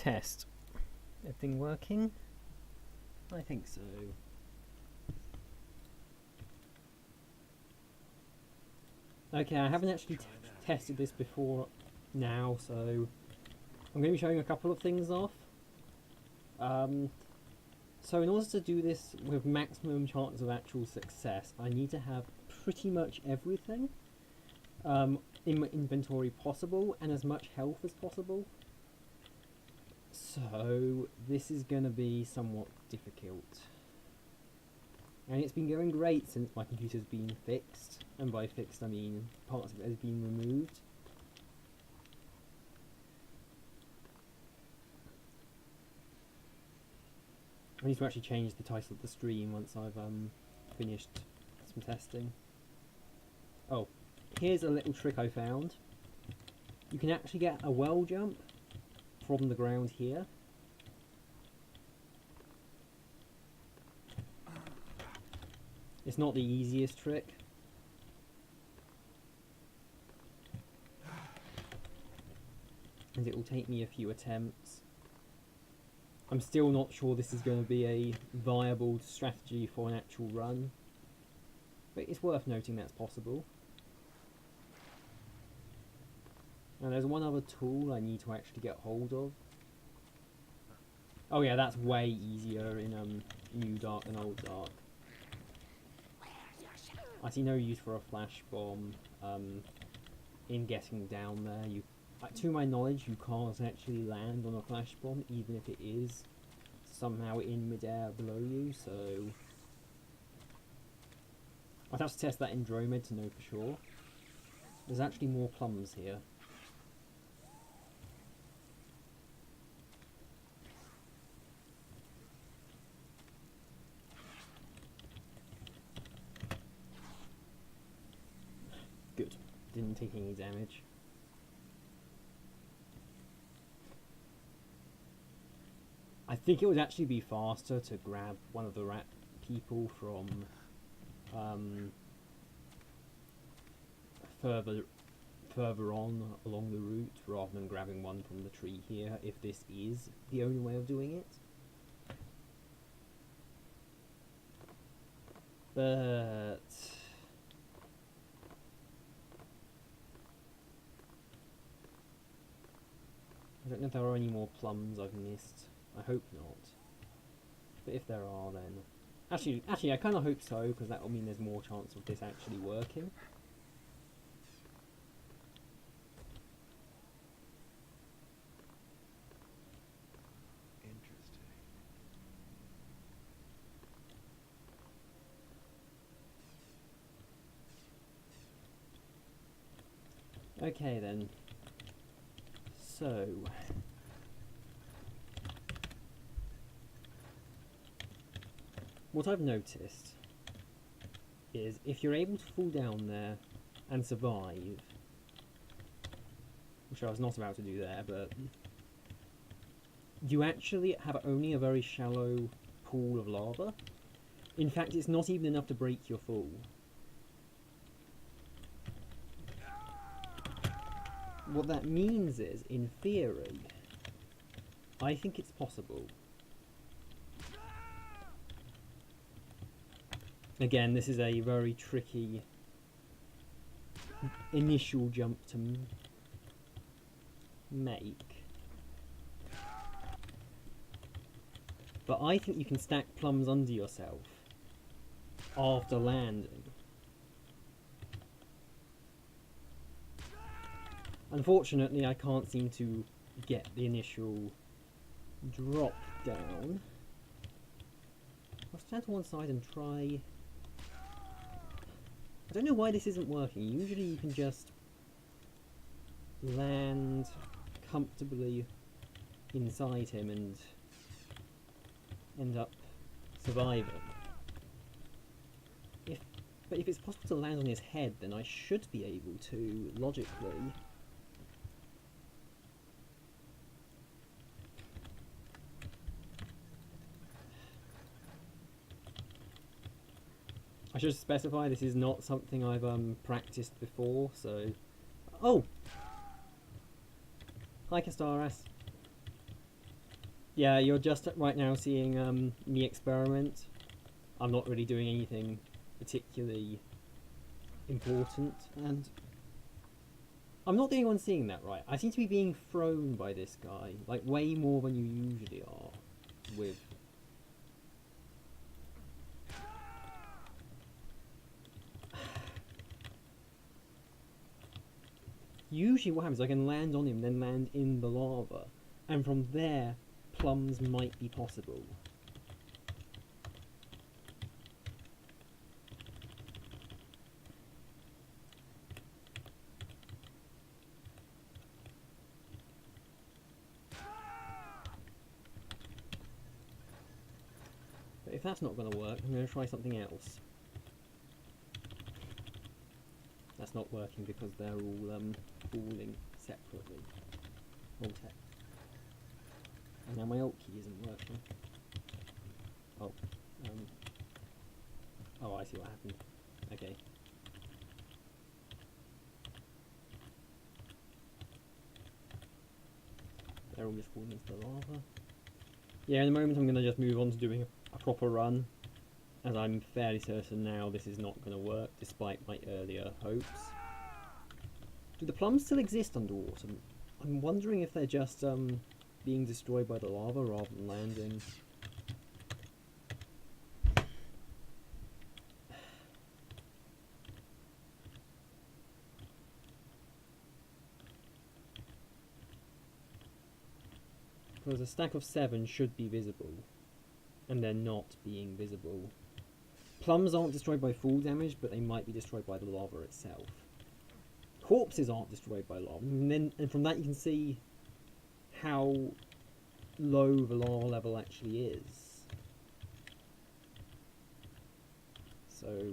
test. Everything working? I think so. Okay, I haven't actually tested this before now, so I'm going to be showing a couple of things off. So in order to do this with maximum chance of actual success, I need to have pretty much everything in my inventory possible, and as much health as possible. So this is going to be somewhat difficult. And it's been going great since my computer's been fixed, and by fixed I mean parts of it has been removed. I need to actually change the title of the stream once I've finished some testing. Oh, here's a little trick I found. You can actually get a well jump from the ground here. It's not the easiest trick. And it will take me a few attempts. I'm still not sure this is going to be a viable strategy for an actual run, but it's worth noting that's possible. And there's one other tool I need to actually get hold of. Oh yeah, that's way easier in New Dark than Old Dark. I see no use for a flash bomb in getting down there. To my knowledge, you can't actually land on a flash bomb, even if it is somehow in midair below you, so I'd have to test that in Dromed to know for sure. There's actually more plums here. Good. Didn't take any damage. I think it would actually be faster to grab one of the rat people from further on along the route, rather than grabbing one from the tree here, if this is the only way of doing it. But I don't know if there are any more plums I've missed. I hope not. But if there are, then actually I kind of hope so, because that will mean there's more chance of this actually working. Interesting. Okay then. So what I've noticed is if you're able to fall down there and survive, which I was not about to do there, but you actually have only a very shallow pool of lava. In fact, it's not even enough to break your fall. What that means is, in theory, I think it's possible. Again, this is a very tricky initial jump to make. But I think you can stack plums under yourself after landing. Unfortunately, I can't seem to get the initial drop down. I'll stand to one side and try. I don't know why this isn't working. Usually you can just land comfortably inside him and end up surviving. But if it's possible to land on his head, then I should be able to, logically. I should specify this is not something I've practiced before, so... Oh! Hi, Castaras. Yeah, you're just right now seeing me experiment. I'm not really doing anything particularly important, and I'm not the only one seeing that, right? I seem to be being thrown by this guy, like way more than you usually are with. Usually what happens is I can land on him, then land in the lava, and from there, plums might be possible. But if that's not going to work, I'm going to try something else. That's not working because they're all falling separately. Alt-X. And now my alt key isn't working. Oh. Oh, I see what happened. Okay. They're all just falling into the lava. Yeah, in a moment I'm going to just move on to doing a proper run, as I'm fairly certain now this is not going to work, despite my earlier hopes. Do the plums still exist underwater? I'm wondering if they're just being destroyed by the lava rather than landing. Because a stack of 7 should be visible, and they're not being visible. Plums aren't destroyed by fall damage, but they might be destroyed by the lava itself. Corpses aren't destroyed by lava, and from that you can see how low the lava level actually is. So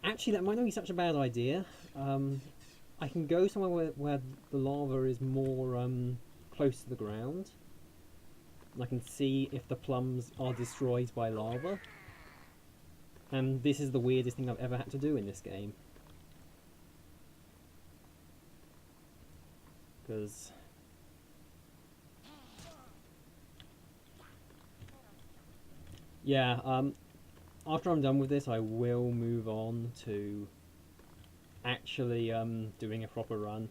actually, that might not be such a bad idea. I can go somewhere where the lava is more close to the ground. And I can see if the plums are destroyed by lava. And this is the weirdest thing I've ever had to do in this game. Because yeah, after I'm done with this, I will move on to actually doing a proper run.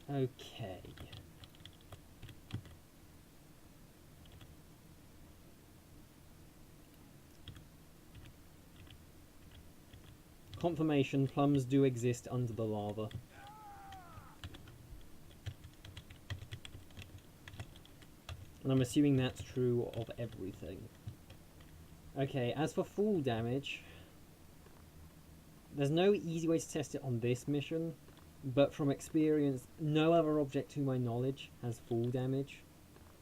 Okay. Confirmation, plums do exist under the lava. And I'm assuming that's true of everything. Okay, as for fall damage, there's no easy way to test it on this mission, but from experience, no other object to my knowledge has fall damage,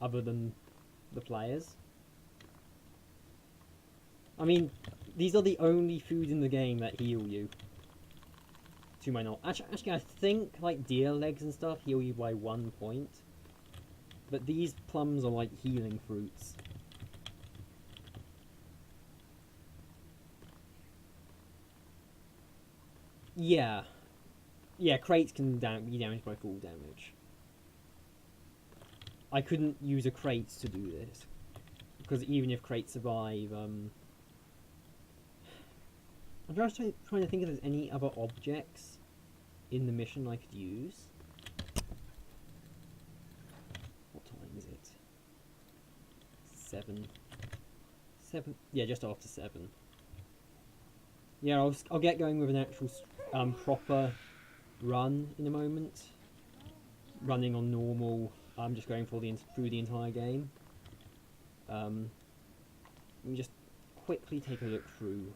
other than the players. I mean, these are the only food in the game that heal you, to my knowledge. Actually, I think, like, deer legs and stuff heal you by 1 point. But these plums are like healing fruits. Yeah. Yeah, crates can be damaged by fall damage. I couldn't use a crate to do this. Because even if crates survive, I'm just trying to think if there's any other objects in the mission I could use. What time is it? 7. 7? Yeah, just after 7. Yeah, I'll get going with an actual proper run in a moment. Running on normal. I'm just going through the entire game. Let me just quickly take a look through.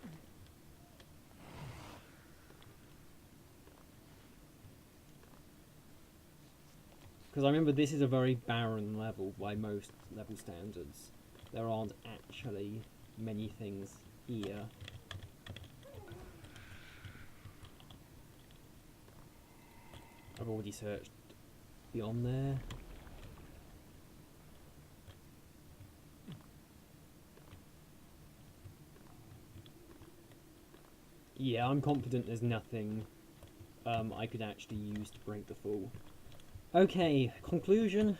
Because I remember this is a very barren level by most level standards. There aren't actually many things here. I've already searched beyond there. Yeah, I'm confident there's nothing I could actually use to break the fall. Okay, conclusion.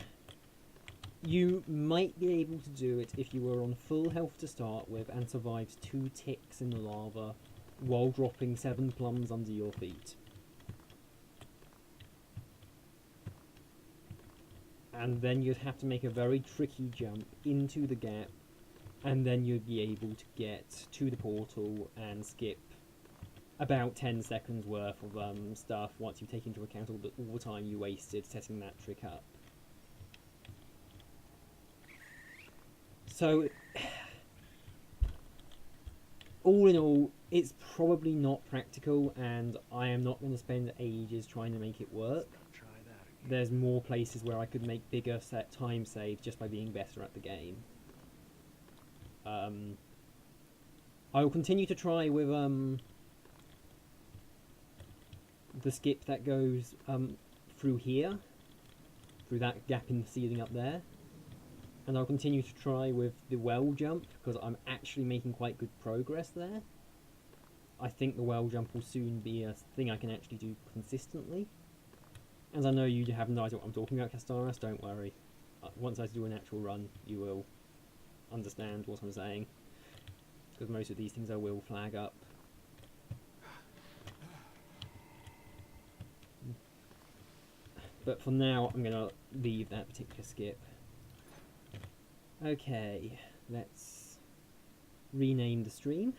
You might be able to do it if you were on full health to start with and survived 2 ticks in the lava while dropping 7 plums under your feet. And then you'd have to make a very tricky jump into the gap, and then you'd be able to get to the portal and skip about 10 seconds worth of stuff once you take into account all the time you wasted setting that trick up. So, all in all, it's probably not practical, and I am not going to spend ages trying to make it work. There's more places where I could make bigger set time saves just by being better at the game. I will continue to try with the skip that goes through here, through that gap in the ceiling up there. And I'll continue to try with the well jump, because I'm actually making quite good progress there. I think the well jump will soon be a thing I can actually do consistently. As I know you have no idea what I'm talking about, Castaris, don't worry. Once I do an actual run, you will understand what I'm saying. Because most of these things I will flag up. But for now, I'm going to leave that particular skip. Okay, let's rename the stream.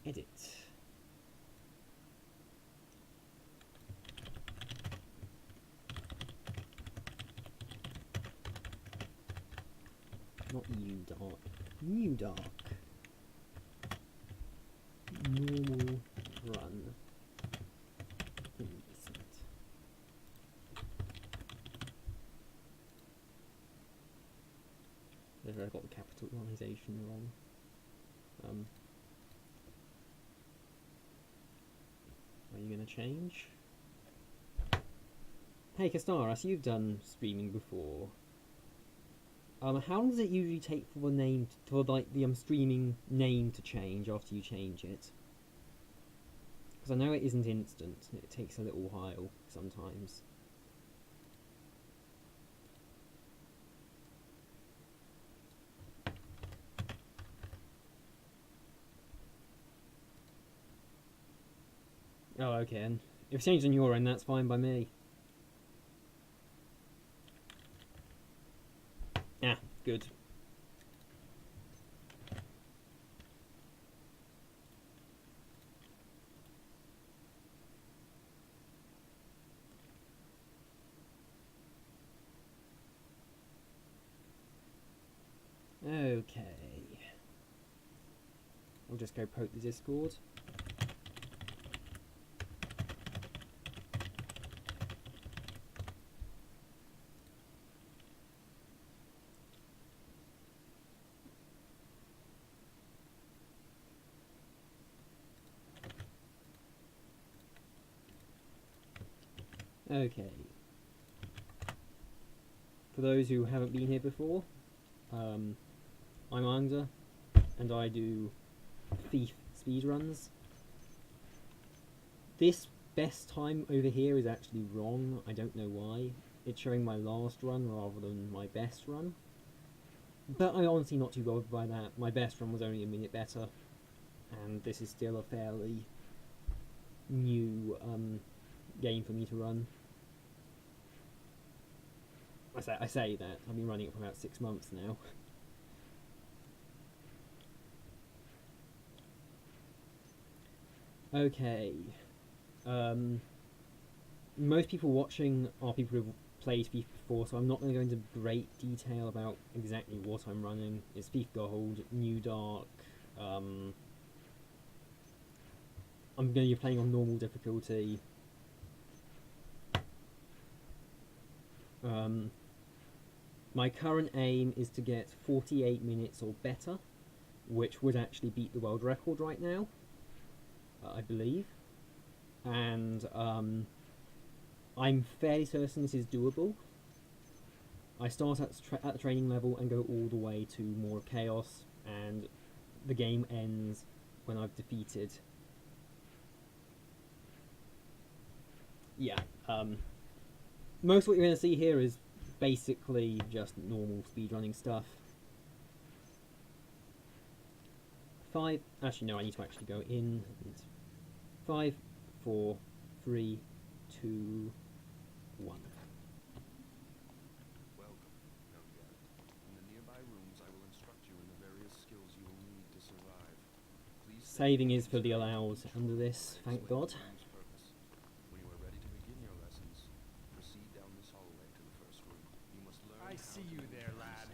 Edit. Not you dark. New dark. Normal run. Innocent. I got the capitalization wrong. Are you going to change? Hey Castaris, you've done streaming before. How long does it usually take for the name, for like the streaming name to change after you change it? Because I know it isn't instant. It takes a little while sometimes. Oh, okay. And if it's changed on your end, that's fine by me. Ah, good. Okay. I'll just go poke the Discord. Okay. For those who haven't been here before, I'm Anga, and I do Thief speedruns. This best time over here is actually wrong. I don't know why. It's showing my last run rather than my best run. But I'm honestly not too bothered by that. My best run was only a minute better, and this is still a fairly new game for me to run. I say that. I've been running it for about 6 months now. Okay. Most people watching are people who've played Thief before, so I'm not going to go into great detail about exactly what I'm running. It's Thief Gold, New Dark. I'm going to be playing on normal difficulty. My current aim is to get 48 minutes or better, which would actually beat the world record right now, I believe. And I'm fairly certain this is doable. I start at the training level and go all the way to more chaos, and the game ends when I've defeated. Yeah, most of what you're going to see here is basically just normal speedrunning stuff. Actually no, I need to actually go in. 5, 4, 3, 2, 1. Welcome, young Garrett. In the nearby rooms, I will instruct you in the various skills you will need to survive. Please Saving is fully allowed under this, thank God. When you are ready to begin your lessons, proceed down this hallway to the first room. You must learn. I see you there, lad.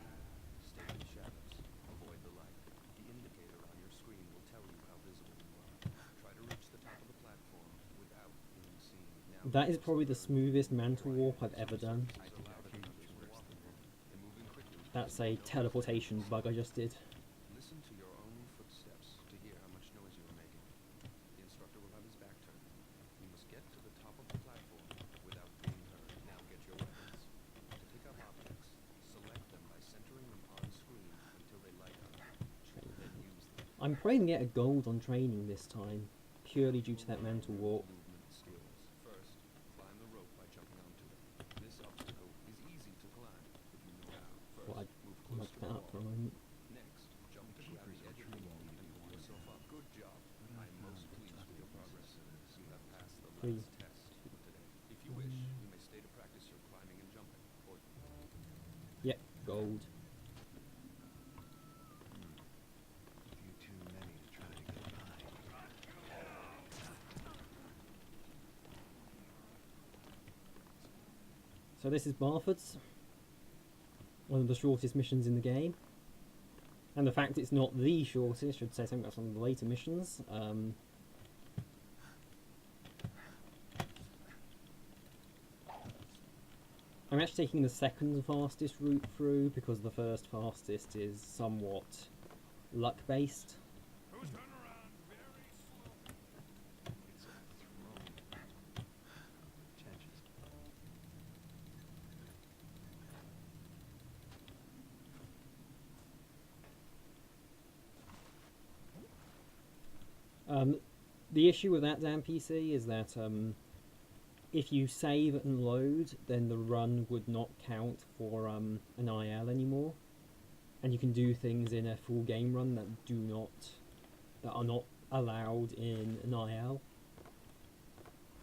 Stay in the shadows. Avoid the light. The indicator on your screen will tell you how visible you are. Try to reach the top of the platform without being seen. Now, That is probably the smoothest mantle warp I've ever done. That's a teleportation bug I just did. Listen to your own footsteps to hear how much noise you are making. The instructor will have his back turned. You must get to the top of the platform without being heard. Now get your weapons. To pick up objects, select them by centering them on screen until they light up. Then use them. I'm probably going to get a gold on training this time, purely due to that mantle warp. Movement skills. First, climb the rope by jumping onto it. This obstacle is easy to climb if you know how. First, Well, move I close looked to that the up for a wall. moment. Next, jump to grab the edge of the wall and pull yourself up. Good job. I am most pleased with your progress. You have passed the Three. last test for today. If you wish, you may stay to practice your climbing and jumping. Or Yep, gold. You too many to try to get by. So this is Barford's, one of the shortest missions in the game. And the fact it's not the shortest should say something about some of the later missions. I'm actually taking the second fastest route through because the first fastest is somewhat luck based. Who's turn around very slow? It's a throne. Changes. The issue with that damn PC is that if you save and load, then the run would not count for an IL anymore, and you can do things in a full game run that are not allowed in an IL.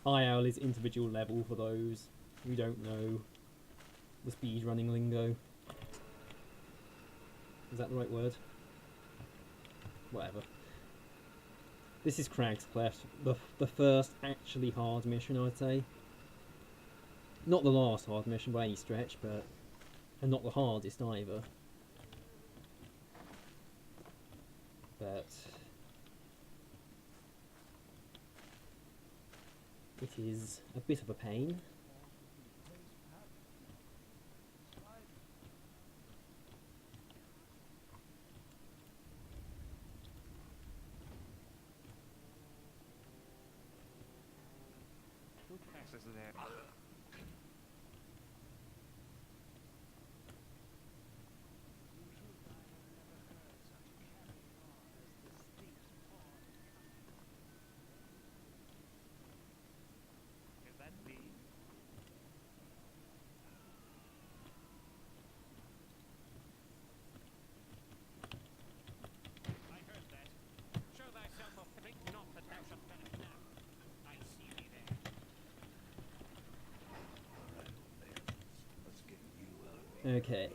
IL is individual level for those who don't know the speedrunning lingo. Is that the right word? Whatever. This is Crag's Cleft, the first actually hard mission, I'd say. Not the last hard mission by any stretch, and not the hardest either. But it is a bit of a pain. Who passes there? Is that me? I heard that. Show thyself or think not that thou shalt perish now. I see thee there. Okay.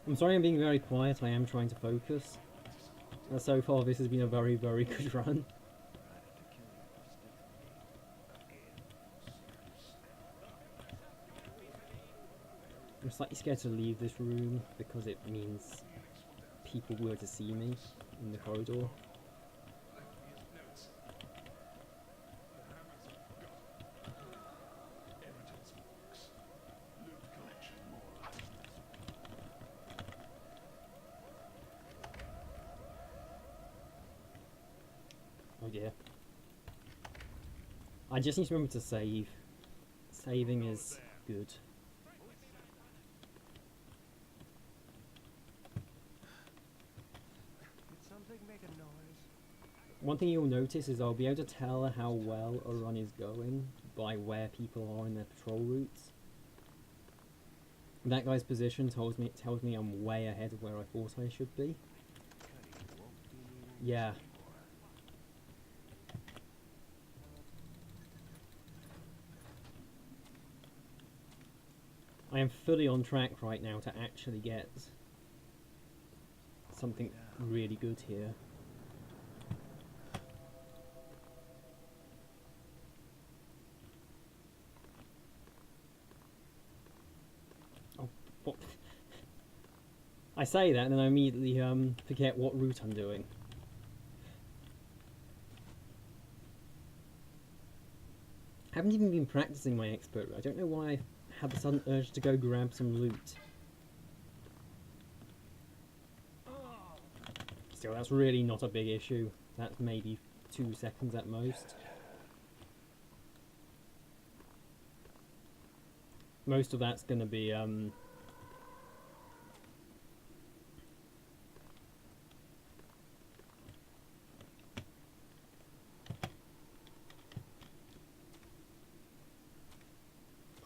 I'm sorry I'm being very quiet, I am trying to focus. So far this has been a very, very good run. I'm slightly scared to leave this room because it means people were to see me in the corridor. Oh dear. I just need to remember to save. Saving is good. Did something make a noise? One thing you'll notice is I'll be able to tell how well a run is going by where people are in their patrol routes. That guy's position tells me I'm way ahead of where I thought I should be. Yeah. I am fully on track right now to actually get something really good here. Oh, what? I say that and then I immediately forget what route I'm doing. I haven't even been practicing my expert route. I don't know why I had the sudden urge to go grab some loot. Still, that's really not a big issue. That's maybe 2 seconds at most. Most of that's gonna be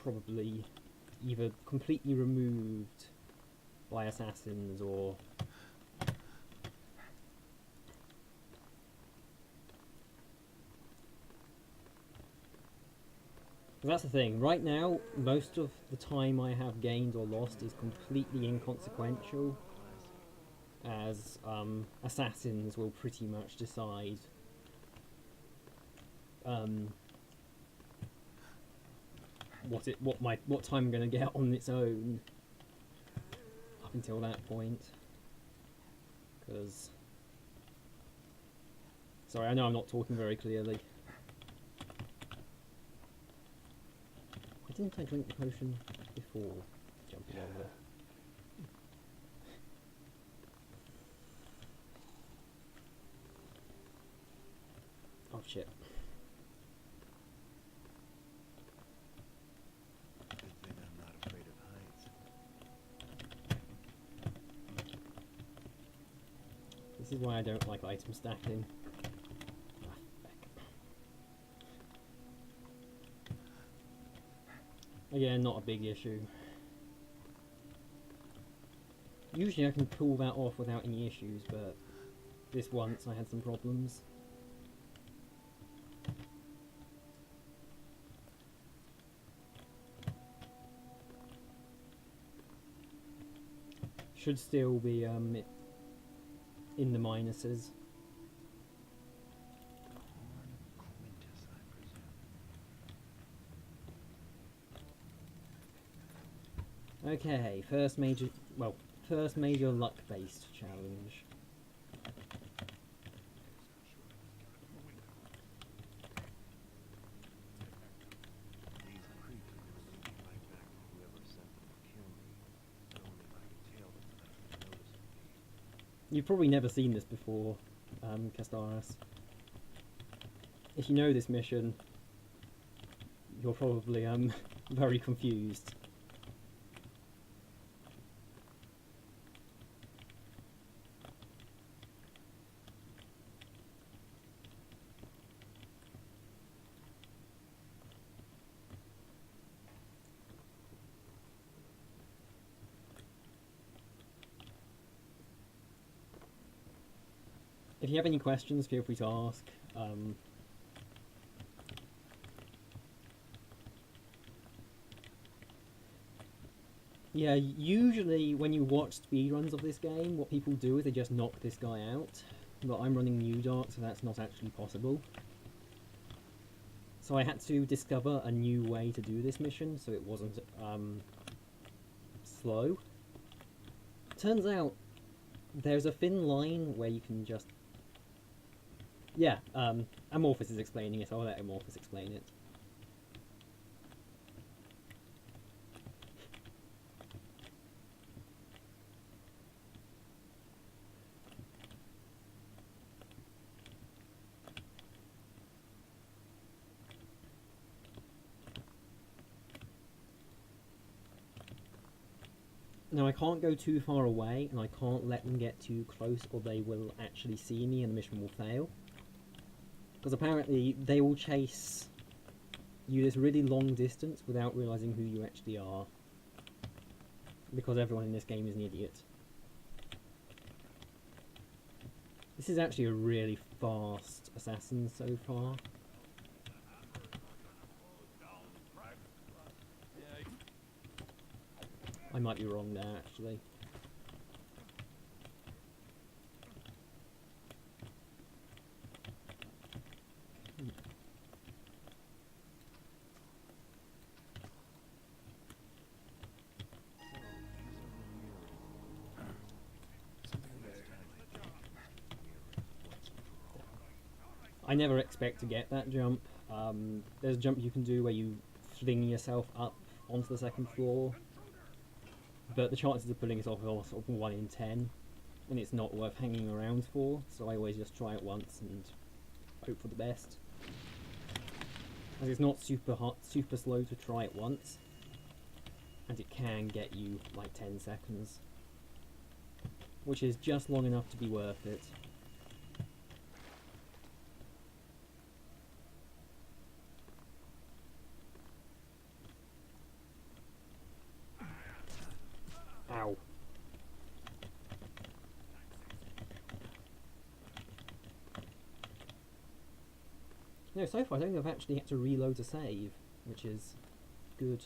probably either completely removed by assassins or that's the thing. Right now, most of the time I have gained or lost is completely inconsequential, as assassins will pretty much decide what time I'm going to get on its own up until that point. Because sorry, I know I'm not talking very clearly. Why didn't I drink the potion before jumping over? Oh shit. Good thing I'm not afraid of heights. This is why I don't like item stacking. Ah, feck. Again, not a big issue. Usually I can pull that off without any issues, but this once I had some problems. Should still be in the minuses. Quintus, I presume. Okay, first major luck-based challenge. These creeps are gonna lead me right back to whoever sent them to kill me. But only if I can tail them without them noticing me. You've probably never seen this before, Castaris. If you know this mission, you're probably very confused. If you have any questions, feel free to ask. Yeah, usually when you watch speedruns of this game, what people do is they just knock this guy out. But I'm running New Dark, so that's not actually possible. So I had to discover a new way to do this mission, so it wasn't slow. Turns out there's a thin line where you can just... Yeah, Amorphous is explaining it, I'll let Amorphous explain it. Now I can't go too far away, and I can't let them get too close or they will actually see me and the mission will fail. Because apparently they will chase you this really long distance without realising who you actually are. Because everyone in this game is an idiot. This is actually a really fast assassin so far. I might be wrong there, actually. I never expect to get that jump. There's a jump you can do where you fling yourself up onto the second floor, but the chances of pulling it off are sort of 1 in 10, and it's not worth hanging around for, so I always just try it once and hope for the best. As it's not super slow to try it once, and it can get you like 10 seconds, which is just long enough to be worth it. Ow. No, so far I don't think I've actually had to reload to save, which is good.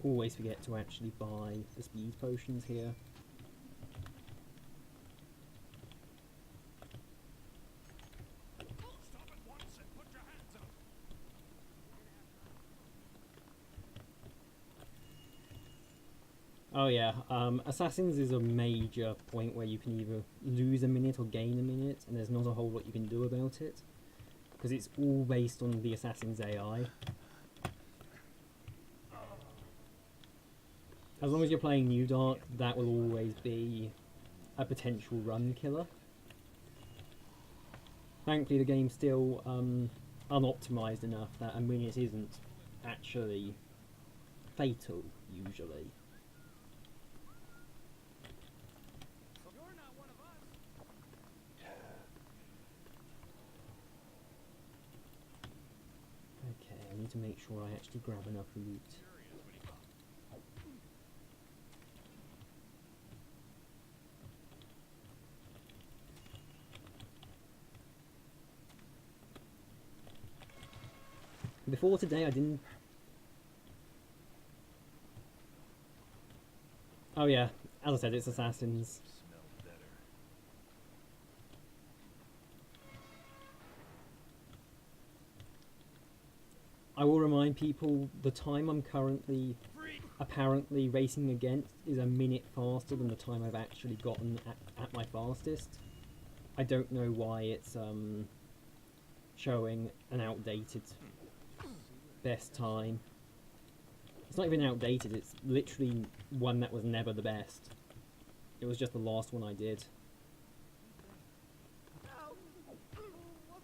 Always forget to actually buy the speed potions here. Stop at once and put your hands up. Oh yeah, Assassins is a major point where you can either lose a minute or gain a minute, and there's not a whole lot you can do about it, because it's all based on the Assassin's AI. As long as you're playing New Dark, that will always be a potential run killer. Thankfully the game's still unoptimised enough that a minute isn't actually fatal, usually. You're not one of us. Okay, I need to make sure I actually grab enough loot. Before today I didn't... Oh yeah, as I said, it's Assassins. Smell better. I will remind people the time I'm currently apparently racing against is a minute faster than the time I've actually gotten at my fastest. I don't know why it's showing an outdated best time. It's not even outdated, it's literally one that was never the best. It was just the last one I did.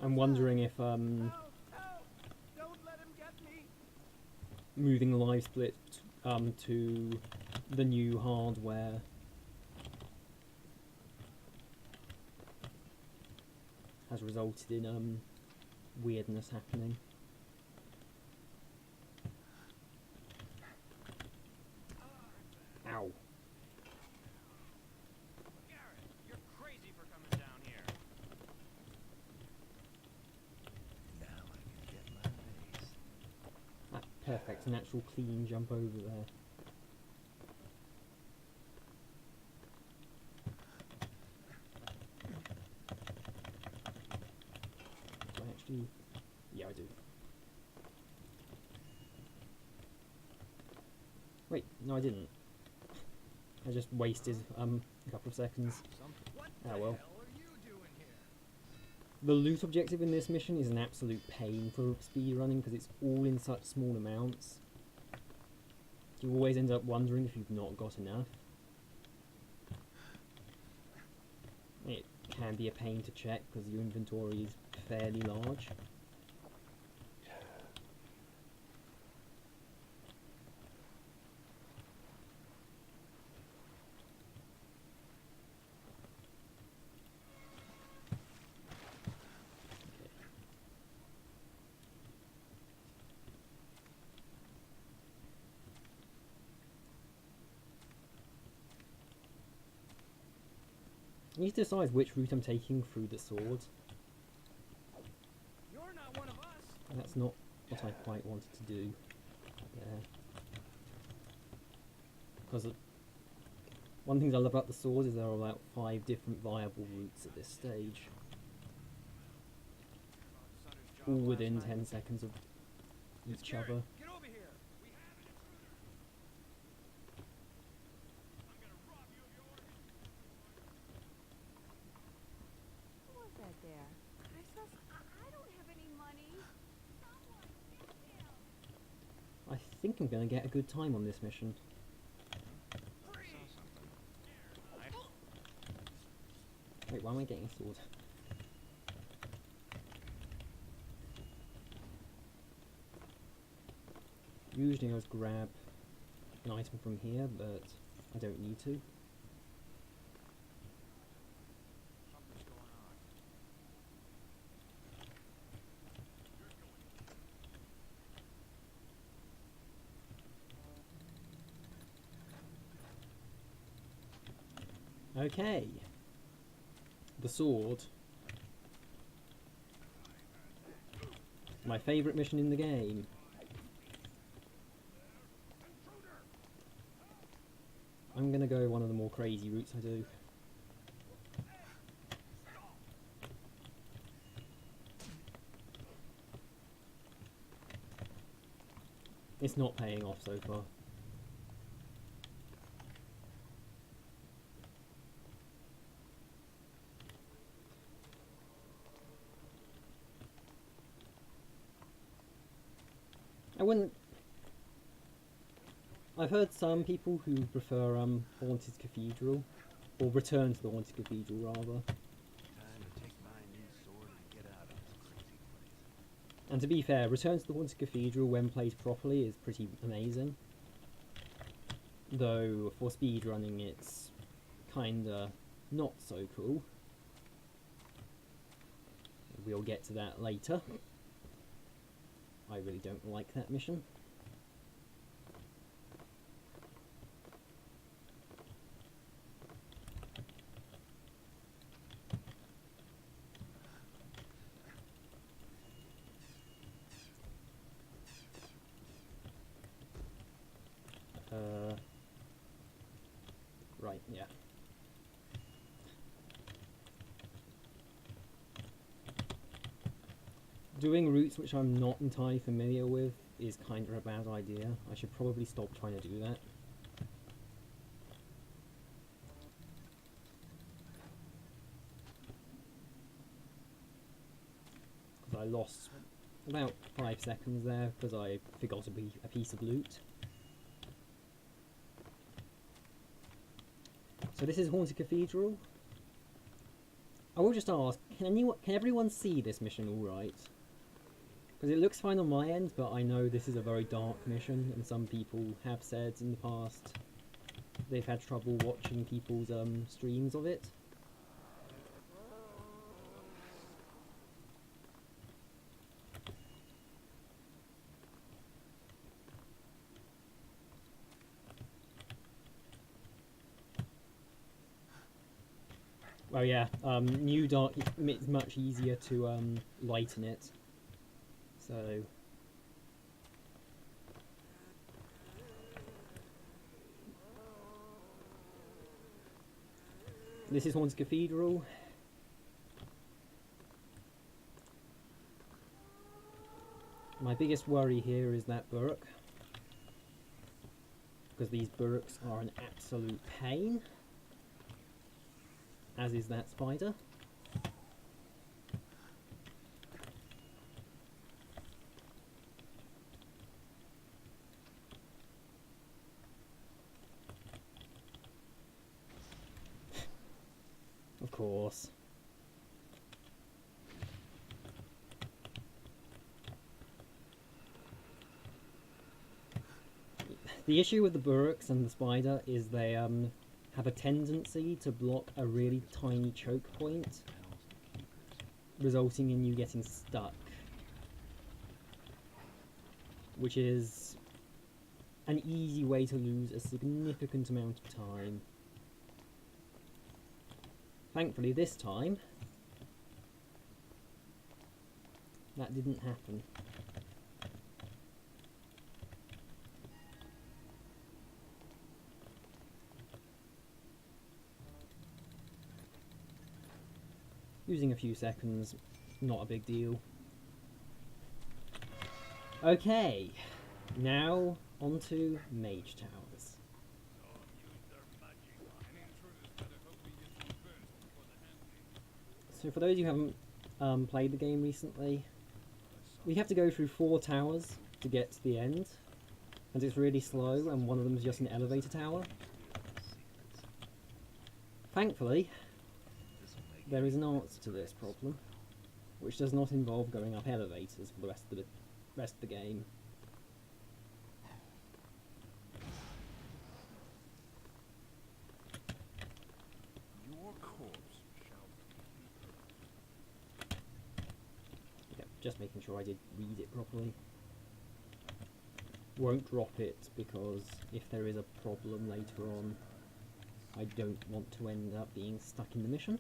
I'm wondering if Don't let him get me. moving the live split to the new hardware has resulted in weirdness happening. Ow. Garrett, you're crazy for coming down here. Now I can get my base. Ah, perfect, an actual clean jump over there. Do I actually... Yeah, I do. Wait, no I didn't. I just wasted a couple of seconds. What Ah the well. hell are you doing here? The loot objective in this mission is an absolute pain for speedrunning because it's all in such small amounts. You always end up wondering if you've not got enough. It can be a pain to check because your inventory is fairly large. I need to decide which route I'm taking through the sword. You're not one of us. And that's not what I quite wanted to do there. Because one thing I love about the sword is there are about 5 different viable routes at this stage. Sutter's job All last within night. 10 seconds of It's each Garrett, other. Get over here. We have an intruder. I'm gonna rob you of your organs. Who was that there? I don't have any money. Someone get him. I think I'm going to get a good time on this mission. Wait, why am I getting a sword? Usually I just grab an item from here, but I don't need to. Something's going on. Okay. The sword. My favourite mission in the game. I'm gonna go one of the more crazy routes I do. It's not paying off so far. I wouldn't. I've heard some people who prefer Haunted Cathedral, or Return to the Haunted Cathedral rather. Time to take my new sword and get out of this crazy place. And to be fair, Return to the Haunted Cathedral, when played properly, is pretty amazing. Though for speedrunning, it's kinda not so cool. We'll get to that later. I really don't like that mission. Right, yeah. Doing routes which I'm not entirely familiar with is kind of a bad idea. I should probably stop trying to do that. Because I lost about 5 seconds there because I forgot a piece of loot. So this is Haunted Cathedral. I will just ask, can everyone see this mission alright? Because it looks fine on my end, but I know this is a very dark mission, and some people have said in the past they've had trouble watching people's streams of it. Well, yeah, New Dark, it's much easier to lighten it. So this is Haunted Cathedral. My biggest worry here is that Burrock, because these Burrocks are an absolute pain, as is that spider. Of course. The issue with the Buruks and the spider is they have a tendency to block a really tiny choke point, resulting in you getting stuck, which is an easy way to lose a significant amount of time. Thankfully this time, that didn't happen. Losing a few seconds, not a big deal. Okay, now onto Mage Towers. So for those who haven't played the game recently, we have to go through 4 towers to get to the end, and it's really slow, and one of them is just an elevator tower. Thankfully, there is an answer to this problem, which does not involve going up elevators for the rest of the game. Your corpse shall Yep, just making sure I did read it properly. Won't drop it because if there is a problem later on, I don't want to end up being stuck in the mission.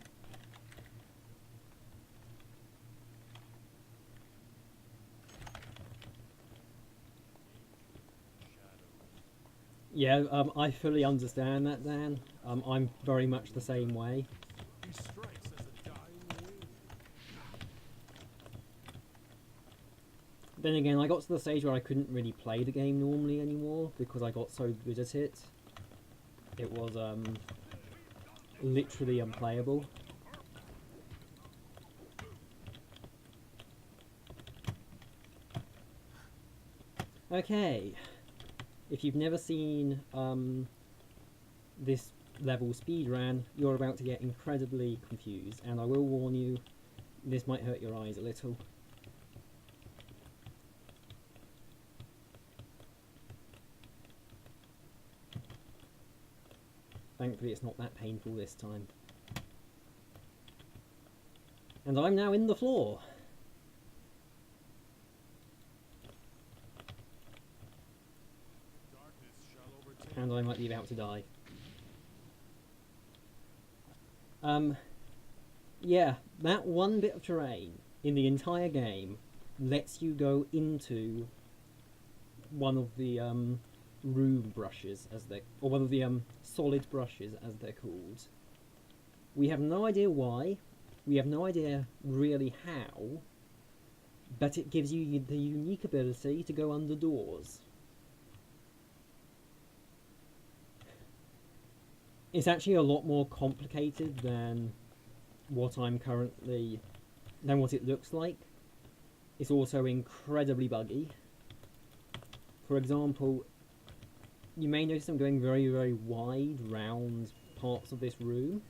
Yeah, I fully understand that, Dan. I'm very much the same way. He strikes as a dying wind. Then again, I got to the stage where I couldn't really play the game normally anymore because I got so good at it. It was literally unplayable. Okay. If you've never seen this level speedrun, you're about to get incredibly confused, and I will warn you, this might hurt your eyes a little. Thankfully it's not that painful this time. And I'm now in the floor. Darkness shall overtake. And I might be about to die. Yeah, that one bit of terrain in the entire game lets you go into one of the room brushes, or one of the solid brushes as they're called. We have no idea why, we have no idea really how, but it gives you the unique ability to go under doors. It's actually a lot more complicated than what it looks like. It's also incredibly buggy. For example, you may notice I'm going very, very wide round parts of this room.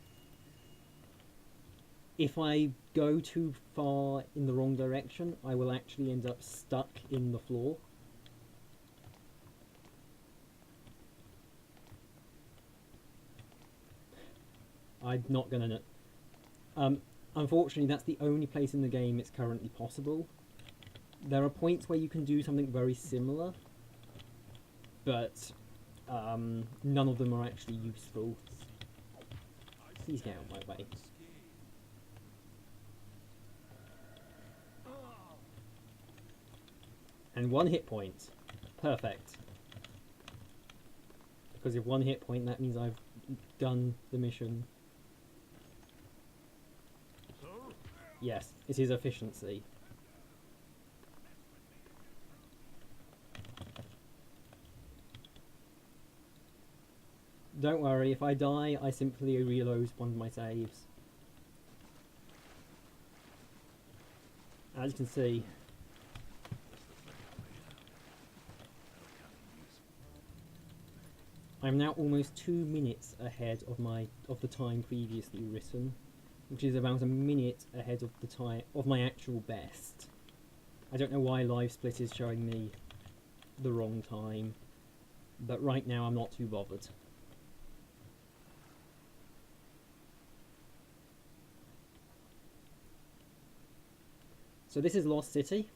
If I go too far in the wrong direction, I will actually end up stuck in the floor. I'm not gonna... unfortunately, that's the only place in the game it's currently possible. There are points where you can do something very similar, but none of them are actually useful. Please get out of my way. And 1 hit point. Perfect. Because if 1 hit point, that means I've done the mission. Yes, it is efficiency. Don't worry, if I die, I simply reload one of my saves. As you can see, I'm now almost 2 minutes ahead of the time previously written, which is about a minute ahead of the time of my actual best. I don't know why LiveSplit is showing me the wrong time. But right now I'm not too bothered. So this is Lost City.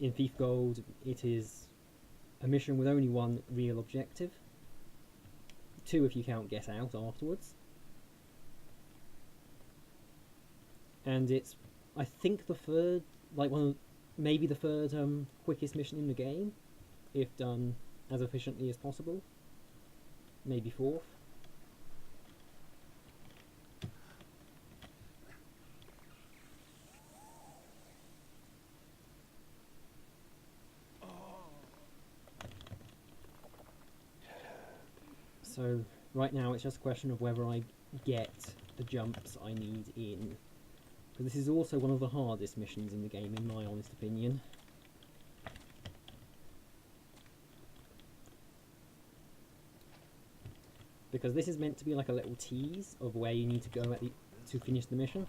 In Thief Gold, it is a mission with only one real objective. 2 if you count Get Out afterwards. And it's, I think, the third, like maybe the third quickest mission in the game, if done as efficiently as possible. Maybe 4th. So right now it's just a question of whether I get the jumps I need in. Because this is also one of the hardest missions in the game, in my honest opinion. Because this is meant to be like a little tease of where you need to go to finish the mission.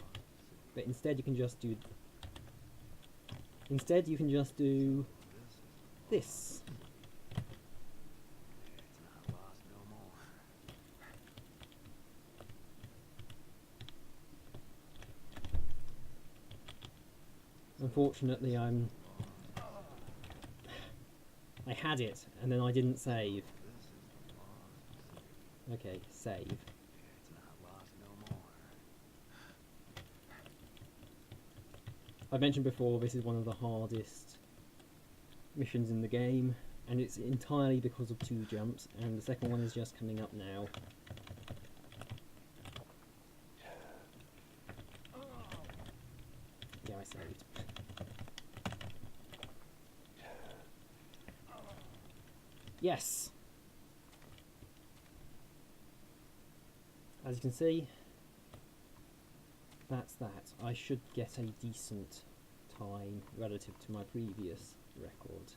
But instead you can just do... Instead you can just do... this. It's not lost no more. Unfortunately, I had it, and then I didn't save. Okay, save. It's not lost no more. I mentioned before, this is one of the hardest missions in the game, and it's entirely because of 2 jumps, and the second one is just coming up now. Yeah, I saved. Yes! As you can see, that's that. I should get a decent time relative to my previous record.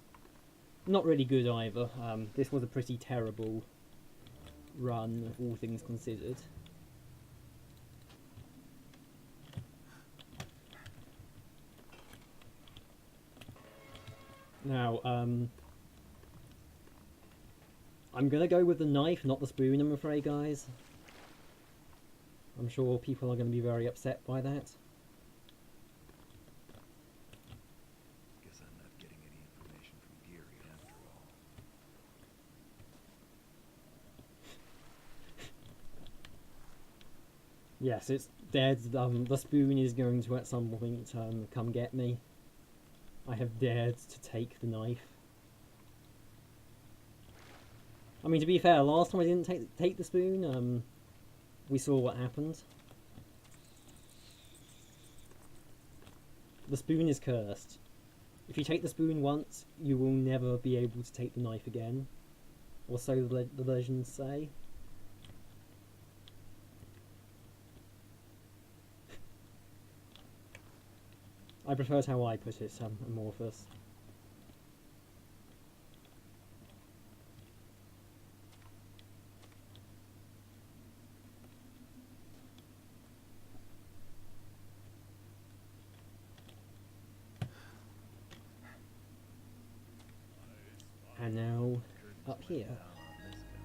Not really good either. This was a pretty terrible run, all things considered. Now, I'm gonna go with the knife, not the spoon, I'm afraid, guys. I'm sure people are going to be very upset by that. Guess I'm not getting any information from Geary after all. Yes, it's dead. The spoon is going to at some point come get me. I have dared to take the knife. I mean, to be fair, last time I didn't take the spoon, we saw what happened. The spoon is cursed. If you take the spoon once, you will never be able to take the knife again. Or so the legends say. I prefer it how I put it, Amorphous. And now, up here. Down on this guy a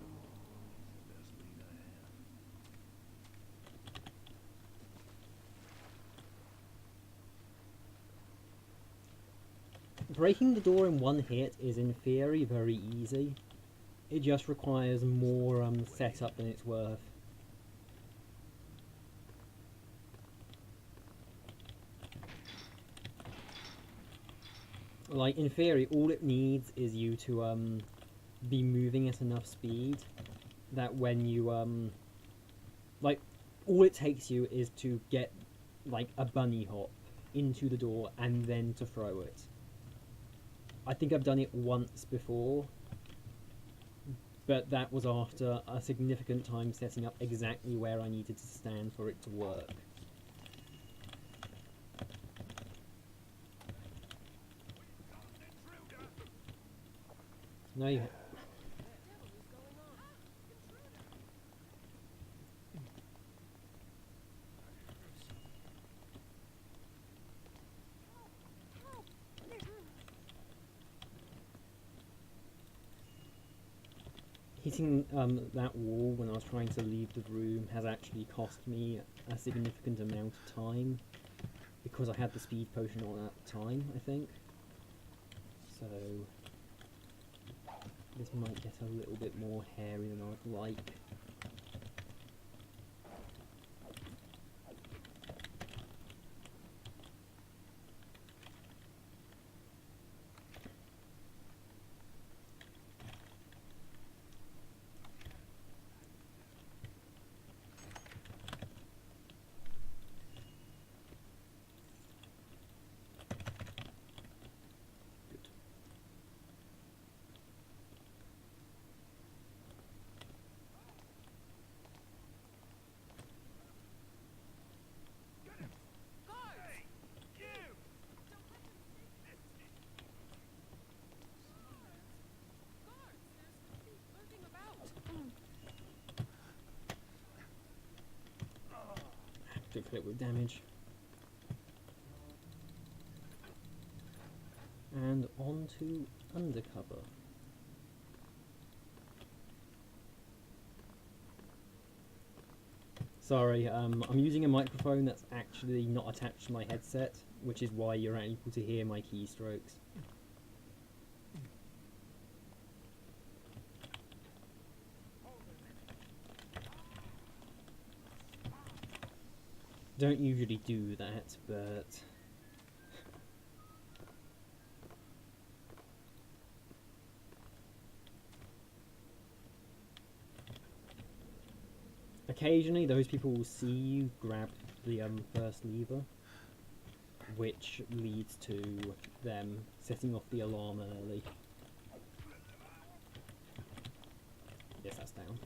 long time ago. He's the best lead I have. Breaking the door in one hit is in theory very easy. It just requires more setup than it's worth. Like, in theory, all it needs is you to be moving at enough speed that when you like, all it takes you is to get like a bunny hop into the door and then to throw it. I think I've done it once before, but that was after a significant time setting up exactly where I needed to stand for it to work. No, you... hitting that wall when I was trying to leave the room has actually cost me a significant amount of time because I had the speed potion on at the time, I think. So this might get a little bit more hairy than I'd like. Took a little bit of damage. And on to undercover. Sorry, I'm using a microphone that's actually not attached to my headset, which is why you're able to hear my keystrokes. Don't usually do that, but occasionally those people will see you grab the first lever, which leads to them setting off the alarm early. Yes, that's down.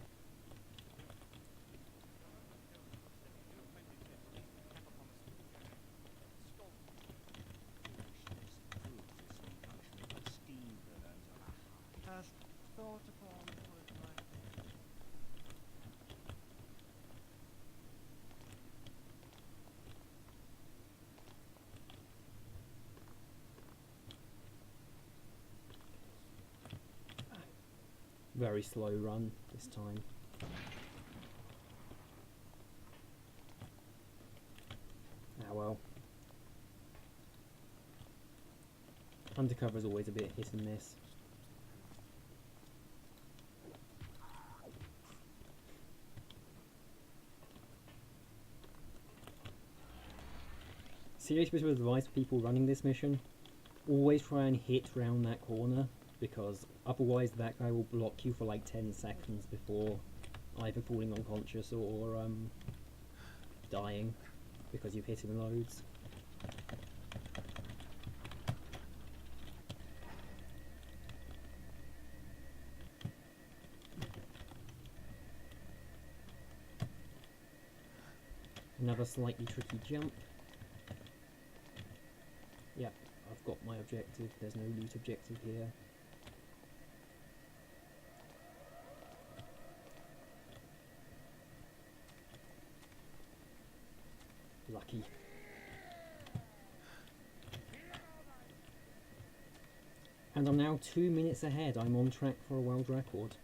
Hast thought upon what might be? Very slow run this time. Ah well. Undercover is always a bit hit and miss. Serious bit of advice for people running this mission: always try and hit round that corner, because otherwise that guy will block you for like 10 seconds before either falling unconscious or dying because you've hit him loads. Another slightly tricky jump. Yep, I've got my objective. There's no loot objective here. Lucky. And I'm now 2 minutes ahead. I'm on track for a world record.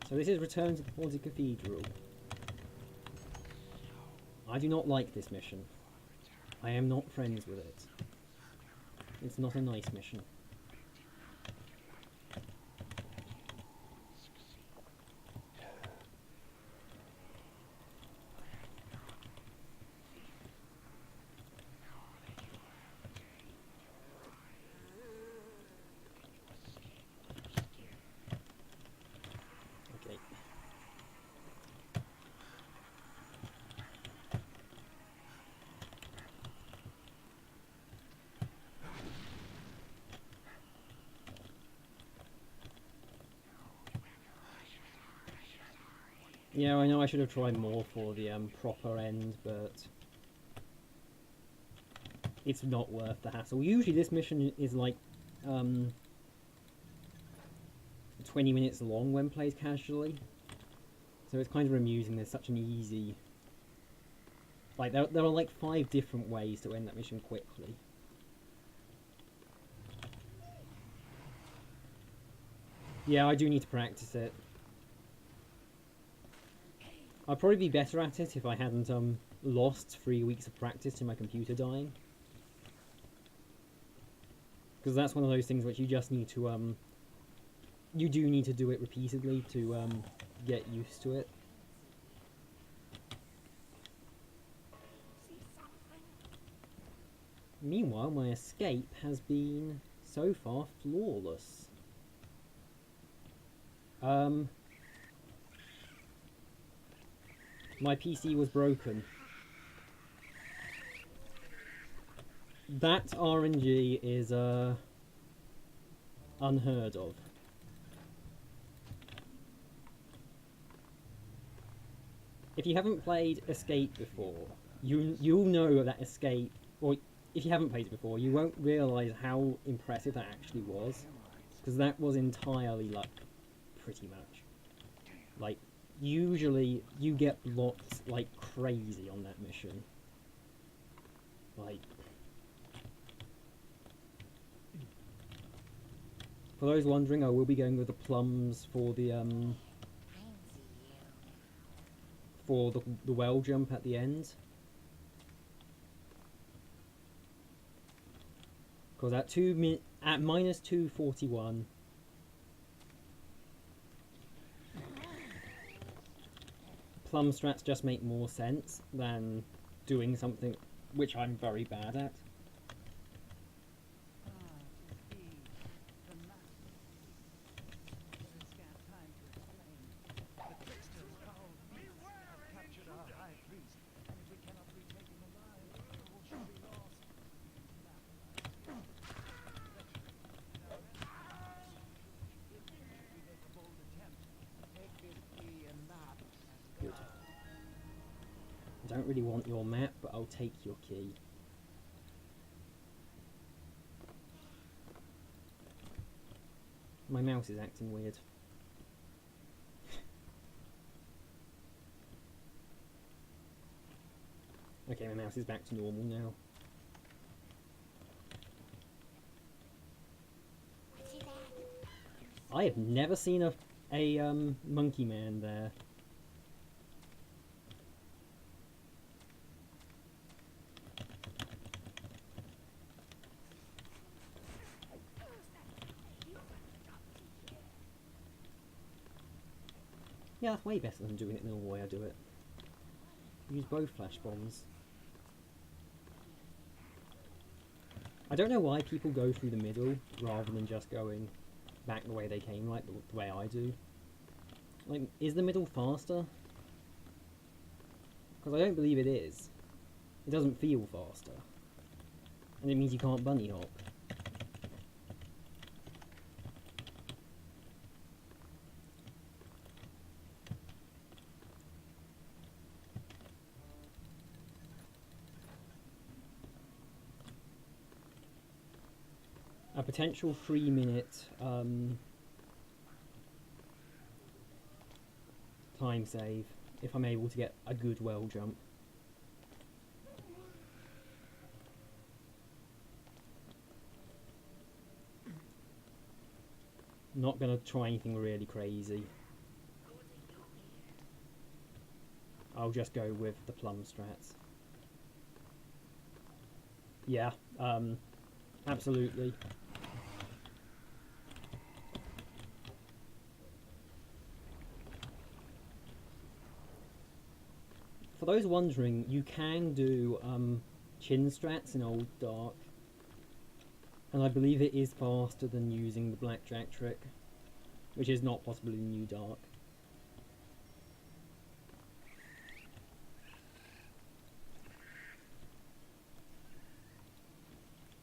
So this is Return to the Haunted Cathedral. I do not like this mission. I am not friends with it. It's not a nice mission. Okay. Yeah, I know I should have tried more for the proper end, but it's not worth the hassle. Usually this mission is like 20 minutes long when played casually, so it's kind of amusing there's such an easy... Like, there are like 5 different ways to end that mission quickly. Yeah, I do need to practice it. I'd probably be better at it if I hadn't lost 3 weeks of practice to my computer dying. Because that's one of those things which you just need to you do need to do it repeatedly to get used to it. Meanwhile, my escape has been so far flawless. My PC was broken. That RNG is unheard of. If you haven't played Escape before, you'll know that Escape, or if you haven't played it before, you won't realise how impressive that actually was, because that was entirely luck, pretty much. Like, usually you get blocked like crazy on that mission. Like, for those wondering, I will be going with the plums for the well jump at the end. Because at minus 241, plum strats just make more sense than doing something which I'm very bad at. Good. I don't really want your map, but I'll take your key. My mouse is acting weird. Okay, my mouse is back to normal now. I have never seen a monkey man there. Yeah, that's way better than doing it the normal way I do it. Use both flash bombs. I don't know why people go through the middle rather than just going back the way they came, like the way I do. Like, is the middle faster? Because I don't believe it is. It doesn't feel faster. And it means you can't bunny hop. A potential 3-minute time save if I'm able to get a good well jump. Not gonna try anything really crazy. I'll just go with the plum strats. Yeah, absolutely. For those wondering, you can do chin strats in Old Dark, and I believe it is faster than using the blackjack trick, which is not possible in New Dark.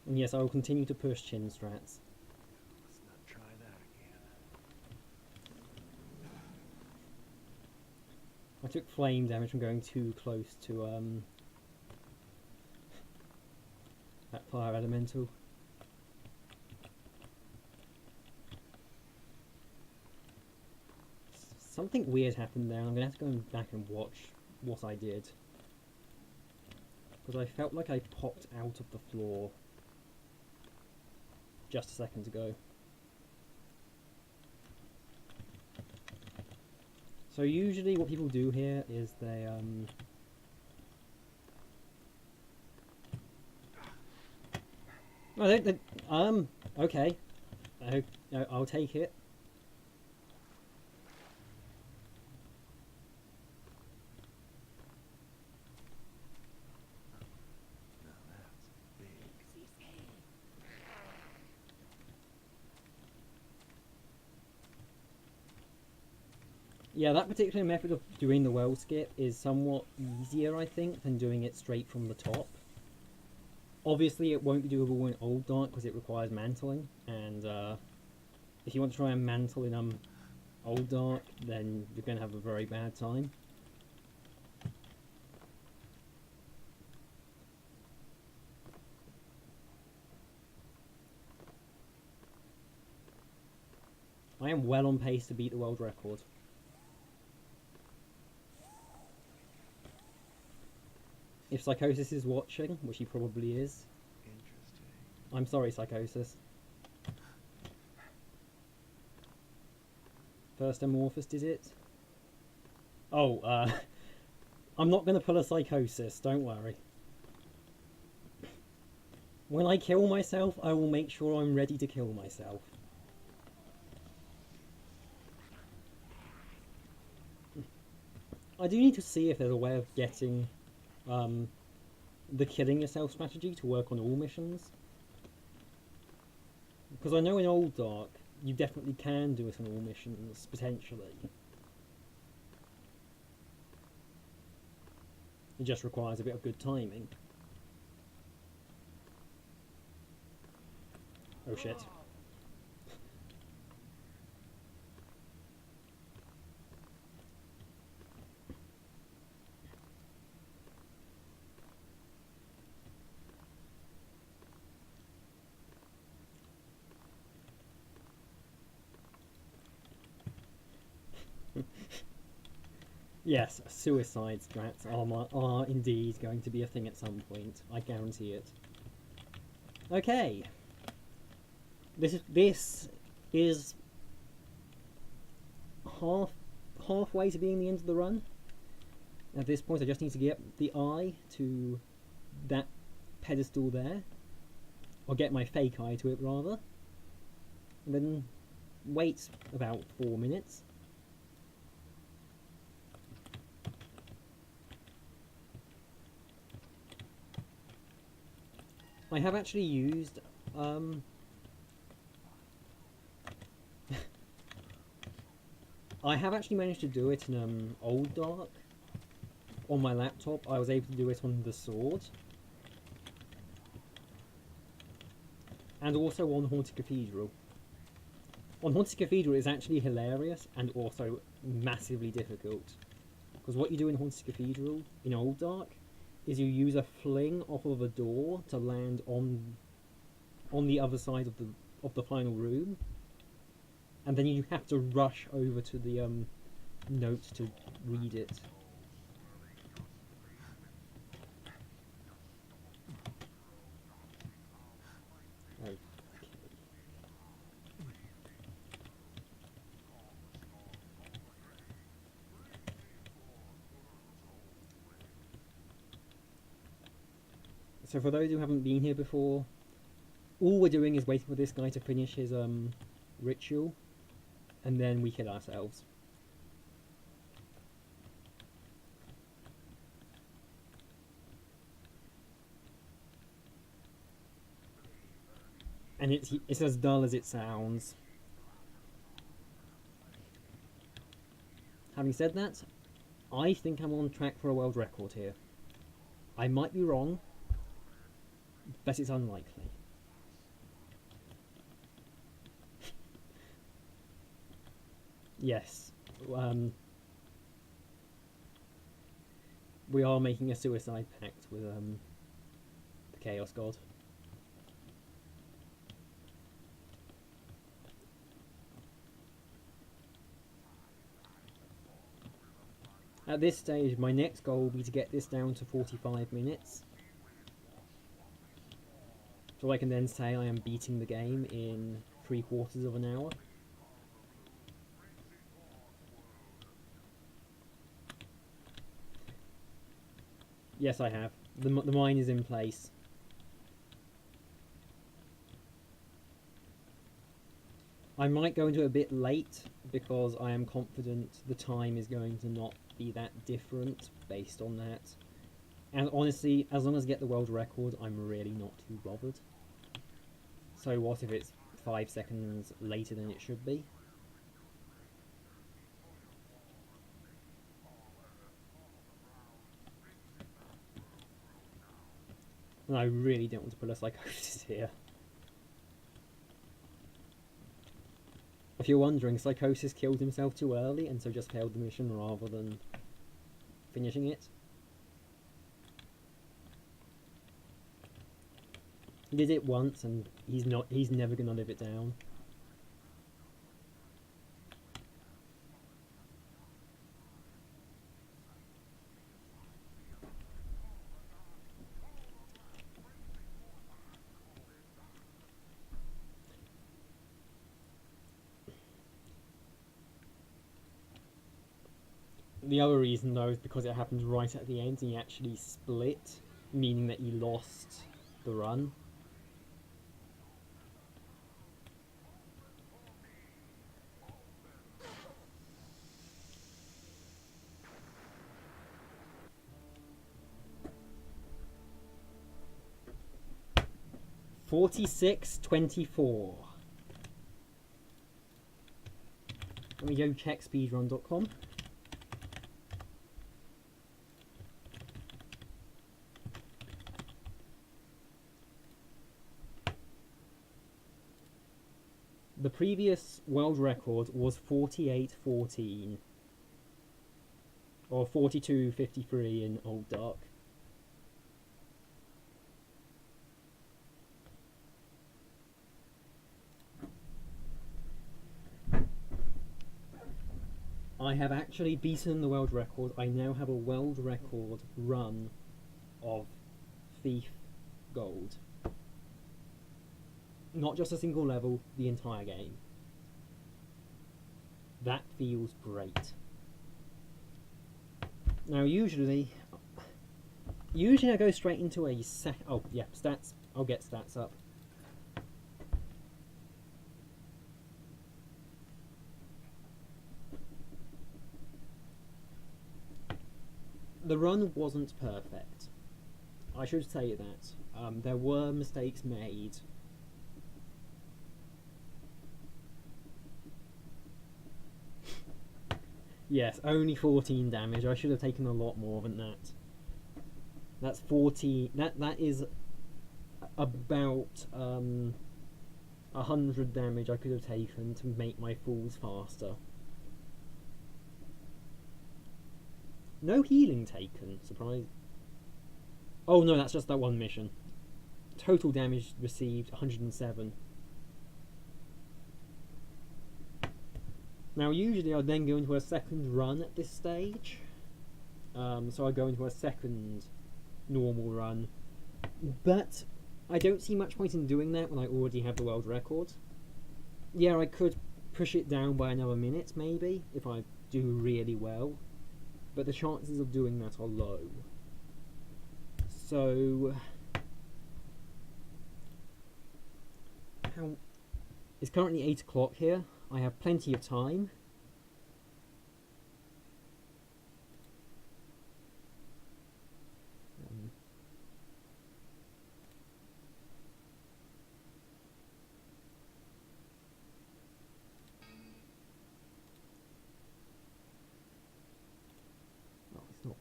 And yes, I will continue to push chin strats. Let's not try that again. I took flame damage from going too close to that fire elemental. Something weird happened there, and I'm gonna have to go back and watch what I did. Because I felt like I popped out of the floor just a second ago. So usually what people do here is they oh, okay. I'll take it. Now that's big. Yeah, that particular method of doing the well skip is somewhat easier, I think, than doing it straight from the top. Obviously, it won't be doable in Old Dark because it requires mantling, and if you want to try and mantle in Old Dark, then you're going to have a very bad time. I am well on pace to beat the world record. If Psychosis is watching, which he probably is, Interesting. I'm sorry, Psychosis. First Amorphous, is it? Oh, I'm not going to pull a Psychosis, don't worry. When I kill myself, I will make sure I'm ready to kill myself. I do need to see if there's a way of getting the killing yourself strategy to work on all missions. Because I know in Old Dark, you definitely can do it on all missions, potentially. It just requires a bit of good timing. Oh shit. Yes, suicide strats are indeed going to be a thing at some point. I guarantee it. Okay. This is halfway to being the end of the run. At this point, I just need to get the eye to that pedestal there, or get my fake eye to it rather, and then wait about 4 minutes. I have actually used I have actually managed to do it in Old Dark. On my laptop, I was able to do it on the sword. And also on Haunted Cathedral. On Haunted Cathedral is actually hilarious and also massively difficult. Because what you do in Haunted Cathedral, in Old Dark, is you use a fling off of a door to land on the other side of the final room. And then you have to rush over to the note to read it. Okay. So for those who haven't been here before, all we're doing is waiting for this guy to finish his ritual, and then we kill ourselves. And it's as dull as it sounds. Having said that, I think I'm on track for a world record here. I might be wrong, but it's unlikely. Yes. We are making a suicide pact with the Chaos God. At this stage, my next goal will be to get this down to 45 minutes. So I can then say I am beating the game in 3/4 of an hour. Yes, I have. The mine is in place. I might go into it a bit late because I am confident the time is going to not be that different based on that. And honestly, as long as I get the world record, I'm really not too bothered. So what if it's 5 seconds later than it should be? And I really don't want to put a Psychosis here. If you're wondering, Psychosis killed himself too early and so just failed the mission rather than finishing it. He did it once and he's never gonna live it down. The other reason though is because it happened right at the end and he actually split, meaning that he lost the run. $46.24. Let me go check speedrun.com. The previous world record was 48.14 or 42.53 in Old Dark. I have actually beaten the world record. I now have a world record run of Thief Gold. Not just a single level, the entire game. That feels great. Now usually I go straight into a oh yeah, stats. I'll get stats up. The run wasn't perfect. I should say that. There were mistakes made. Yes, only 14 damage. I should have taken a lot more than that. That's 14. That is about 100 damage I could have taken to make my falls faster. No healing taken. Surprise. Oh no, that's just that one mission. Total damage received 107. Now usually I'd then go into a second run at this stage. So I go into a second normal run. But I don't see much point in doing that when I already have the world record. Yeah, I could push it down by another minute maybe, if I do really well. But the chances of doing that are low. So it's currently 8 o'clock here. I have plenty of time. Oh, it's not.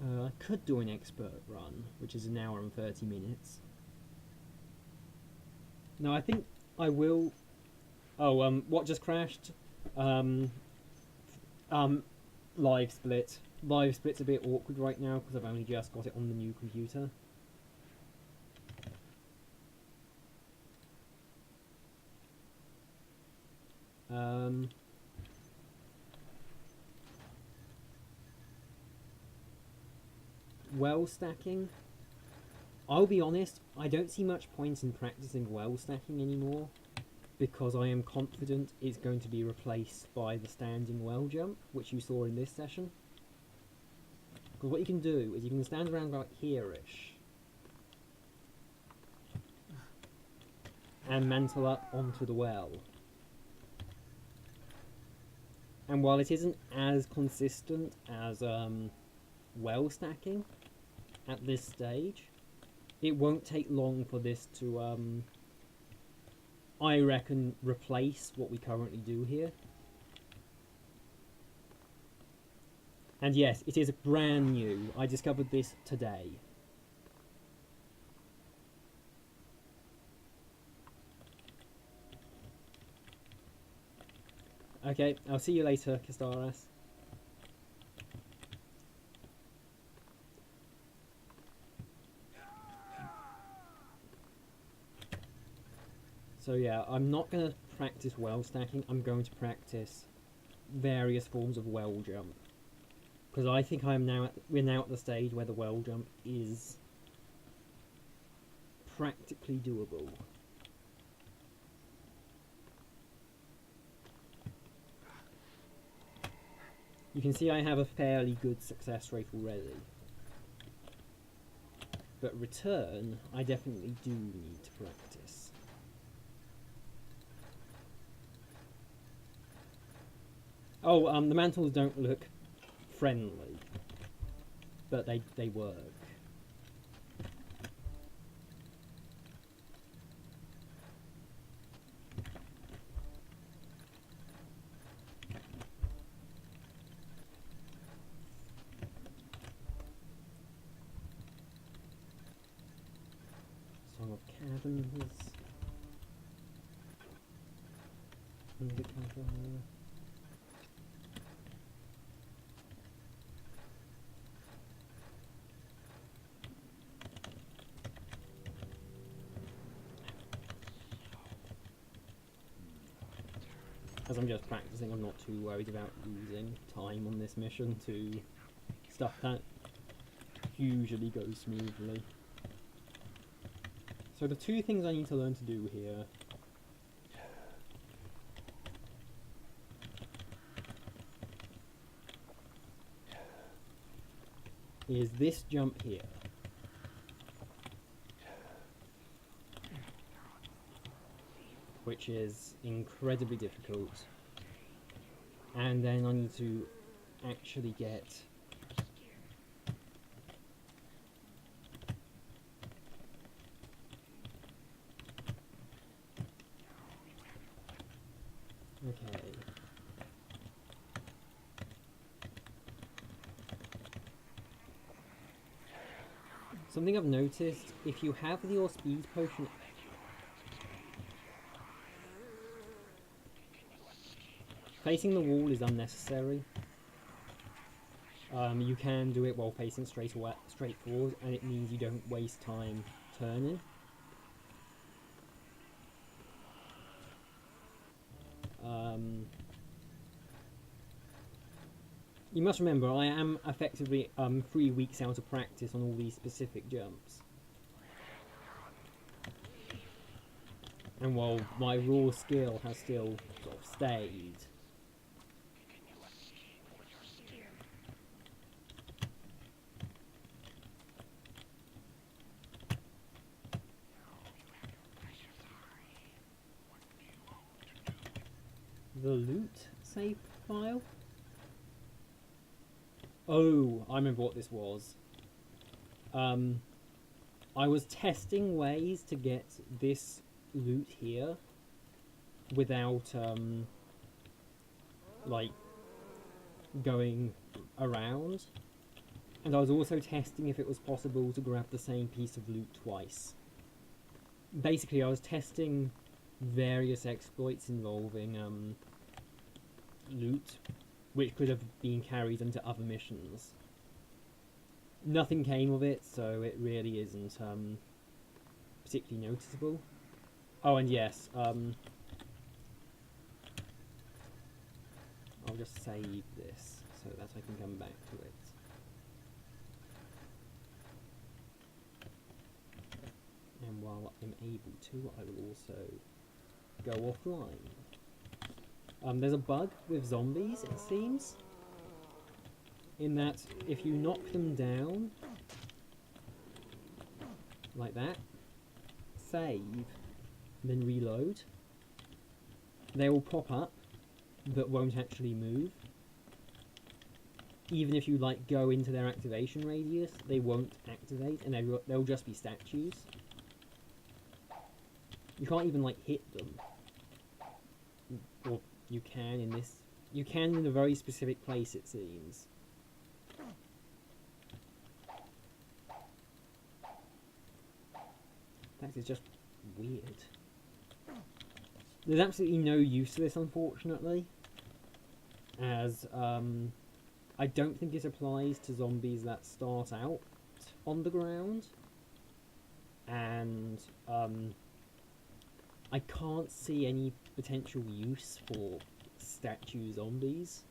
I could do an expert run, which is 1 hour and 30 minutes. No, I think I will. Oh, what just crashed? Live split. Live split's a bit awkward right now because I've only just got it on the new computer. Well stacking. I'll be honest, I don't see much point in practicing well stacking anymore. because I am confident it's going to be replaced by the standing well jump, which you saw in this session. Because what you can do is you can stand around about here-ish and mantle up onto the well. And while it isn't as consistent as well stacking at this stage, it won't take long for this to, I reckon, replace what we currently do here. And yes, it is brand new. I discovered this today. Okay, I'll see you later, Kistaras. So yeah, I'm not going to practice well stacking. I'm going to practice various forms of well jump. Because I think we're now at the stage where the well jump is practically doable. You can see I have a fairly good success rate already. But return, I definitely do need to practice. Oh, the mantles don't look friendly, but they work. Song of Caverns. Undercover. As I'm just practicing, I'm not too worried about losing time on this mission to stuff that usually goes smoothly. So the two things I need to learn to do here is this jump here. Which is incredibly difficult. And then I need to actually get okay. Something I've noticed, if you have your speed potion facing the wall is unnecessary. You can do it while facing straight forward, and it means you don't waste time turning. You must remember, I am effectively 3 weeks out of practice on all these specific jumps. And while my raw skill has still sort of stayed, the loot save file? Oh, I remember what this was. I was testing ways to get this loot here without, like, going around. And I was also testing if it was possible to grab the same piece of loot twice. Basically, I was testing various exploits involving, loot, which could have been carried into other missions. Nothing came of it, so it really isn't particularly noticeable. Oh, and yes, I'll just save this so that I can come back to it. And while I'm able to, I will also go offline. There's a bug with zombies, it seems, in that if you knock them down, like that, save, then reload, they will pop up, but won't actually move. Even if you like go into their activation radius, they won't activate, and they'll just be statues. You can't even like hit them. Or you can in this. You can in a very specific place, it seems. That is just weird. There's absolutely no use to this, unfortunately, as I don't think it applies to zombies that start out on the ground, and I can't see any potential use for statue zombies.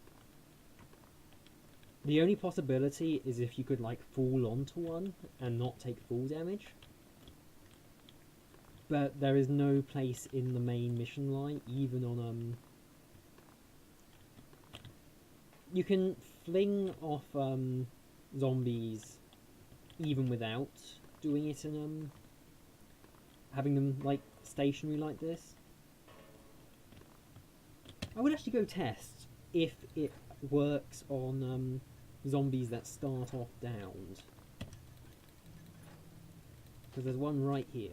The only possibility is if you could like fall onto one and not take full damage. But there is no place in the main mission line, even on you can fling off zombies even without doing it in having them like stationary like this. I would actually go test if it works on zombies that start off downed, because there's one right here.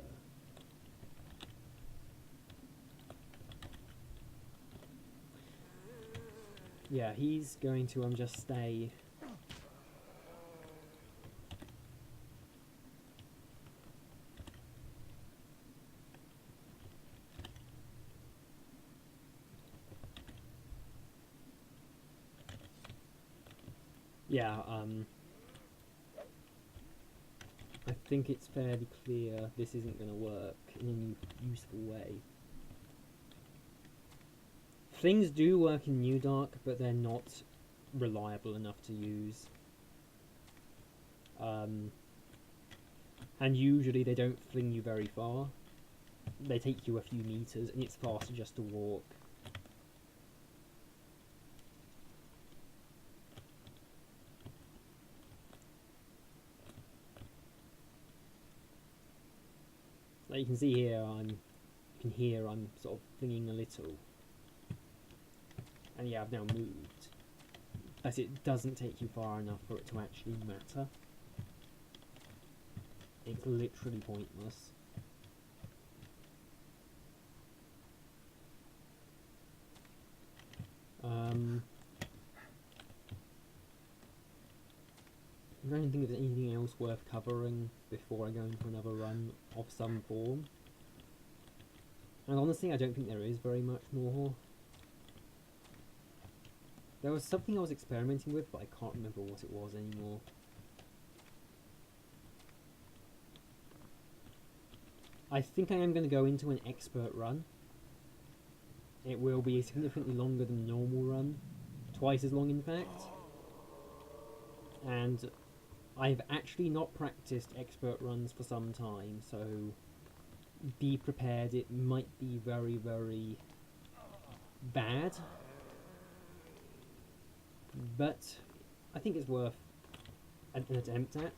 Yeah, he's going to just stay. Yeah, I think it's fairly clear this isn't going to work in any useful way. Things do work in New Dark, but they're not reliable enough to use. And usually they don't fling you very far. They take you a few meters, and it's faster just to walk. Like you can see here, you can hear I'm sort of flinging a little. And yeah, I've now moved. But it doesn't take you far enough for it to actually matter. It's literally pointless. I'm trying to think if there's anything else worth covering before I go into another run of some form. And honestly, I don't think there is very much more. There was something I was experimenting with, but I can't remember what it was anymore. I think I am going to go into an expert run. It will be significantly longer than a normal run. Twice as long, in fact. And I've actually not practiced expert runs for some time, so be prepared. It might be very, very bad. But I think it's worth an attempt at.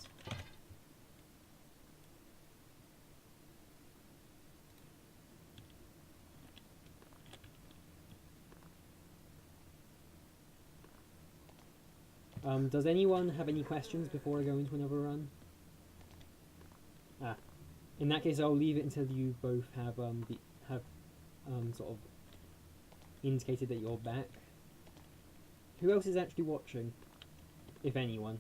Does anyone have any questions before I go into another run? In that case, I'll leave it until you both have sort of indicated that you're back. Who else is actually watching, if anyone?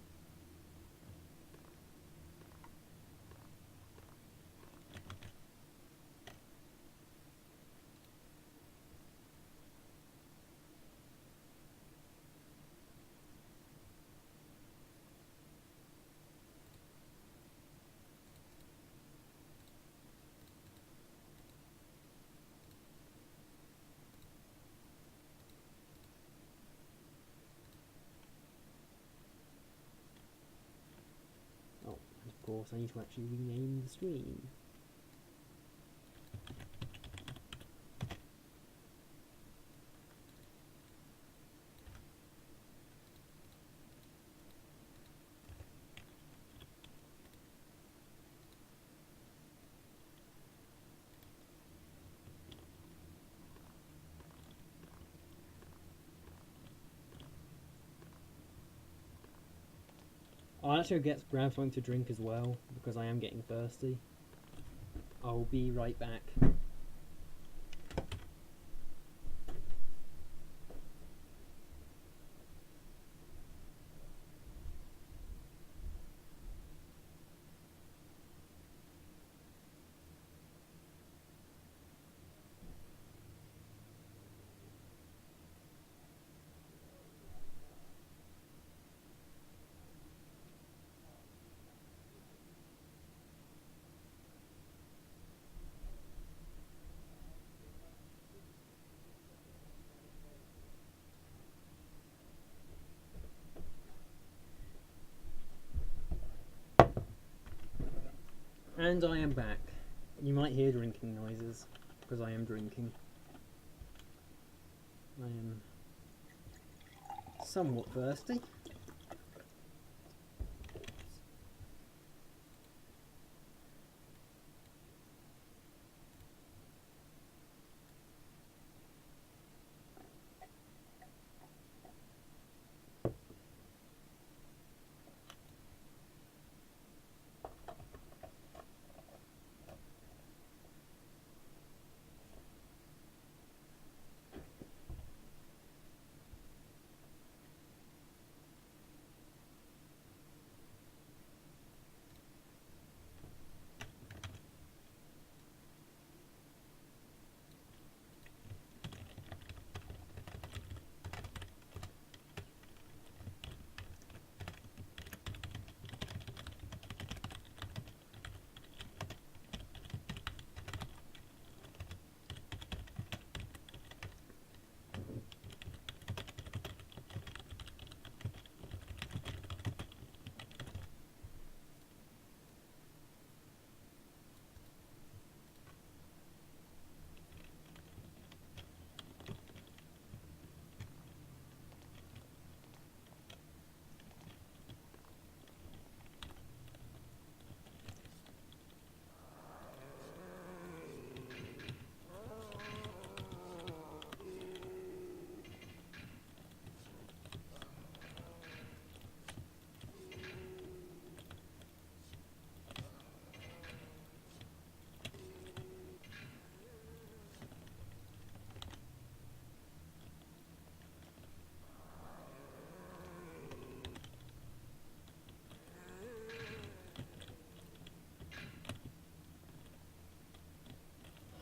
Of course, I need to actually rename the stream. I'll actually grab something to drink as well, because I am getting thirsty. I'll be right back. And I am back. You might hear drinking noises, because I am drinking. I am somewhat thirsty.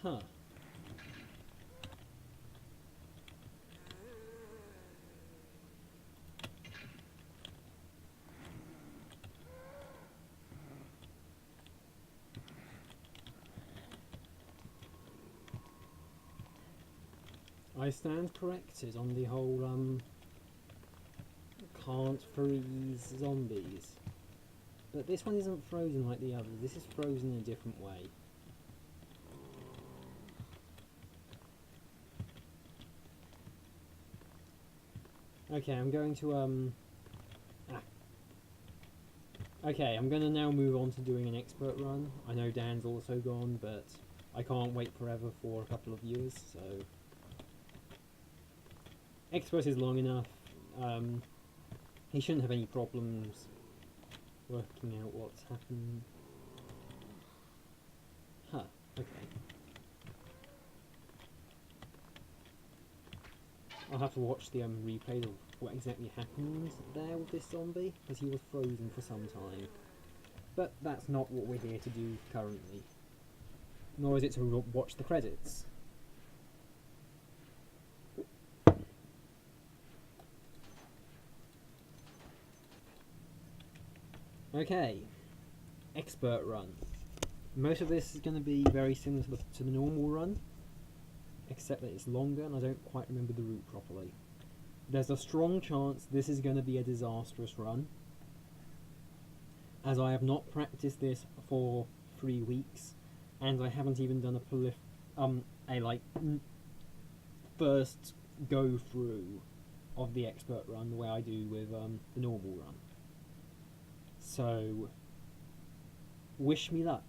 Huh. I stand corrected on the whole, can't freeze zombies. But this one isn't frozen like the others, this is frozen in a different way. Okay, I'm going to, Okay, I'm gonna now move on to doing an expert run. I know Dan's also gone, but I can't wait forever for a couple of years, so... Expert is long enough. He shouldn't have any problems working out what's happened. Huh, okay. I'll have to watch the replays of what exactly happened there with this zombie, because he was frozen for some time. But that's not what we're here to do currently. Nor is it to watch the credits. Okay, expert run. Most of this is going to be very similar to the normal run, except that it's longer and I don't quite remember the route properly. There's a strong chance this is going to be a disastrous run, as I have not practiced this for 3 weeks, and I haven't even done first go through of the expert run the way I do with the normal run. So, wish me luck.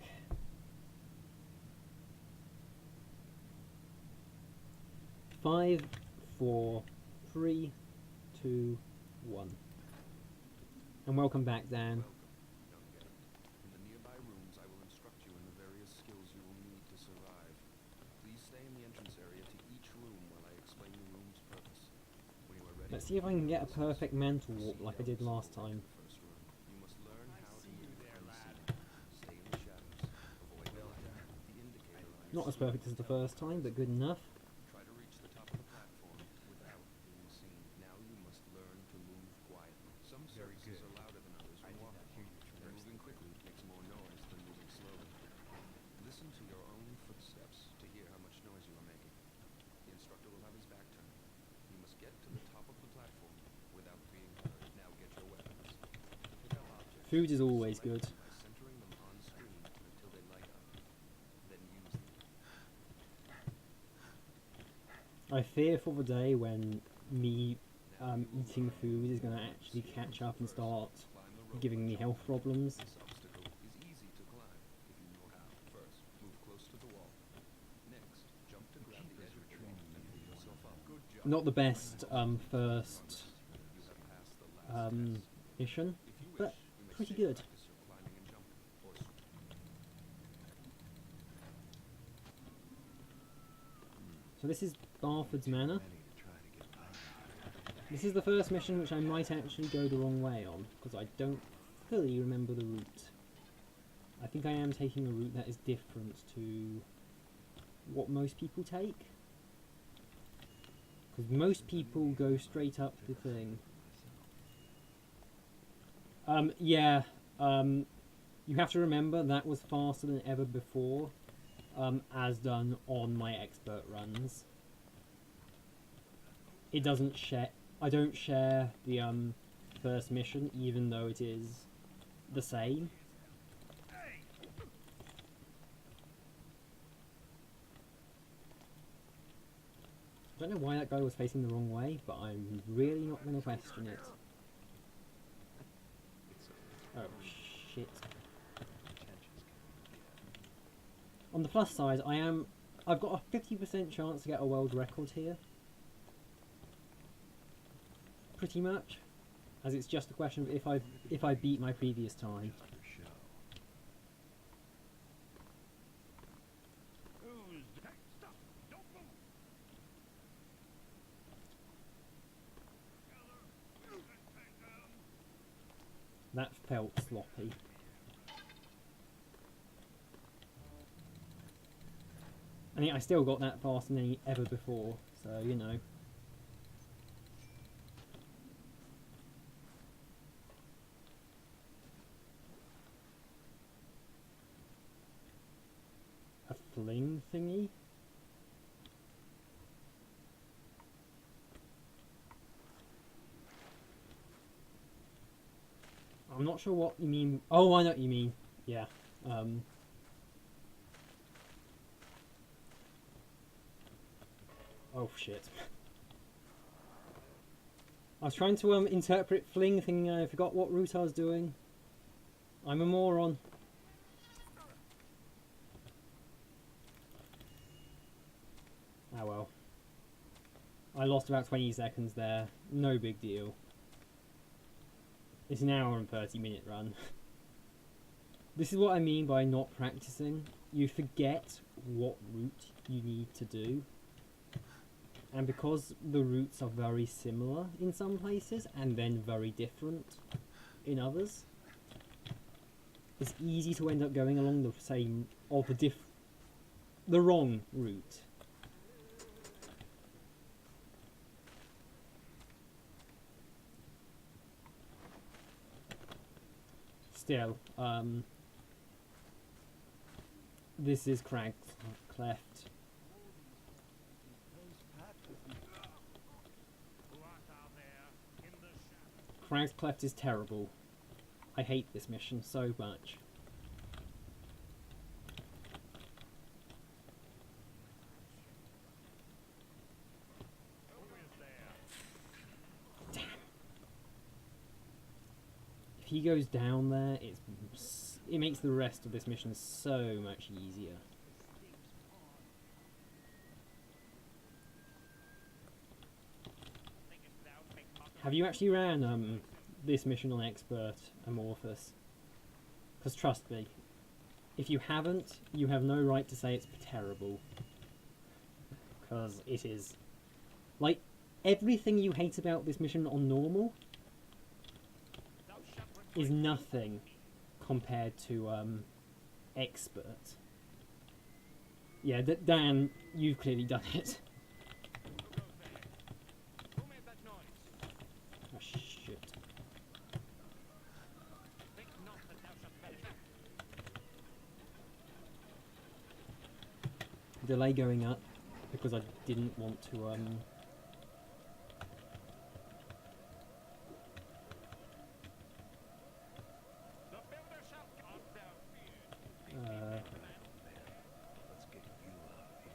Five, 4, 3, 2, 1. And welcome back, Dan. Welcome, young Geralt. In the nearby rooms, I will instruct you in the various skills you will need to survive. Please stay in the entrance area to each room while I explain the room's purpose. When you are ready, Let's see if I can get a proceed perfect mantle to warp like I the did last first time. room. You must learn I how to see you move there, unseen. lad. Stay in the shadows. Avoid the light. The indicator on Not your as perfect as screen the will first tell time, you but good enough. Try to reach the top of the platform without being seen. Now you must learn to move quietly. Some Very surfaces good. are louder than others I when did walking. not hear you And traverse moving the quickly makes more noise than moving slowly. Listen to your own footsteps to hear how much noise you are making. The instructor will have his back turned. You must get to the top of the platform without being heard. Now get your weapons. Pick up objects. Food is always Select good. them by centering them on screen until they light up. Then use them. I fear for the day when me eating food is going to actually catch up and start giving me health problems. This obstacle is easy to climb if you know how. First, move close to the wall. Next, jump to grab the edge of the wall and pull yourself up. Good job. Not the best first You have passed the last test. mission, If you wish, but you may pretty still good. practice your climbing and jumping. Or So this is Barford's Manor. Many to try to get by. This is the first mission which I might actually go the wrong way on, because I don't fully remember the route. I think I am taking a route that is different to what most people take. Because most people go straight up the thing. Yeah, you have to remember that was faster than ever before, as done on my expert runs. It doesn't share. I don't share the first mission, even though it is the same. I don't know why that guy was facing the wrong way, but I'm really not going to question it. Oh shit. On the plus side, I've got a 50% chance to get a world record here. Pretty much, as it's just a question of if I beat my previous time. That felt sloppy. I mean, I still got that faster than ever before, so you know. A fling thingy? I'm not sure what you mean. Oh, I know what you mean. Yeah. Oh shit. I was trying to interpret fling thingy and I forgot what route I was doing. I'm a moron. Ah well. I lost about 20 seconds there. No big deal. It's an hour and 30-minute run. This is what I mean by not practicing. You forget what route you need to do. And because the routes are very similar in some places and then very different in others, it's easy to end up going along the same or the wrong route. Still, this is Crag Cleft. Who art thou there in the shadow? Crag's Cleft is terrible. I hate this mission so much. Who is there? If he goes down there, it makes the rest of this mission so much easier. Thinkest thou pickpocket? Have you actually ran this mission on Expert Amorphous. Because trust me, if you haven't, you have no right to say it's terrible. Because it is. Like, everything you hate about this mission on normal is nothing compared to Expert. Yeah, Dan, you've clearly done it. Who made that noise? Oh shit. Think not that thou shalt perish. Delay going up because I didn't want to The builder shall art thou feared. Let's get you out of here.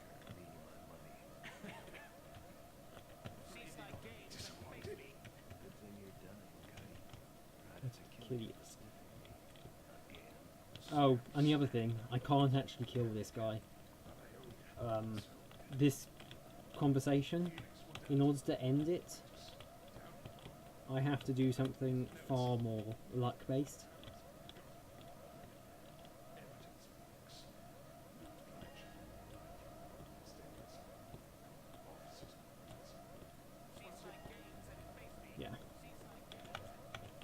Me, my money. Cease thy games and face me. Good thing you're dying, Cuddy. Tried to kill kill you. again. Oh, and the other thing, I can't actually kill this guy. This conversation, in order to end it, I have to do something far more luck-based. Cease thy games and face me. Yeah. Cease thy games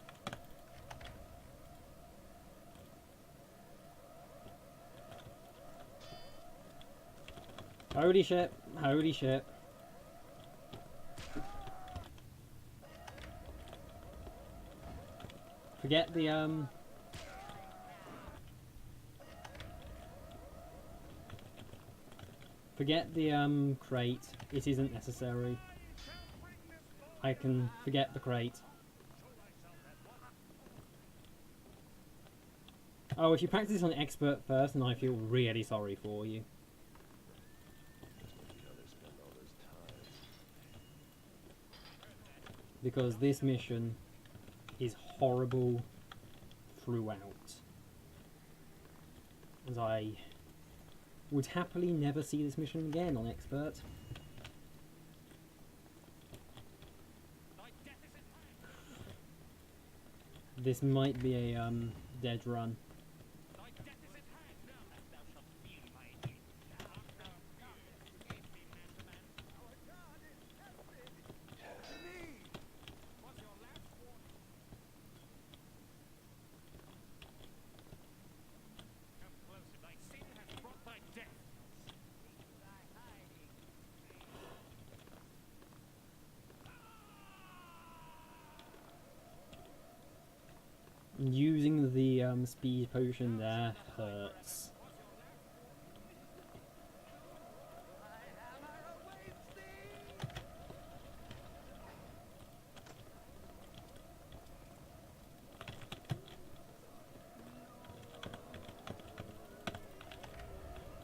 Holy shit, holy shit. Forget the forget the crate. It isn't necessary. I can forget the crate. Oh, if you practice on Expert first, then I feel really sorry for you. The others spend all those ties. Because this mission is horrible throughout. And I would happily never see this mission again on Expert. thy death is at hand. This might be a dead run. Thy death is at hand. Now that thou shalt feel my hate. Art thou feared. Aid me, man to man. Our God is tested. Was your last warning. Come closer. Thy sin has brought thy death. Thy hiding. Using the speed potion there hurts.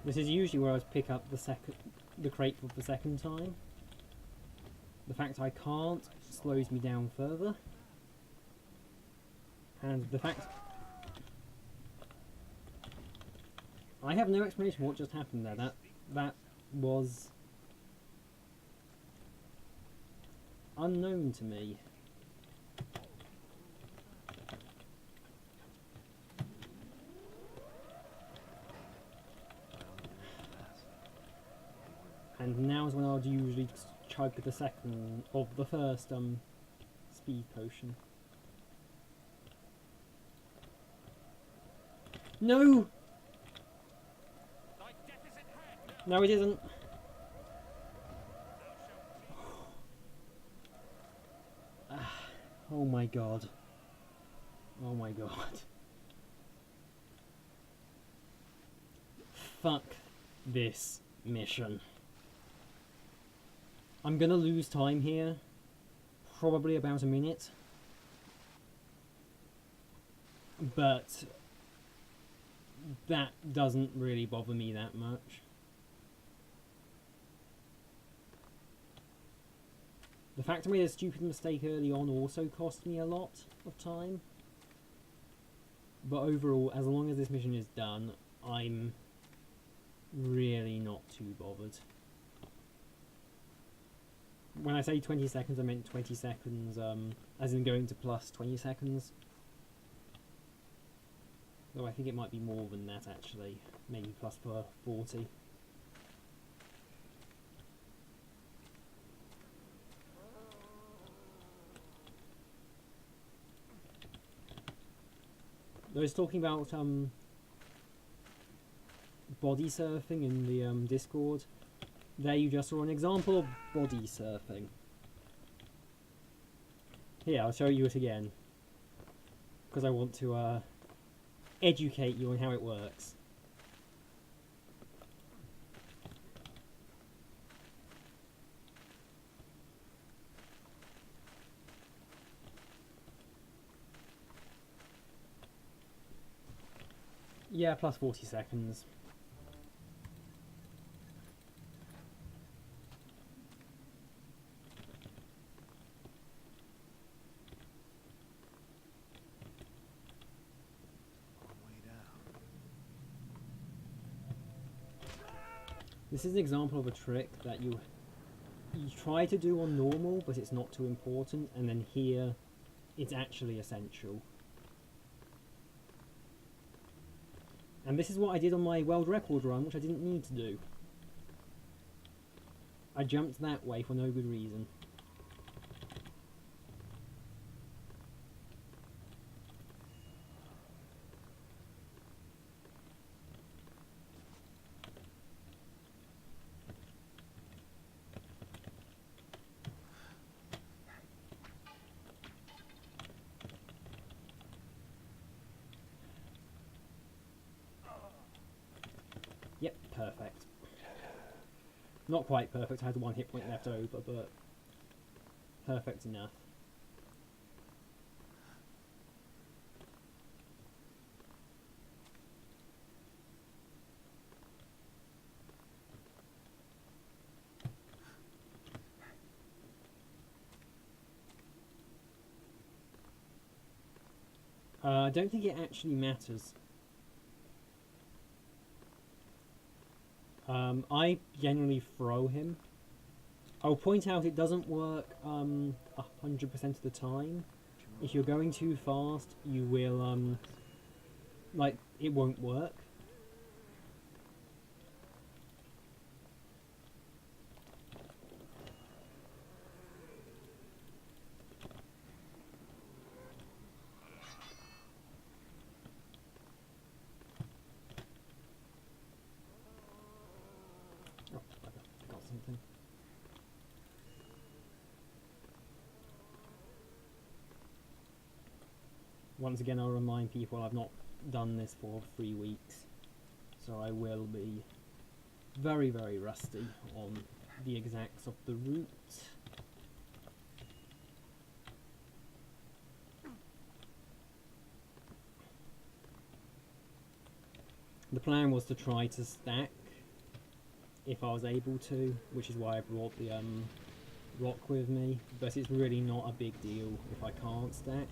This is usually where I pick up the crate for the second time. The fact I can't slows me down further. And the fact I have no explanation what just happened there. That was unknown to me. And now's when I'd usually chug the second of the first speed potion. No! Thy death is at hand. No, it isn't. Oh my god. Oh my god. Fuck this mission. I'm gonna lose time here. Probably about a minute. But that doesn't really bother me that much. The fact I made a stupid mistake early on also cost me a lot of time. But overall, as long as this mission is done, I'm really not too bothered. When I say 20 seconds, I meant 20 seconds, as in going to plus 20 seconds. Though I think it might be more than that actually, maybe plus per 40. I was talking about body surfing in the Discord. There you just saw an example of body surfing. Here, I'll show you it again. Because I want to educate you on how it works. Yeah, plus 40 seconds. Long way down. This is an example of a trick that you try to do on normal, but it's not too important, and then here, it's actually essential. And this is what I did on my world record run, which I didn't need to do. I jumped that way for no good reason. Yep, perfect. Not quite perfect, I had one hit point left over, but perfect enough. I don't think it actually matters. I generally throw him. I'll point out it doesn't work 100% of the time. If you're going too fast, you will like it won't work. Oh, I got something. Once again, I'll remind people I've not done this for 3 weeks, so I will be very, very rusty on the exacts of the route. The plan was to try to stack if I was able to, which is why I brought the rock with me, but it's really not a big deal if I can't stack.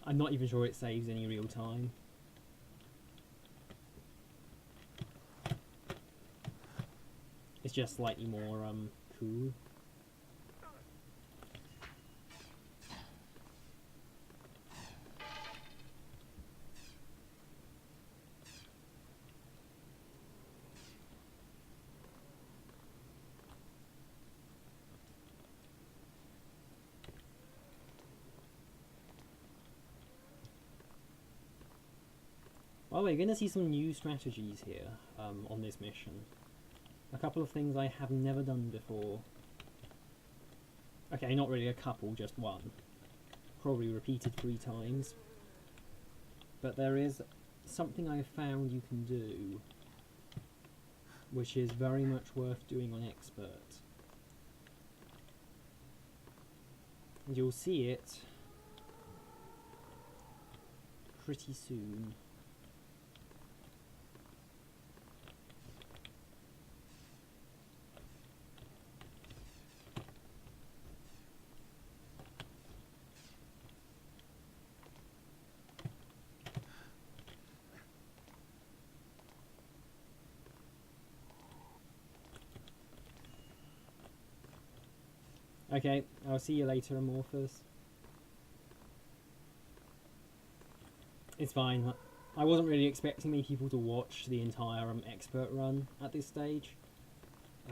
I'm not even sure it saves any real time. It's just slightly more cool. Well, we're going to see some new strategies here on this mission. A couple of things I have never done before. Okay, not really a couple, just one. Probably repeated 3 times. But there is something I have found you can do, which is very much worth doing on Expert. And you'll see it pretty soon. Okay, I'll see you later, Amorphous. It's fine. I wasn't really expecting many people to watch the entire expert run at this stage,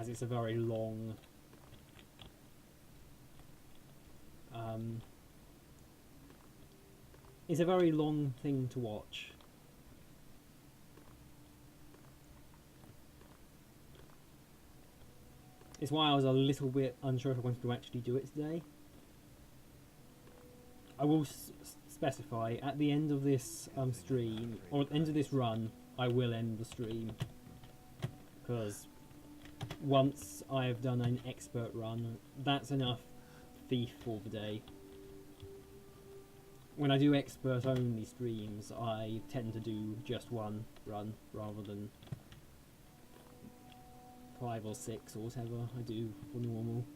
as it's a very long it's a very long thing to watch. It's why I was a little bit unsure if I wanted to actually do it today. I will specify, at the end of this stream, or at the end of this run, I will end the stream. Because once I have done an expert run, that's enough Thief for the day. When I do expert only streams, I tend to do just one run rather than 5 or 6 or whatever I do for normal.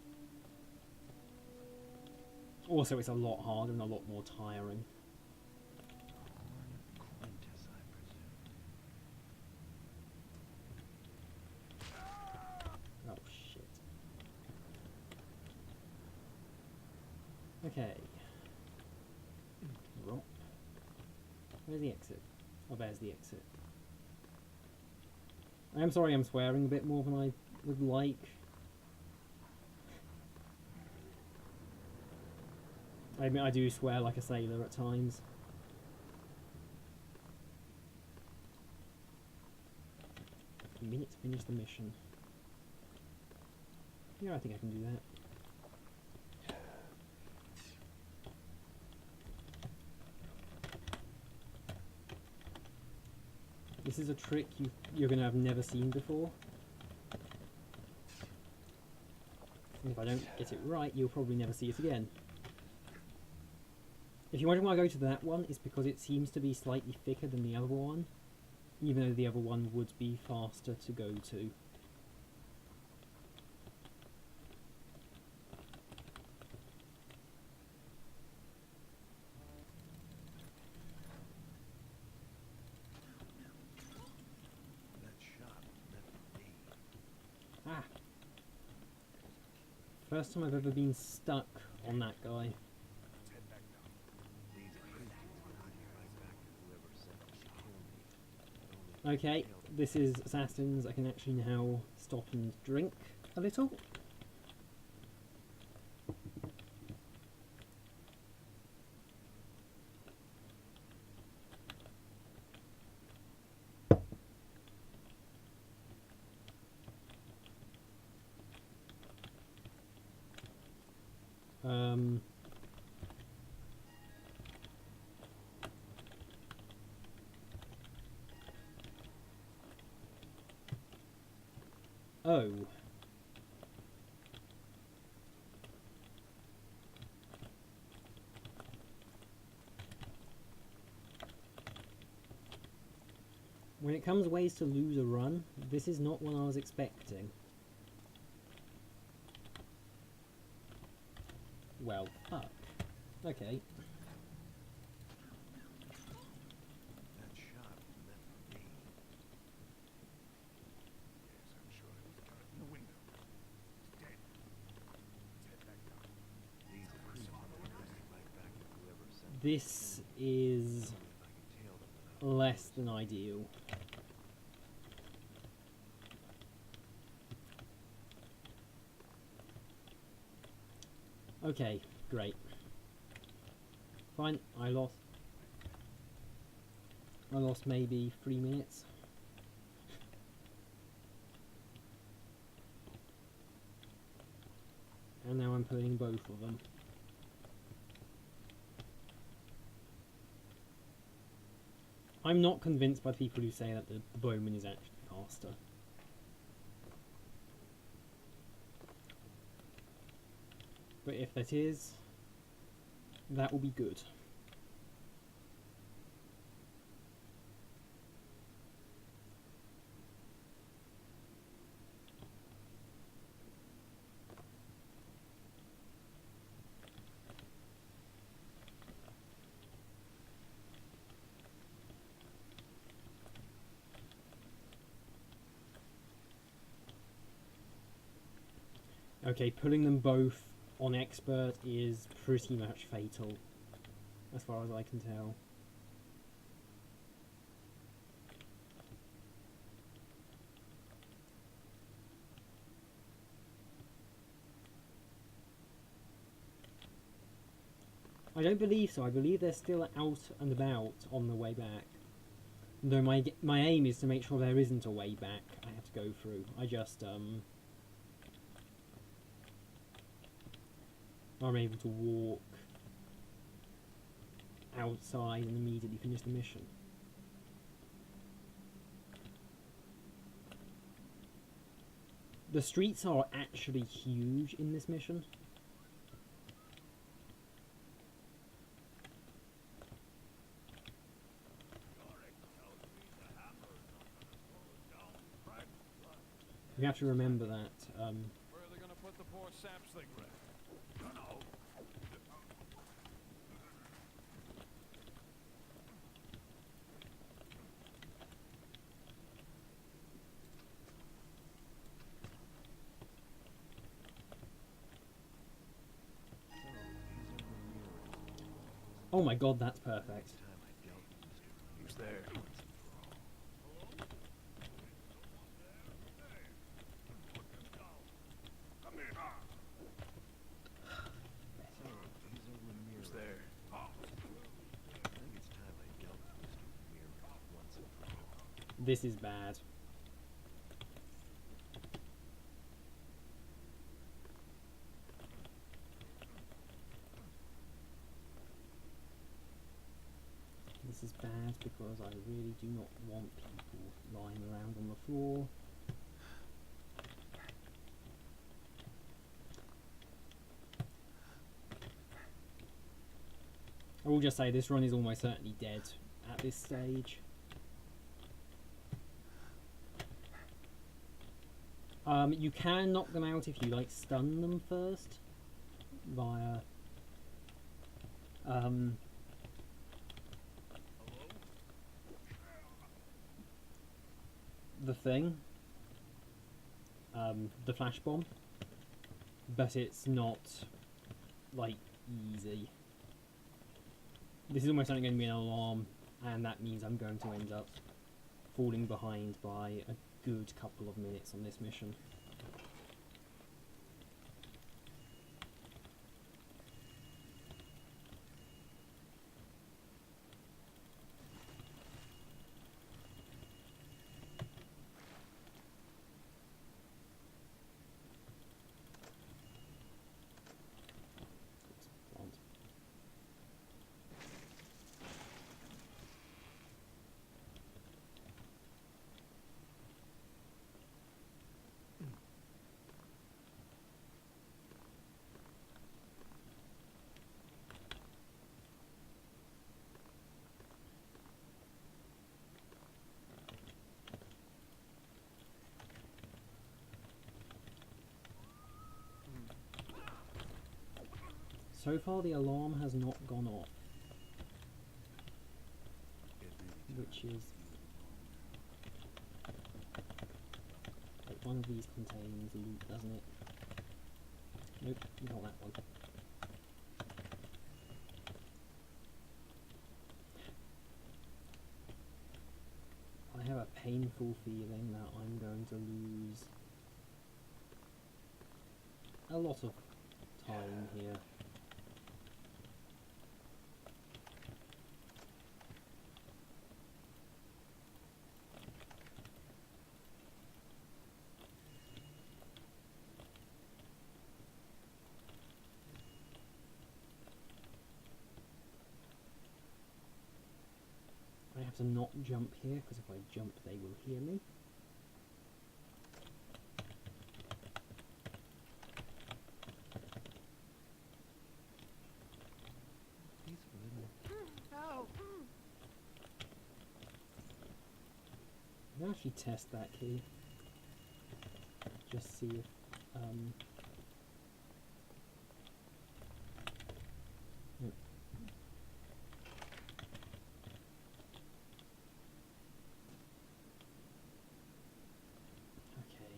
Also, it's a lot harder and a lot more tiring. Quintus, I presume. Oh shit. Okay. Drop. Where's the exit? Oh, there's the exit. I am sorry I'm swearing a bit more than I would like. I mean, I do swear like a sailor at times. A minute to finish the mission. Yeah, I think I can do that. This is a trick you're going to have never seen before. And if I don't get it right, you'll probably never see it again. If you wonder why I go to that one, it's because it seems to be slightly thicker than the other one, even though the other one would be faster to go to. That shot was meant for me. Ah! First time I've ever been stuck on that guy. Let's head back down. These creatures will bring me right back to whoever sent them to kill me. But only if I Okay, kill them. this is Assassins. I can actually now stop and drink a little. Oh. When it comes ways to lose a run, this is not one I was expecting. Well, fuck. Okay. That shot was meant for me. Yes, I'm sure it was out the window. It's dead. Let's head back down. These creatures will bring me right back to whoever sent them. This is Only if I can tail them without less than ideal. Okay, great. Fine, I lost maybe 3 minutes. And now I'm pulling both of them. I'm not convinced by the people who say that the Bowman is actually faster. But if that is, that will be good. Okay, pulling them both on expert is pretty much fatal, as far as I can tell. I don't believe so. I believe they're still out and about on the way back. Though my aim is to make sure there isn't a way back I have to go through. I just I'm able to walk outside and immediately finish the mission. The streets are actually huge in this mission. You have to remember that. Where are they gonna put the poor sapling wreck? Dunno. Oh my god, that's perfect. Time I dealt with Mr. Who's there? once and for all. Come here. So, these are Ramirez. Who's there? I think it's time I dealt with Mr. Ramirez once and for all. This is bad. This is bad because I really do not want people lying around on the floor. I will just say this run is almost certainly dead at this stage. You can knock them out if you like stun them first via the thing, the flash bomb, but it's not like easy. This is almost certainly going to be an alarm, and that means I'm going to end up falling behind by a good couple of minutes on this mission. Plant. So far the alarm has not gone off, which is... Wait, one of these contains loot, doesn't it? Nope, not that one. I have a painful feeling that I'm going to lose a lot of time here. I have to not jump here, because if I jump they will hear me. Peaceful, isn't it? Oh. I'll actually test that key. Just see if Yep. Okay.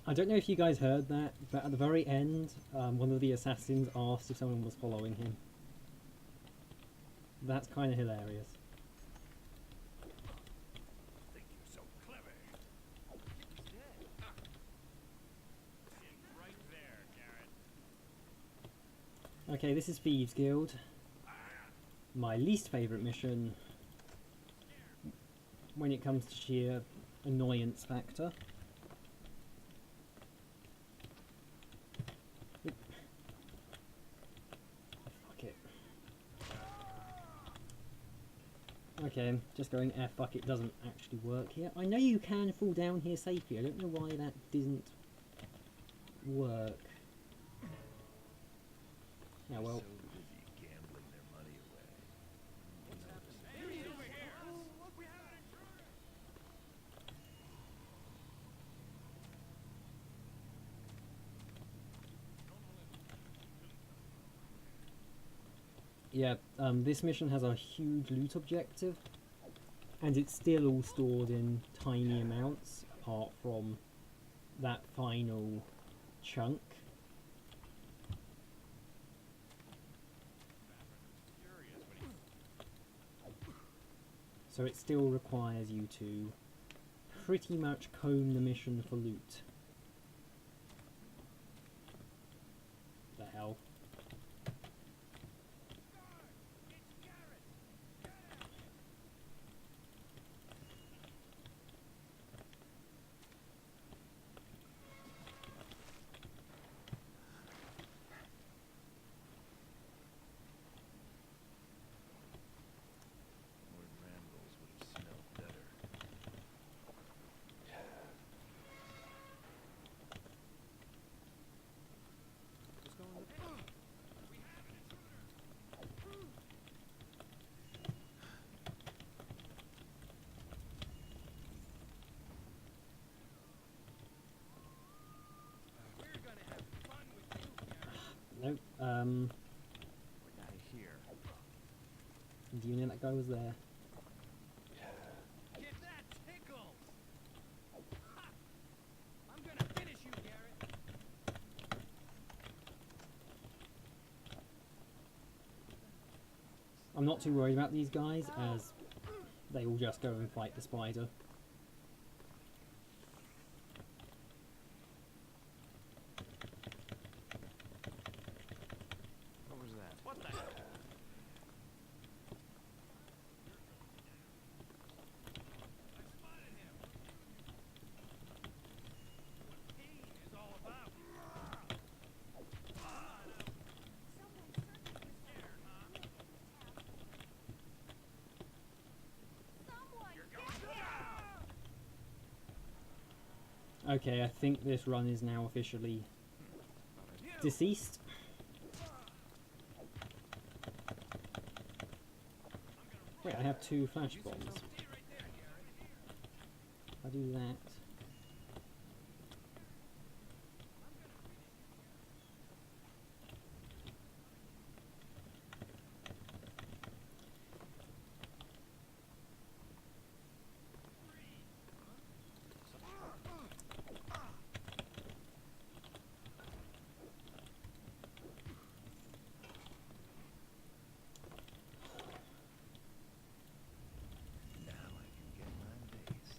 I don't know if you guys heard that, but at the very end, one of the assassins asked if someone was following him. That's kind of hilarious. Think you're so clever. Sit right there, Garrett. Okay, this is Thieves Guild. My least favourite mission when it comes to sheer annoyance factor. Oop. Fuck it. Okay, just going fuck it doesn't actually work here. I know you can fall down here safely, I don't know why that didn't work. Yeah, well, So busy gambling their money away. Hey, over here! Look, we have an intruder! yeah, this mission has a huge loot objective, and it's still all stored in tiny amounts, apart from that final chunk. Curious, but So it still requires you to pretty much comb the mission for loot. The hell? Lord Randall's would have smelled better. What's going on? we're gonna have fun with you, Garrett. Nope. We're out of here. Do you know that guy was there? Get that tickles! Ha! I'm gonna finish you, Garrett. I'm not too worried about these guys, as they will just go and fight the spider. What was that? What the hell? I spotted him. What pain is all about. Someone certainly is Scared, huh? Someone You're get going him! Okay, I think this run is now officially deceased. Wait, I have 2 flash bombs. Stay right there, Garrett. If I do that. Now I can get my base.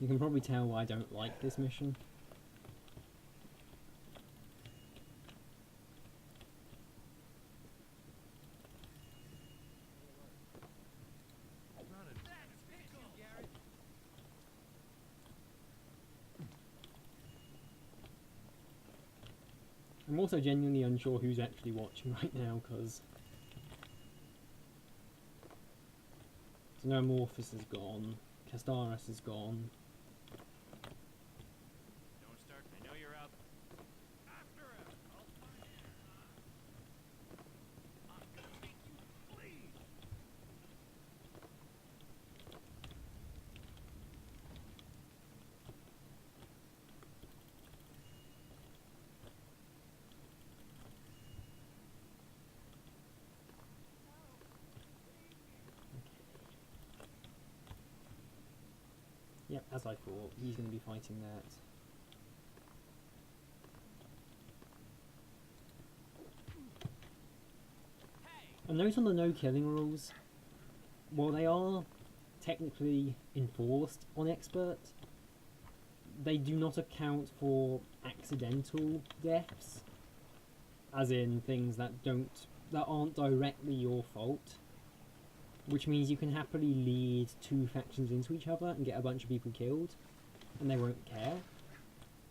You can probably tell why I don't like this mission. That's pickle, Garrett. I'm also genuinely unsure who's actually watching right now, because Xenomorphous is gone, Castaris is gone. Don't start. I know you're out. After him. I'll find him. I'm gonna make you bleed. Yep, as I thought, he's going to be fighting that. note on the no killing rules. While they are technically enforced on expert, they do not account for accidental deaths, as in things that aren't directly your fault. Which means you can happily lead two factions into each other and get a bunch of people killed, and they won't care.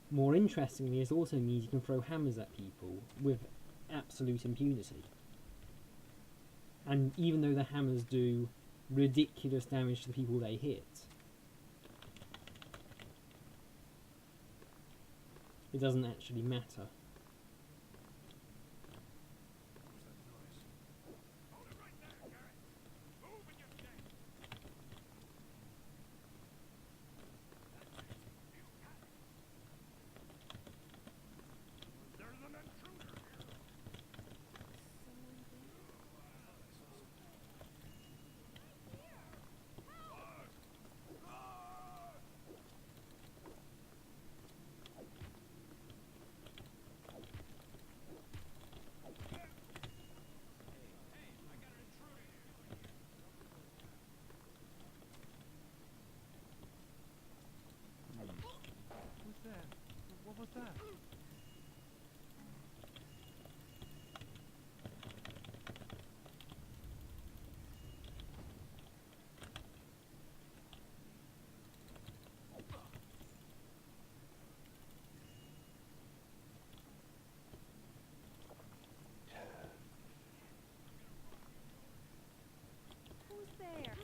More interestingly, it also means you can throw hammers at people with absolute impunity. And even though the hammers do ridiculous damage to the people they hit, it doesn't actually matter. Hold it right there, Garrett. Move and you're dead. You got it. There's an intruder here. What's that? What was that? Who's there?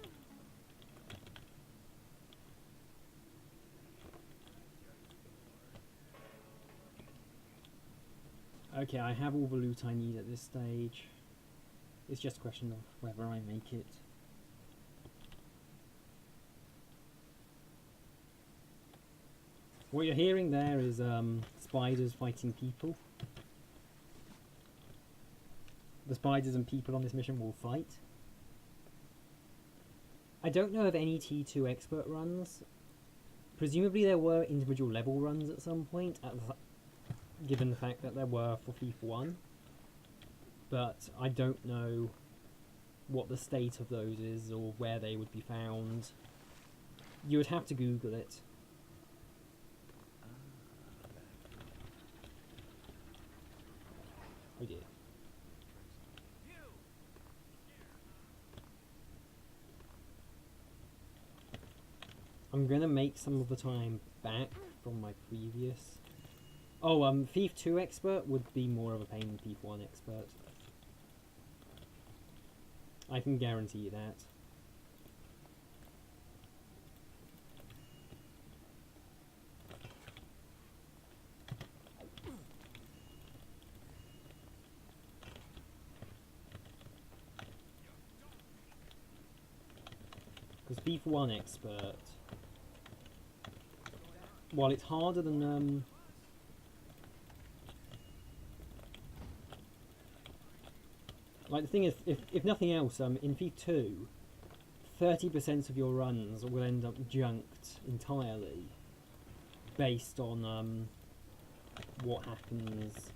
Okay, I have all the loot I need at this stage. It's just a question of whether I make it. What you're hearing there is spiders fighting people. The spiders and people on this mission will fight. I don't know of any T2 expert runs. Presumably there were individual level runs at some point, given the fact that there were for FIFA 1. But I don't know what the state of those is or where they would be found. You would have to Google it. Oh dear. I'm gonna make some of the time back from my previous. Oh, Thief 2 expert would be more of a pain than Thief 1 expert. I can guarantee you that. Because Thief 1 expert, while it's harder than like the thing is, if nothing else, in Thief 2, 30% of your runs will end up junked entirely, based on what happens.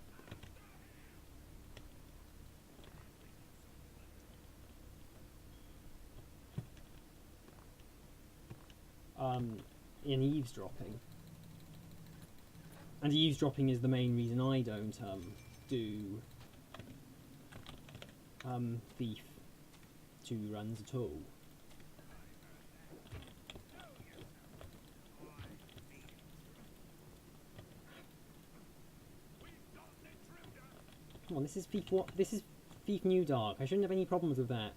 In eavesdropping. And eavesdropping is the main reason I don't do Thief 2 runs at all. Come on, this is Thief what? This is Thief New Dark. I shouldn't have any problems with that.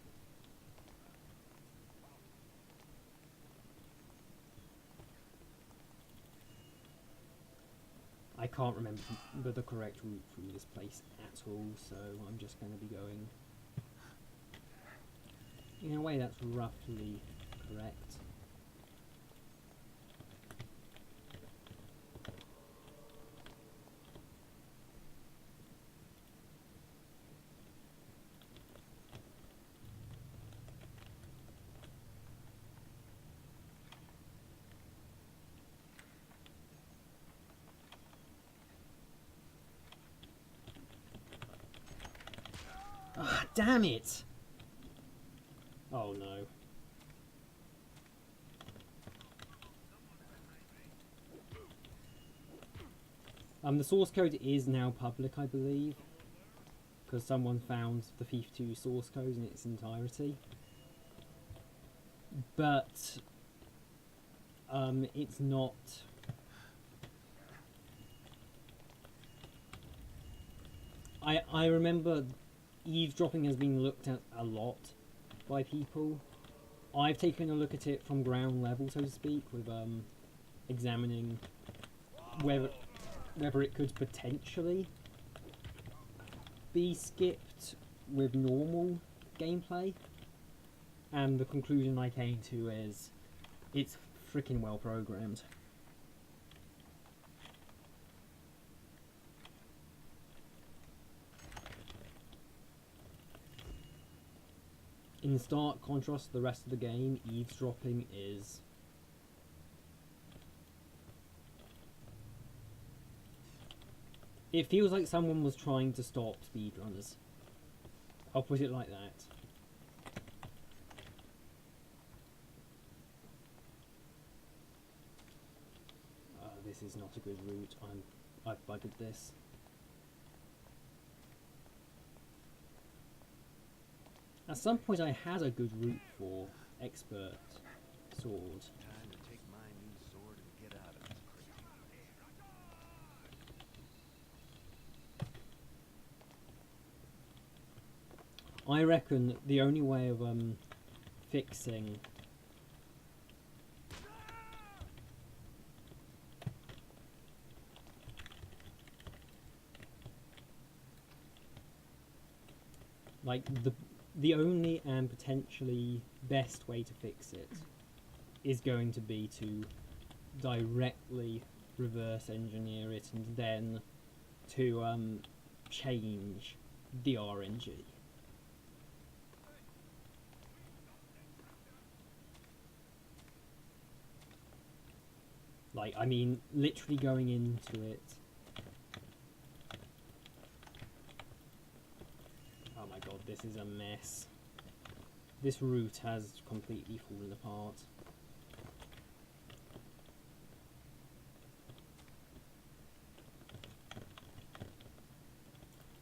I can't remember the correct route through this place at all, so I'm just going to be going. In a way, that's roughly correct. Ah, damn it! Oh no. The source code is now public, I believe, because someone found the Thief 2 source code in its entirety. But it's not. I remember eavesdropping has been looked at a lot by people. I've taken a look at it from ground level, so to speak, with examining whether it could potentially be skipped with normal gameplay, and the conclusion I came to is it's freaking well programmed. In stark contrast to the rest of the game, eavesdropping is it feels like someone was trying to stop speedrunners. I'll put it like that. This is not a good route. I've buggered this. At some point I had a good route for expert sword. Time to take my new sword and get out of this crazy place. I reckon the only way of fixing like the only and potentially best way to fix it is going to be to directly reverse engineer it and then to change the RNG. Like, I mean, literally going into it. Oh my god, this is a mess. This route has completely fallen apart.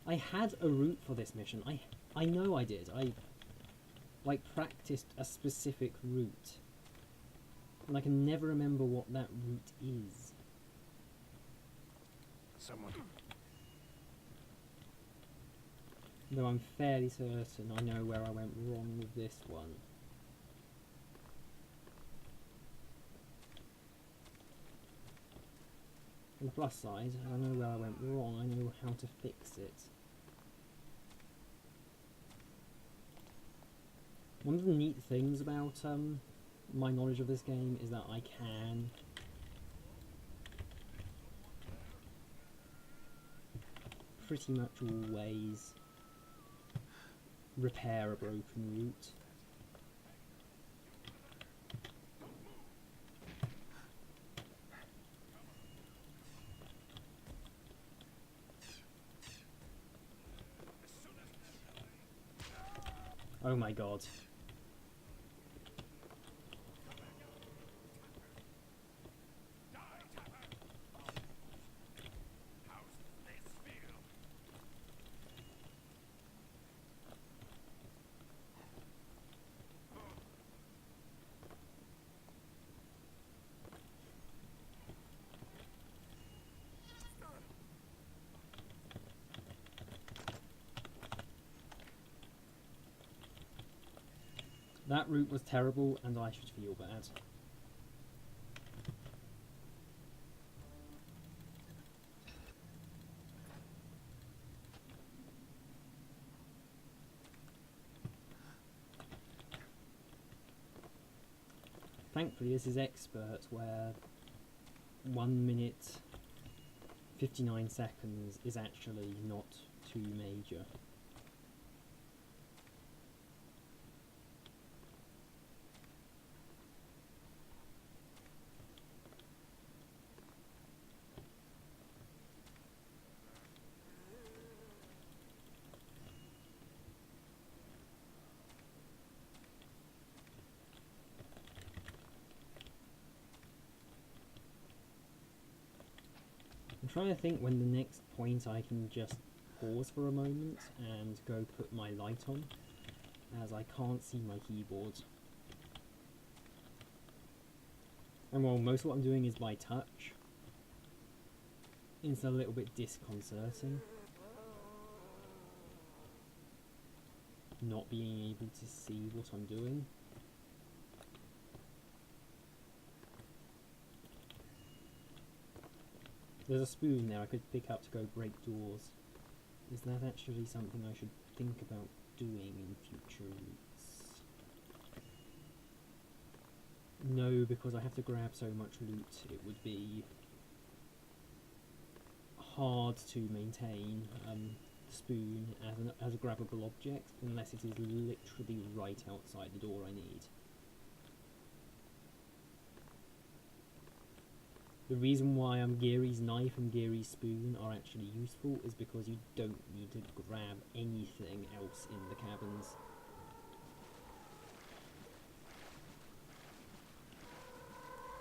I had a route for this mission. I know I did. I like practiced a specific route. And I can never remember what that route is. Someone. Though I'm fairly certain I know where I went wrong with this one. On the plus side, I know where I went wrong, I know how to fix it. One of the neat things about my knowledge of this game is that I can pretty much always repair a broken route. Oh my god. That route was terrible and I should feel bad. Thankfully this is expert, where 1 minute 59 seconds is actually not too major. trying to think when the next point I can just pause for a moment and go put my light on, as I can't see my keyboard. And well, most of what I'm doing is by touch. It's a little bit disconcerting not being able to see what I'm doing. There's a spoon there I could pick up to go break doors. Is that actually something I should think about doing in future routes? No, because I have to grab so much loot, it would be hard to maintain the spoon as a grabbable object unless it is literally right outside the door I need. The reason why Geary's knife and Geary's spoon are actually useful is because you don't need to grab anything else in the cabins.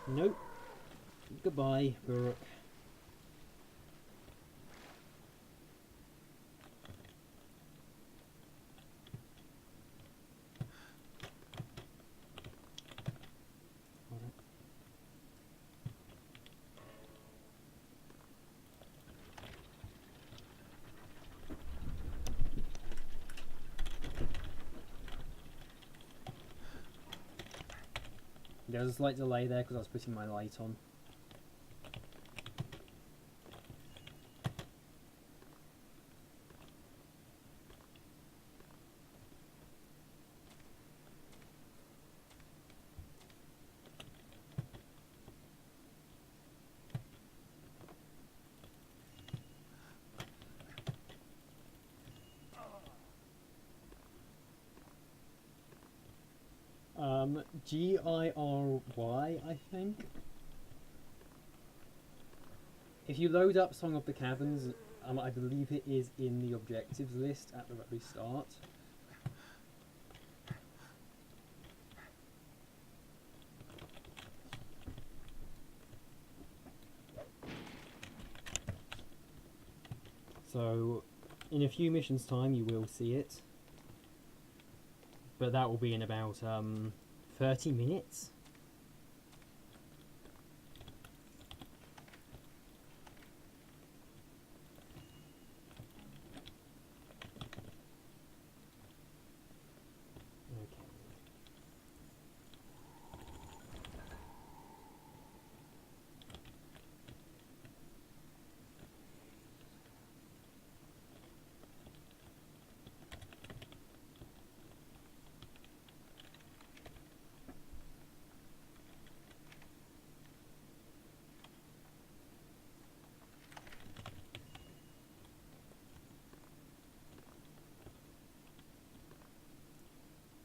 Nope. Goodbye, Buruk. There was a slight delay there because I was putting my light on. G-I-R-Y, I think. If you load up Song of the Caverns, I believe it is in the objectives list at the very start. So, in a few missions' time, you will see it. But that will be in about 30 minutes. Okay.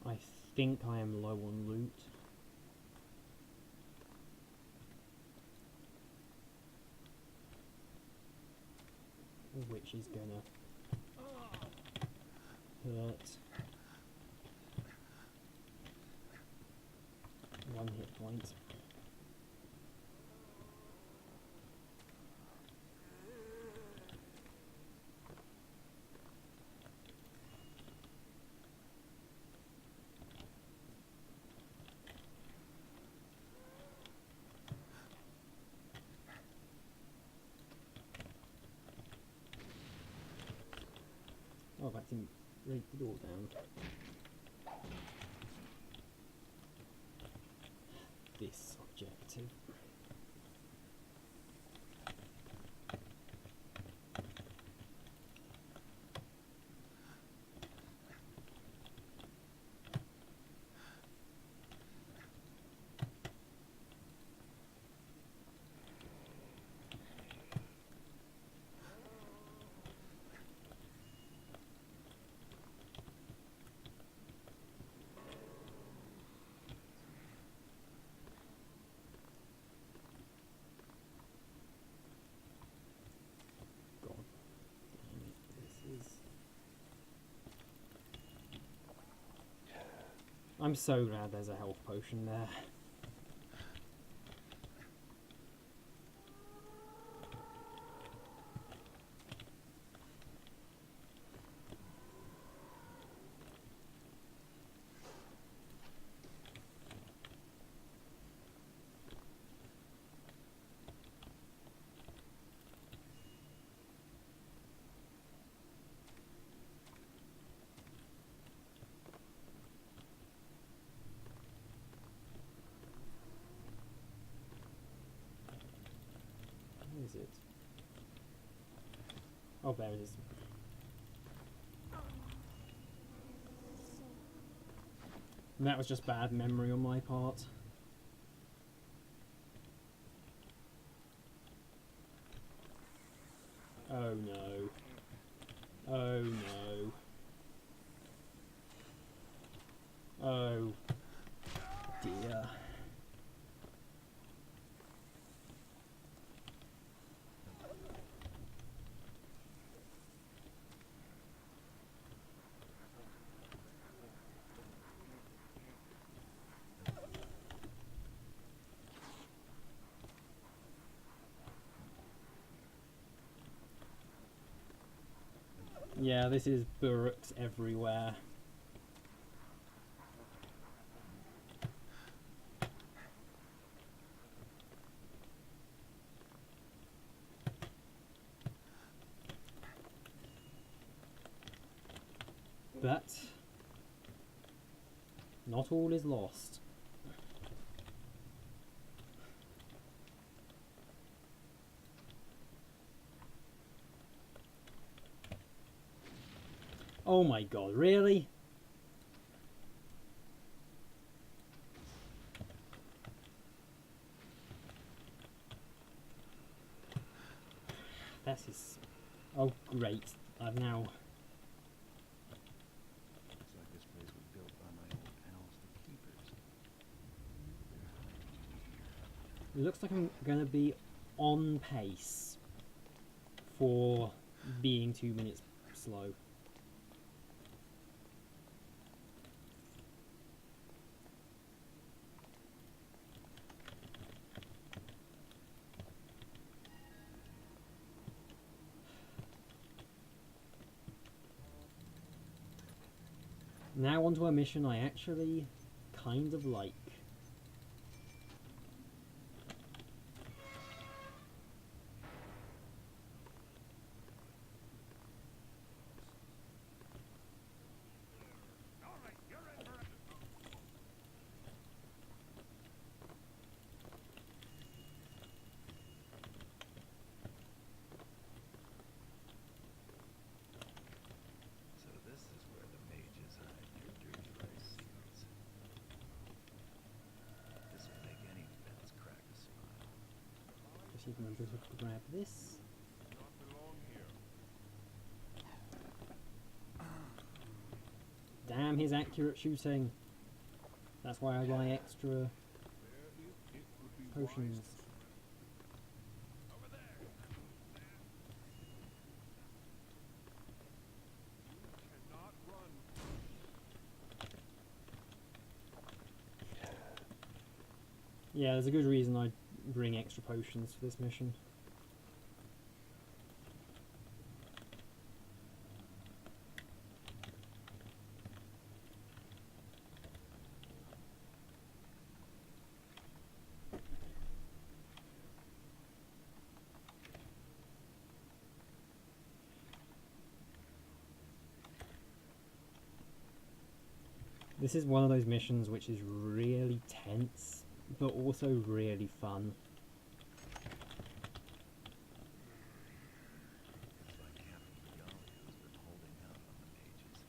I think I am low on loot. Which is gonna hurt. 1 hit point. Oh, that didn't break the door down. This objective. I'm so glad there's a health potion there. Oh, there it is. And that was just bad memory on my part. Oh no. Oh no. Oh dear. Yeah, this is Buruks everywhere. But not all is lost. Oh my god, really? This is... Oh great, I've now... Looks like this place was built by my old pals, the Keepers. It looks like I'm gonna be on pace for being 2 minutes slow. Now onto a mission I actually kind of like. All right, you're in for it. So this is where the mages hide their dirty rice seeds. This will make any fence crack a smile. Just need to remember to grab this. Not belong here. Damn his accurate shooting. That's why I buy extra Where it would be potions. wise to over there. You cannot run. Yeah, there's a good reason I bring extra potions for this mission. This is one of those missions which is really tense, but also really fun. Looks like Captain Vialio's been holding out on the mages.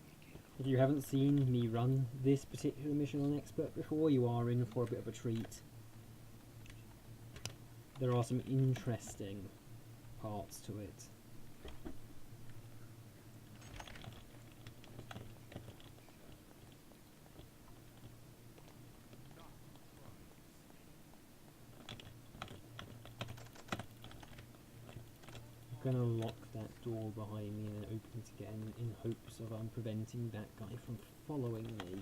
Think he can't If you haven't seen me run this particular mission on Expert before, you are in for a bit of a treat. There are some interesting parts to it. I'm gonna lock that door behind me and then open it again in hopes of preventing that guy from following me.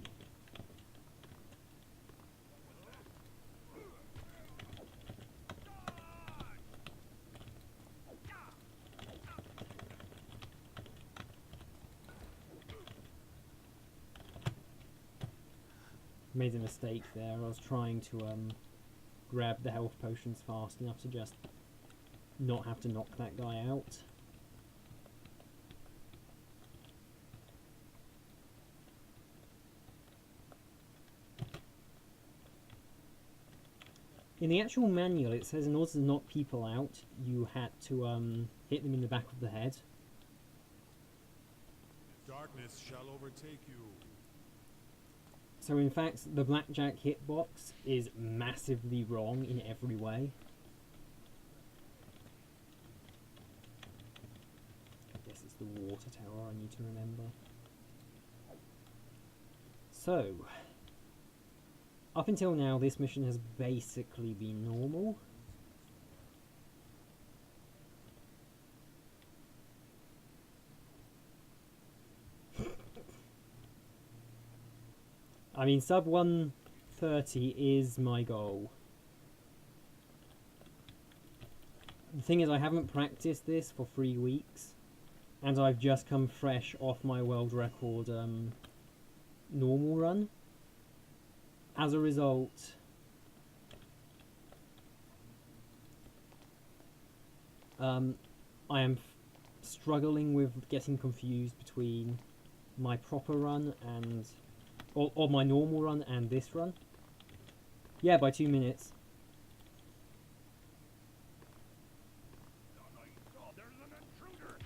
Made a mistake there. I was trying to grab the health potions fast enough to just not have to knock that guy out. In the actual manual, it says in order to knock people out, you had to hit them in the back of the head. Darkness shall overtake you. So in fact, the blackjack hitbox is massively wrong in every way. I guess it's the water tower I need to remember. So, up until now, this mission has basically been normal. I mean, sub 130 is my goal. The thing is, I haven't practiced this for 3 weeks, and I've just come fresh off my world record normal run. As a result, I am struggling with getting confused between my proper run and or my normal run and this run. Yeah, by 2 minutes. There's an intruder.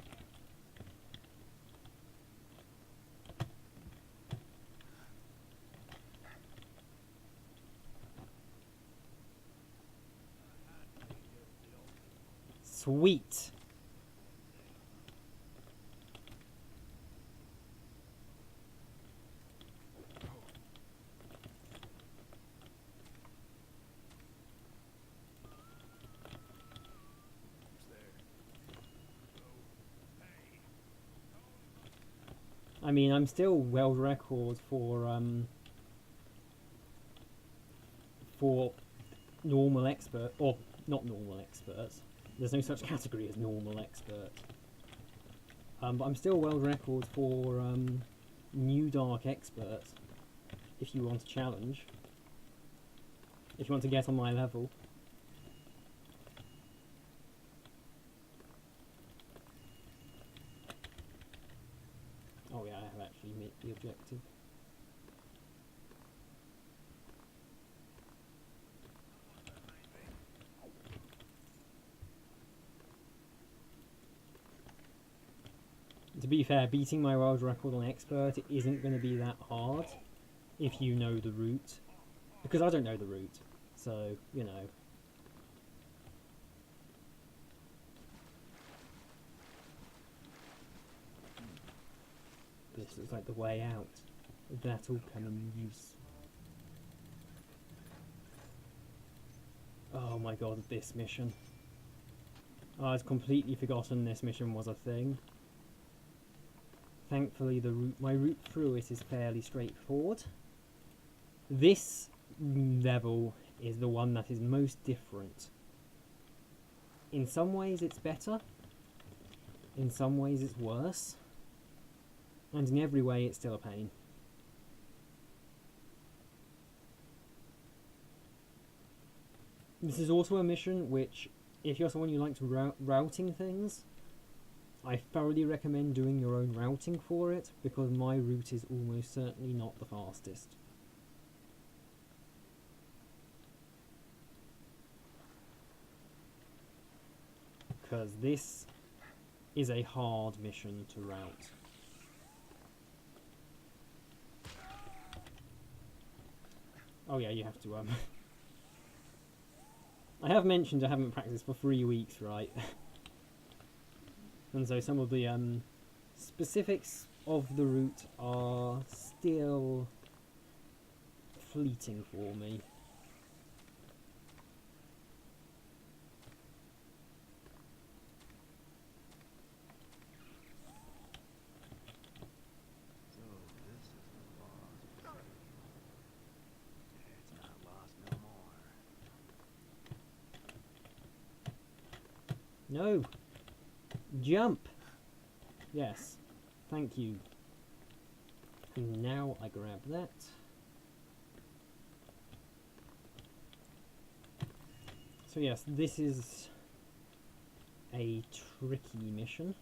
Sweet. I mean, I'm still world record for normal expert, or not normal experts. There's no such category as normal expert. But I'm still world record for new dark expert. If you want a challenge, if you want to get on my level. Oh yeah, I have actually met the objective. To be fair, beating my world record on expert isn't going to be that hard if you know the route. Because I don't know the route, so, you know. This looks like the way out. That'll come in use. Oh my god, this mission. Oh, I'd completely forgotten this mission was a thing. Thankfully, my route through it is fairly straightforward. This level is the one that is most different. In some ways it's better, in some ways it's worse, and in every way it's still a pain. This is also a mission which, if you're someone who likes routing things, I thoroughly recommend doing your own routing for it, because my route is almost certainly not the fastest. Because this is a hard mission to route. Oh yeah, you have to I have mentioned I haven't practiced for 3 weeks, right? And so some of the specifics of the route are still fleeting for me. So this is the lost city. It's not lost no more. No! Jump! Yes. Thank you. And now I grab that. So yes, this is a tricky mission.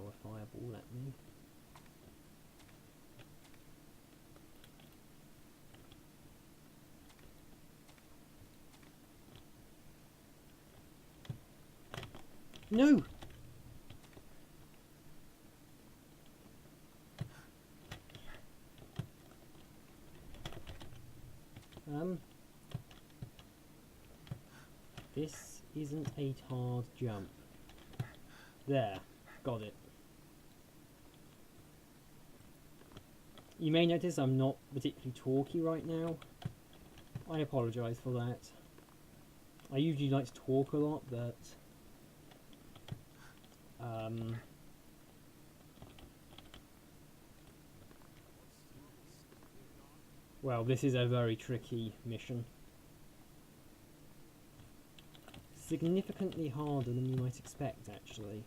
throw a fireball at me. No! This isn't a hard jump. There, got it. You may notice I'm not particularly talky right now. I apologise for that. I usually like to talk a lot, but well, this is a very tricky mission. Significantly harder than you might expect, actually.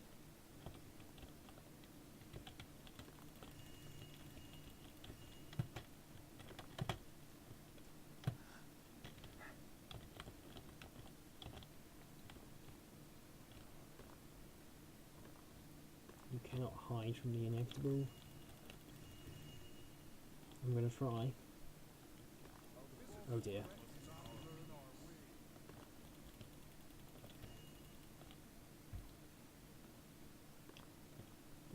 You cannot hide from the inevitable. I'm gonna try. Oh dear.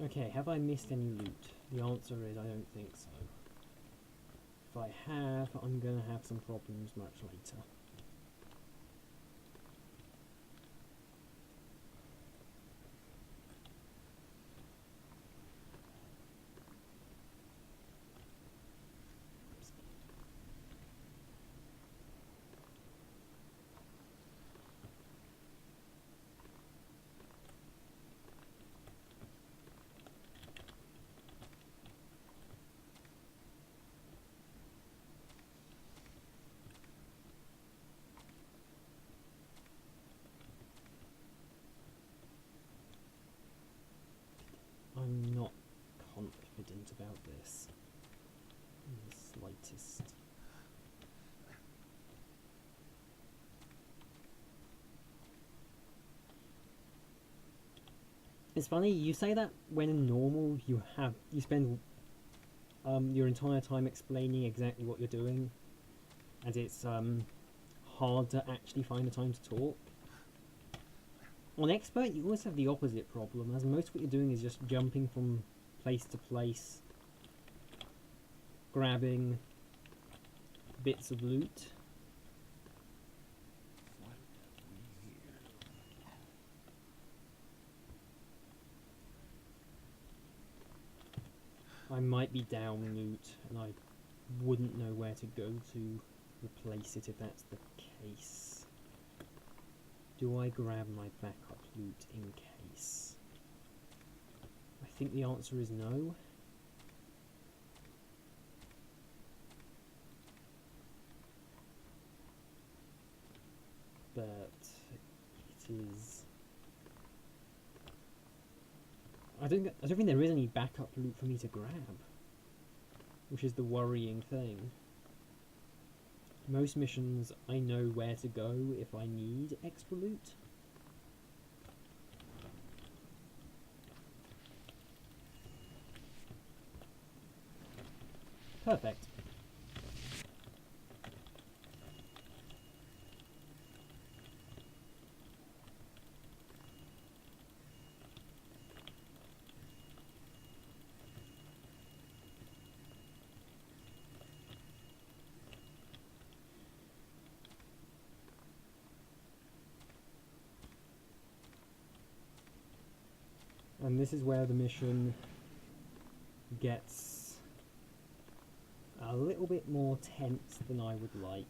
Okay, have I missed any loot? The answer is I don't think so. If I have, I'm gonna have some problems much later. I'm not confident about this in the slightest. It's funny, you say that when in normal you spend your entire time explaining exactly what you're doing, and it's hard to actually find the time to talk. On Expert, you always have the opposite problem, as most of what you're doing is just jumping from place to place, grabbing bits of loot. What have we here? I might be down loot, and I wouldn't know where to go to replace it if that's the case. Do I grab my backup loot in case? I think the answer is no. But it is... I don't think there is any backup loot for me to grab, which is the worrying thing. Most missions, I know where to go if I need extra loot. Perfect. And this is where the mission gets a little bit more tense than I would like.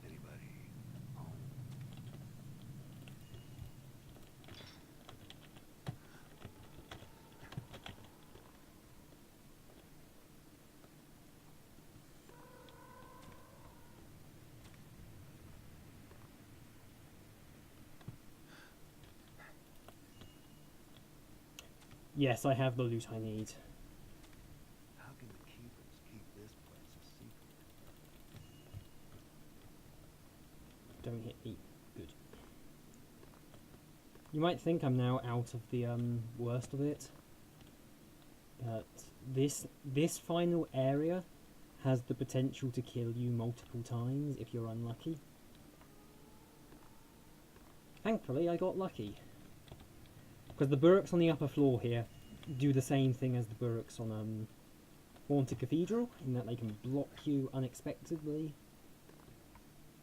Anybody home? Yes, I have the loot I need. How can the keepers keep this place a secret? Don't hit me. Good. You might think I'm now out of the worst of it, but this final area has the potential to kill you multiple times if you're unlucky. Thankfully, I got lucky. Because the Burricks on the upper floor here do the same thing as the Burricks on Haunted Cathedral, in that they can block you unexpectedly.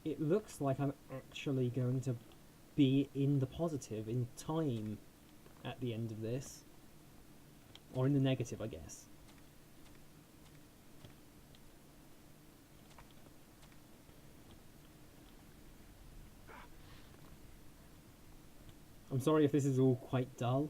It looks like I'm actually going to be in the positive in time at the end of this. Or in the negative, I guess. I'm sorry if this is all quite dull.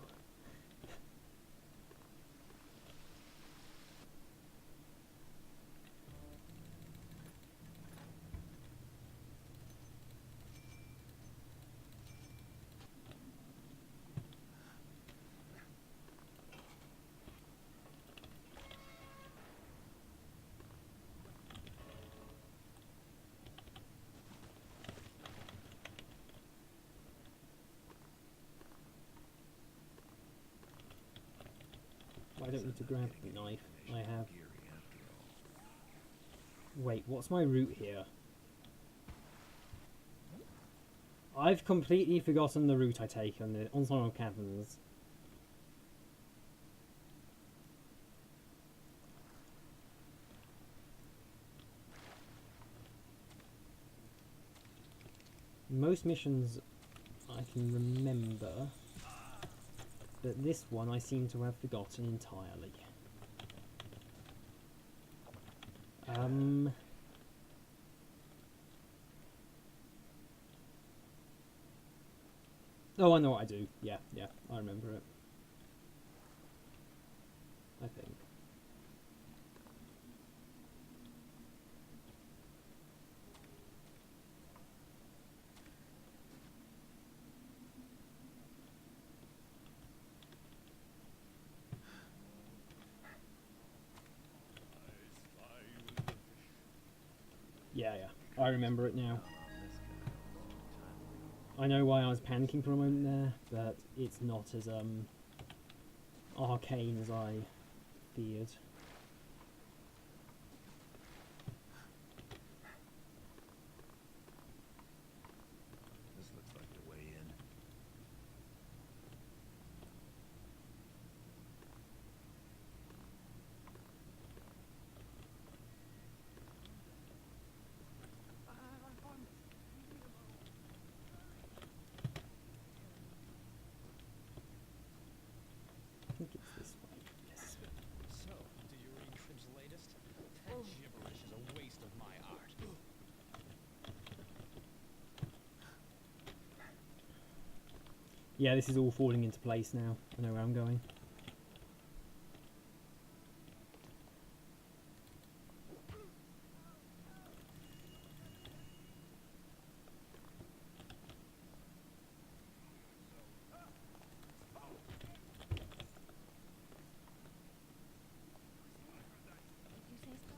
I don't need to grab the knife. I have... Wait, what's my route here? I've completely forgotten the route I take on the Ensemble Caverns. Most missions I can remember, but this one I seem to have forgotten entirely. Oh, I know what I do. Yeah, I remember it. I think. Yeah, I remember it now. I know why I was panicking for a moment there, but it's not as arcane as I feared. This looks like the way in. I think it's this way. Yes. So, do you read Cribb's latest? That gibberish is a waste of my art. Yeah, this is all falling into place now. I know where I'm going.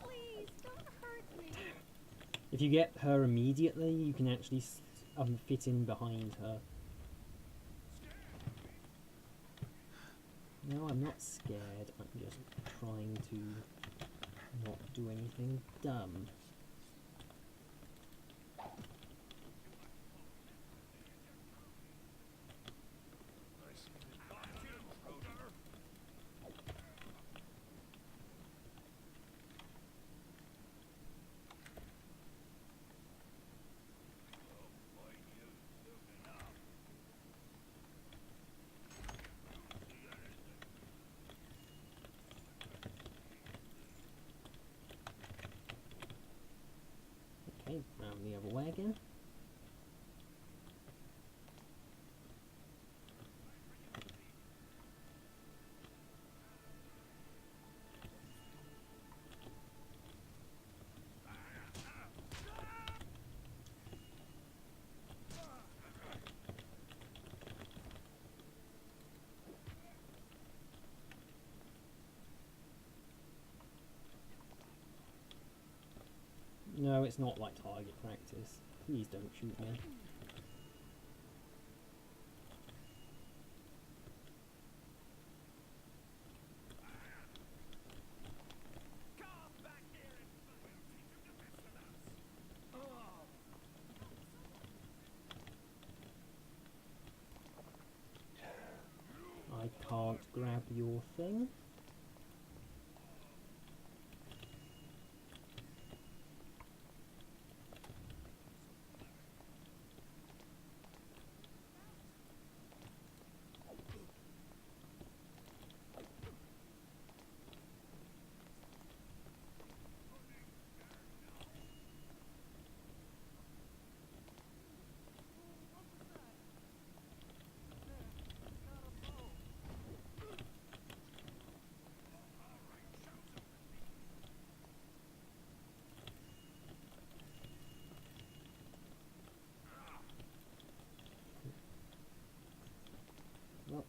Please, don't hurt me. If you get her immediately, you can actually fit in behind her. No, I'm not scared. I'm just trying to not do anything dumb. No, it's not like target practice. Please don't shoot me. Come back here and we'll teach you to mess with us. Oh. I can't grab your thing. Well,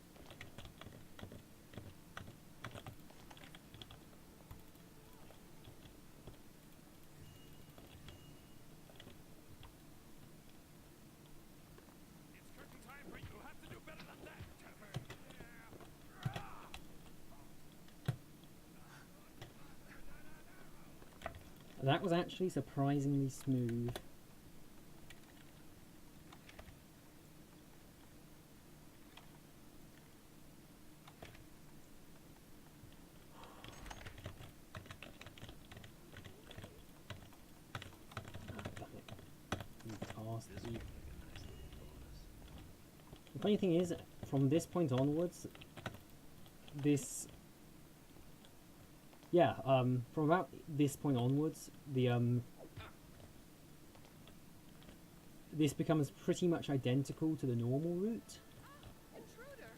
It's curtain time, but you'll have to do better than that, Tavern. that was actually surprisingly smooth. This would be like a nice little bonus. The funny thing is, from this point onwards, from about this point onwards, this becomes pretty much identical to the normal route. Intruder!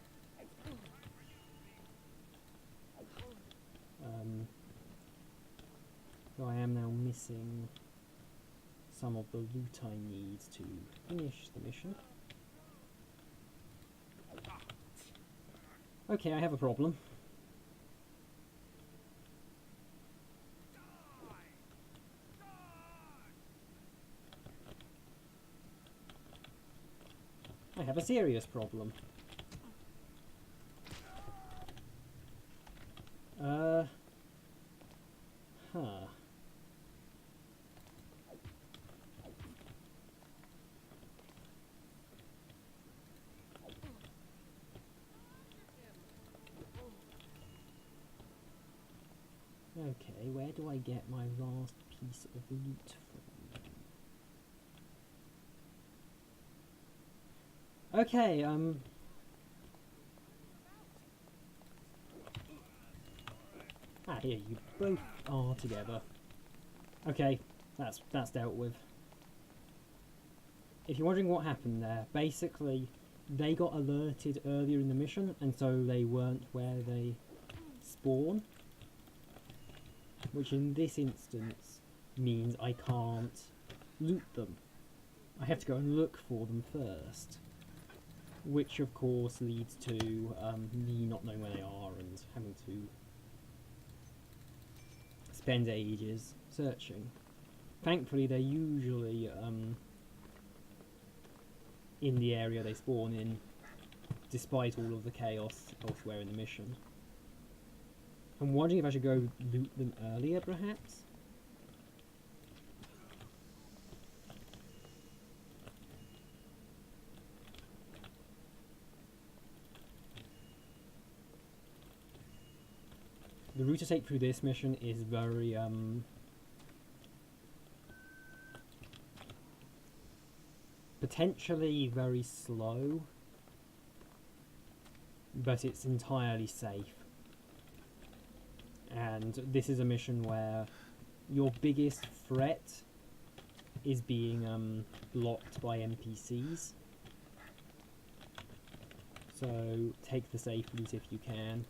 So I am now missing some of the loot I need to finish the mission. Okay, I have a problem. I have a serious problem. Huh. Okay, where do I get my last piece of loot from? Okay, here, you both are together. Okay, that's dealt with. If you're wondering what happened there, basically, they got alerted earlier in the mission, and so they weren't where they spawn. Which in this instance means I can't loot them. I have to go and look for them first. Which of course leads to me not knowing where they are and having to spend ages searching. Thankfully they're usually in the area they spawn in, despite all of the chaos elsewhere in the mission. I'm wondering if I should go loot them earlier, perhaps? The route to take through this mission is very, potentially very slow, but it's entirely safe. And this is a mission where your biggest threat is being blocked by NPCs. So take the safe route if you can.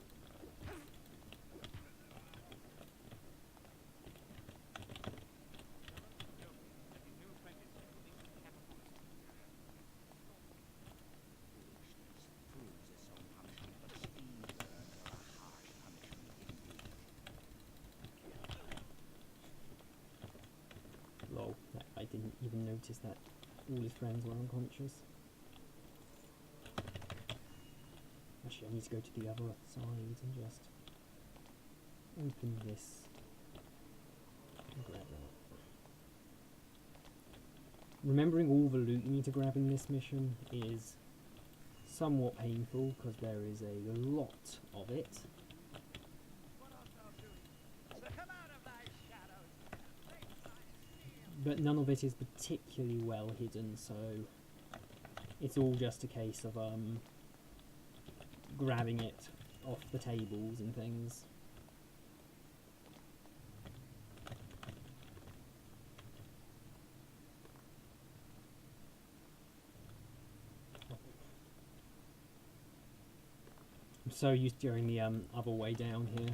noticed that all his friends were unconscious. Actually, I need to go to the other side and just open this and grab that. Remembering all the loot you need to grab in this mission is somewhat painful because there is a lot of it. What art thou doing? So come out of thy shadows. Take thy steel. But none of it is particularly well hidden, so it's all just a case of grabbing it off the tables and things. I'm so used to going the other way down here.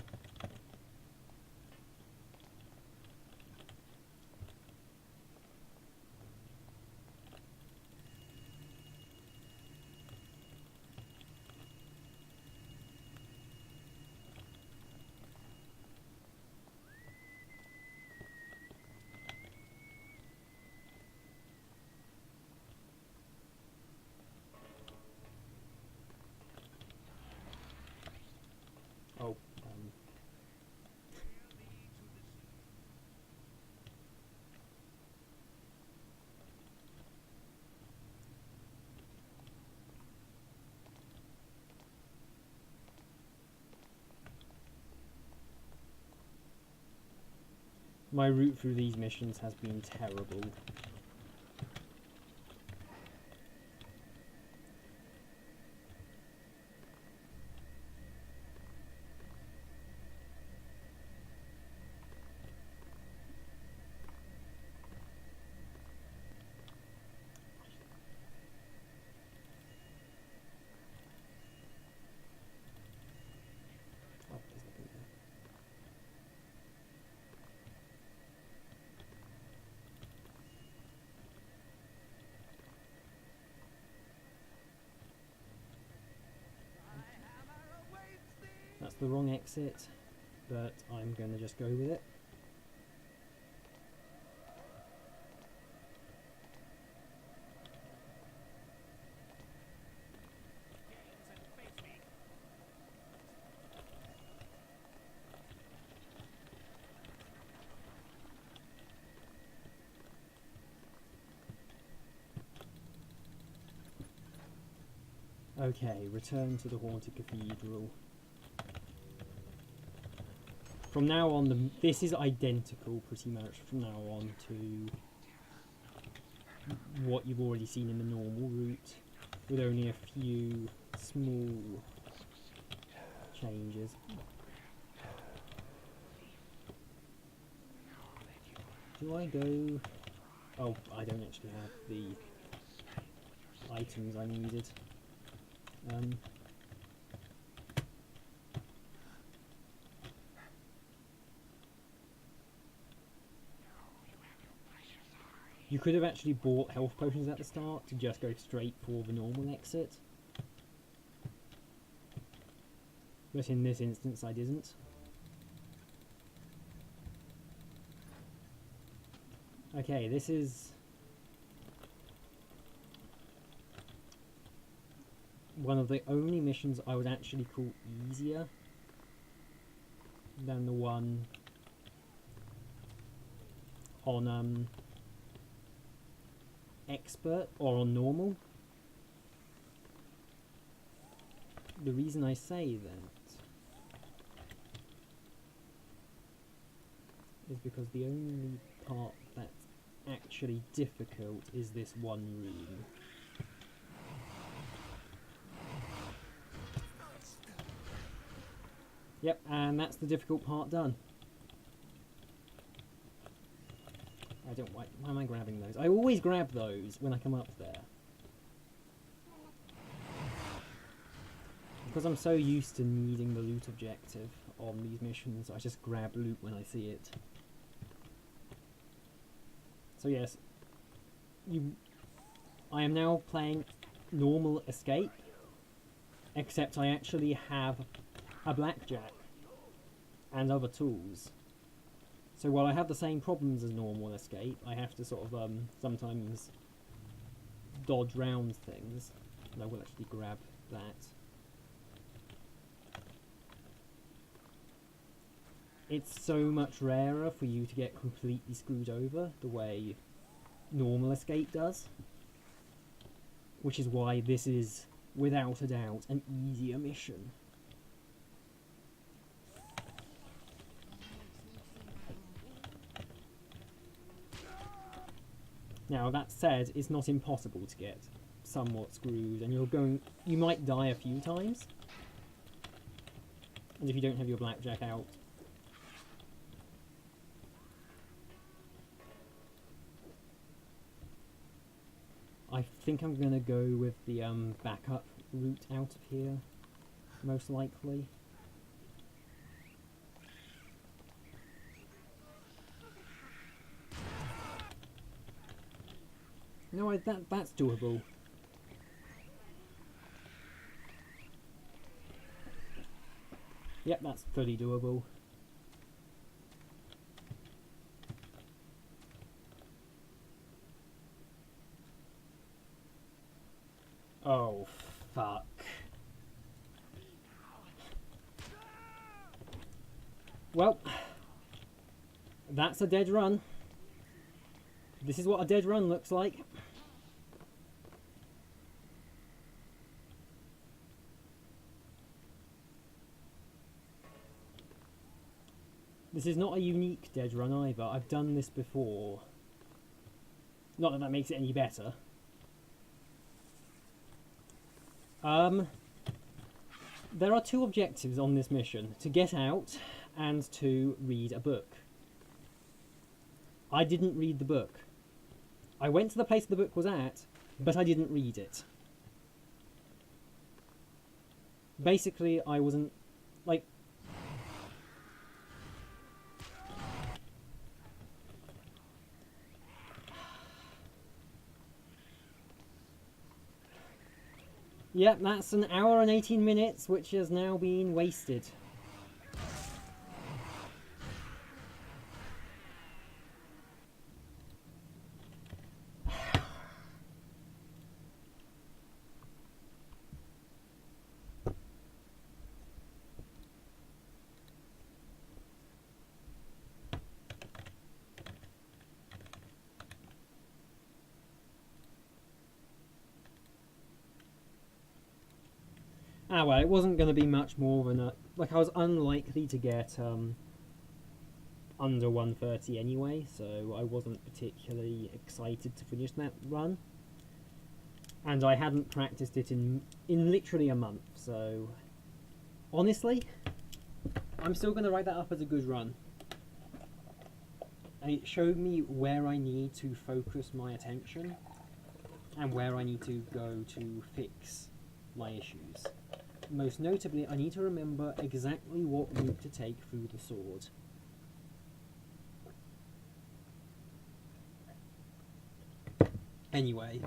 Oh, my route through these missions has been terrible. Oh, there's nothing there. That's the wrong exit, but I'm going to just go with it. Gaze and face me. Okay, return to the Haunted Cathedral. From now on, this is identical pretty much from now on to what you've already seen in the normal route, with only a few small changes. Do I go... Oh, I don't actually have the items I needed. You could have actually bought health potions at the start to just go straight for the normal exit. But in this instance I didn't. Okay, this is one of the only missions I would actually call easier than the one on expert or on normal. The reason I say that is because the only part that's actually difficult is this one room. Yep, and that's the difficult part done. I don't... Why am I grabbing those? I always grab those when I come up there. Because I'm so used to needing the loot objective on these missions, I just grab loot when I see it. So yes, I am now playing normal escape, except I actually have a blackjack and other tools. So while I have the same problems as normal escape, I have to sort of sometimes dodge round things. And I will actually grab that. It's so much rarer for you to get completely screwed over the way normal escape does. Which is why this is, without a doubt, an easier mission. Now that said, it's not impossible to get somewhat screwed, and you might die a few times. And if you don't have your blackjack out, I think I'm gonna go with the backup route out of here, most likely. No, that's doable. Yep, that's fully doable. Oh, fuck. Well, that's a dead run. This is what a dead run looks like. This is not a unique dead run either. I've done this before. Not that that makes it any better. There are two objectives on this mission: to get out and to read a book. I didn't read the book. I went to the place the book was at, but I didn't read it. Basically, I wasn't, like... Yep, that's an hour and 18 minutes, which has now been wasted. Ah well, it wasn't going to be much more than a... Like, I was unlikely to get under 130 anyway, so I wasn't particularly excited to finish that run. And I hadn't practiced it in literally a month, so... Honestly, I'm still going to write that up as a good run. And it showed me where I need to focus my attention, and where I need to go to fix my issues. Most notably, I need to remember exactly what route to take through the sword. Anyway.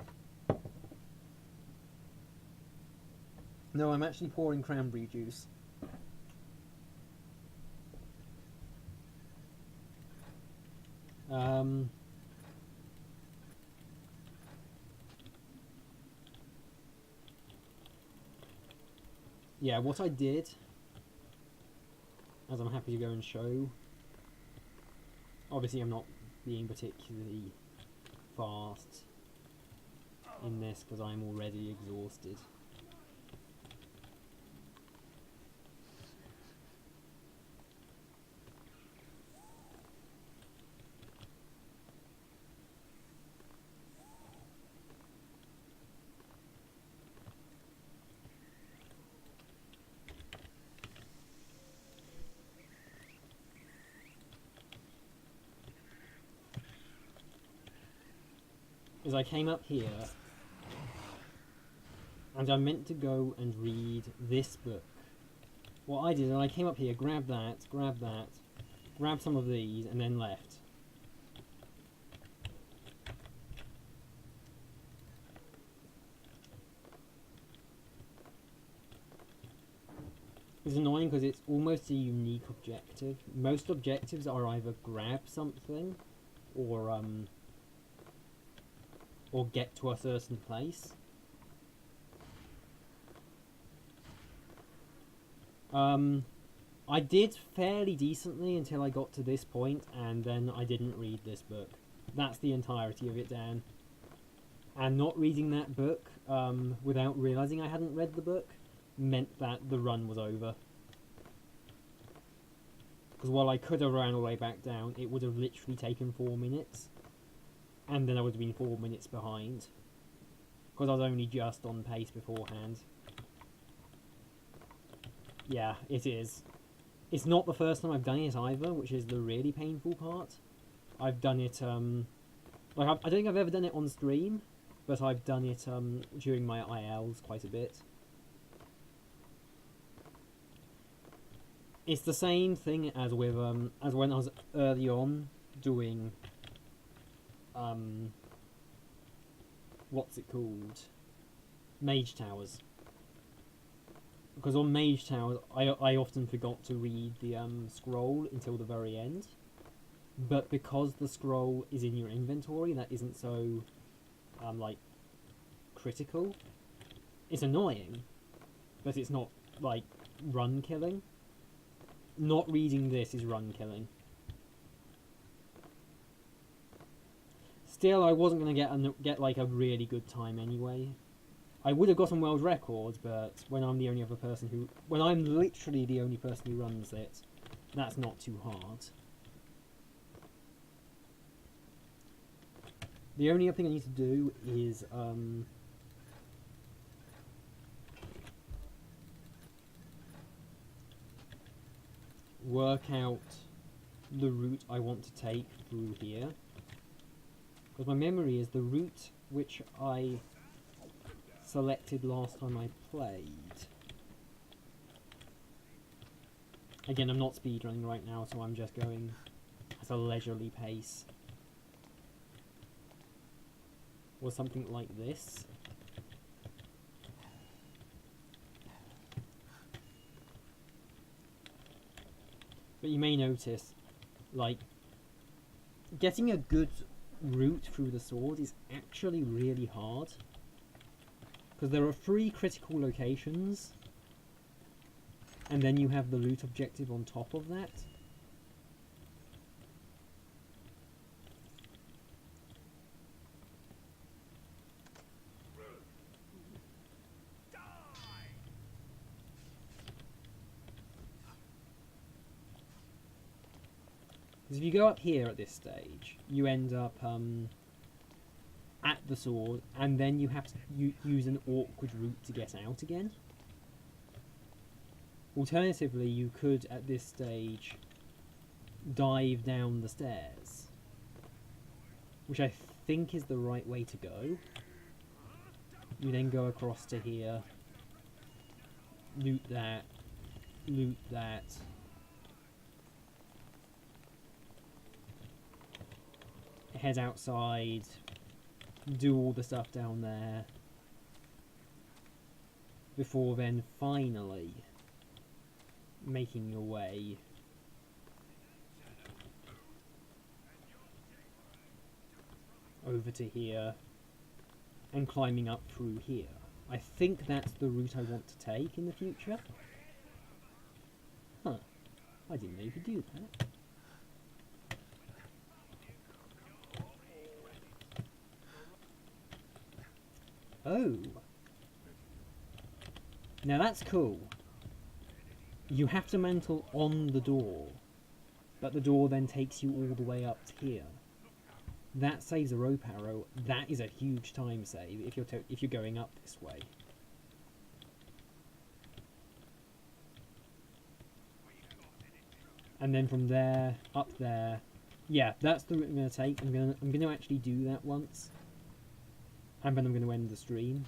No, I'm actually pouring cranberry juice. Yeah, what I did, as I'm happy to go and show, obviously I'm not being particularly fast in this because I'm already exhausted. Is I came up here and I meant to go and read this book. What I did, and I came up here, grabbed that, grabbed some of these, and then left. It's annoying because it's almost a unique objective. Most objectives are either grab something or get to a certain place. I did fairly decently until I got to this point, and then I didn't read this book. That's the entirety of it, Dan. And not reading that book, without realising I hadn't read the book, meant that the run was over. Because while I could have ran all the way back down, it would have literally taken 4 minutes. And then I would have been 4 minutes behind. Because I was only just on pace beforehand. Yeah, it is. It's not the first time I've done it either, which is the really painful part. I've done it, like, I don't think I've ever done it on stream, but I've done it, during my ILs quite a bit. It's the same thing as with, as when I was early on doing, what's it called? Mage Towers. Because on Mage Towers, I often forgot to read the scroll until the very end. But because the scroll is in your inventory, that isn't so, like, critical. It's annoying, but it's not, like, run killing. Not reading this is run killing. Still, I wasn't going to get like a really good time anyway. I would have gotten world records, but when I'm the only other person who... When I'm literally the only person who runs it, that's not too hard. The only other thing I need to do is, work out the route I want to take through here. Because my memory is the route which I selected last time I played. Again, I'm not speedrunning right now, so I'm just going at a leisurely pace. Or something like this. But you may notice, like, getting a good route through the sword is actually really hard. Because there are 3 critical locations, and then you have the loot objective on top of that. Because if you go up here at this stage, you end up at the sword, and then you have to use an awkward route to get out again. Alternatively, you could, at this stage, dive down the stairs, which I think is the right way to go. You then go across to here, loot that, head outside, do all the stuff down there, before then finally making your way over to here and climbing up through here. I think that's the route I want to take in the future. Huh. I didn't know you could do that. Oh. Now that's cool. You have to mantle on the door, but the door then takes you all the way up to here. That saves a rope arrow. That is a huge time save if you're going up this way. And then from there, up there. Yeah, that's the route I'm going to take. I'm going to actually do that once. And then I'm going to end the stream.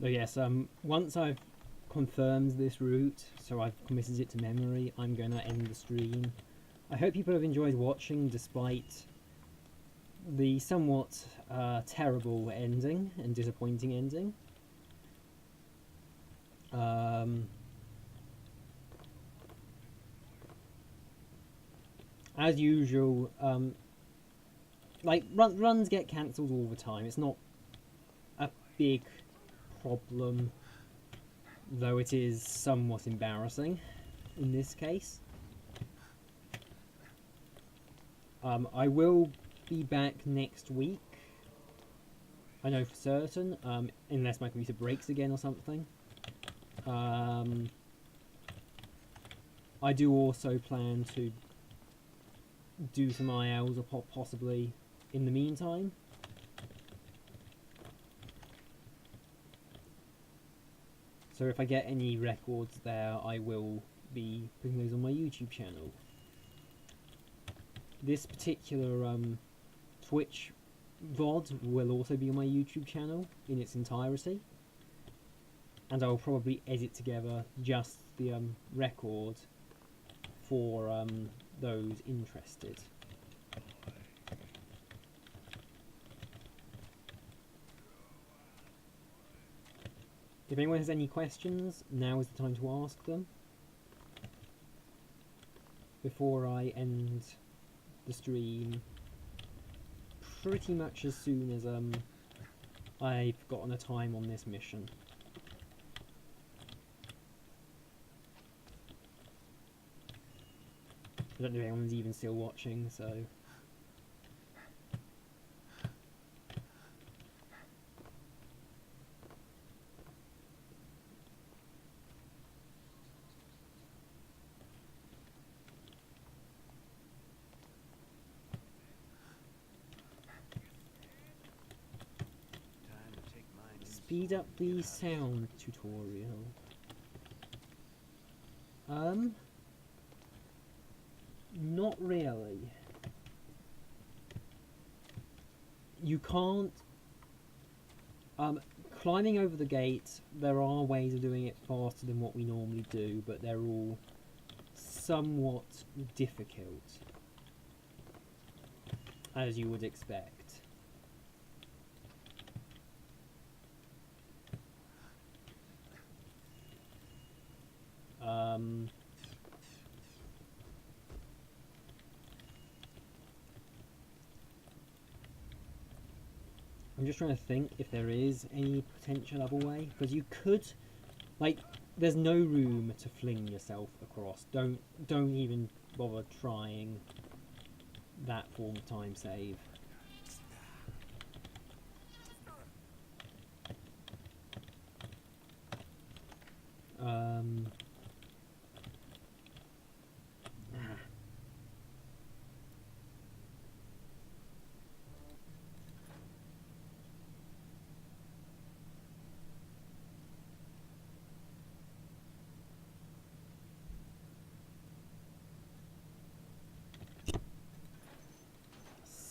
So yes, once I've confirmed this route, so I've committed it to memory, I'm going to end the stream. I hope people have enjoyed watching despite the somewhat terrible ending and disappointing ending. As usual, like runs get cancelled all the time. It's not a big problem, though it is somewhat embarrassing in this case. I will be back next week. I know for certain, unless my computer breaks again or something. I do also plan to do some ILs or possibly in the meantime. So if I get any records there, I will be putting those on my YouTube channel. This particular Twitch VOD will also be on my YouTube channel in its entirety, and I will probably edit together just the record for those interested. If anyone has any questions, now is the time to ask them before I end the stream pretty much as soon as I've gotten a time on this mission. I don't know if anyone's even still watching, so... Time to take mine in. Speed up the sound tutorial. Not really. You can't... climbing over the gate, there are ways of doing it faster than what we normally do, but they're all somewhat difficult, as you would expect. I'm just trying to think if there is any potential other way, because you could, like, there's no room to fling yourself across. Don't even bother trying that form of time save.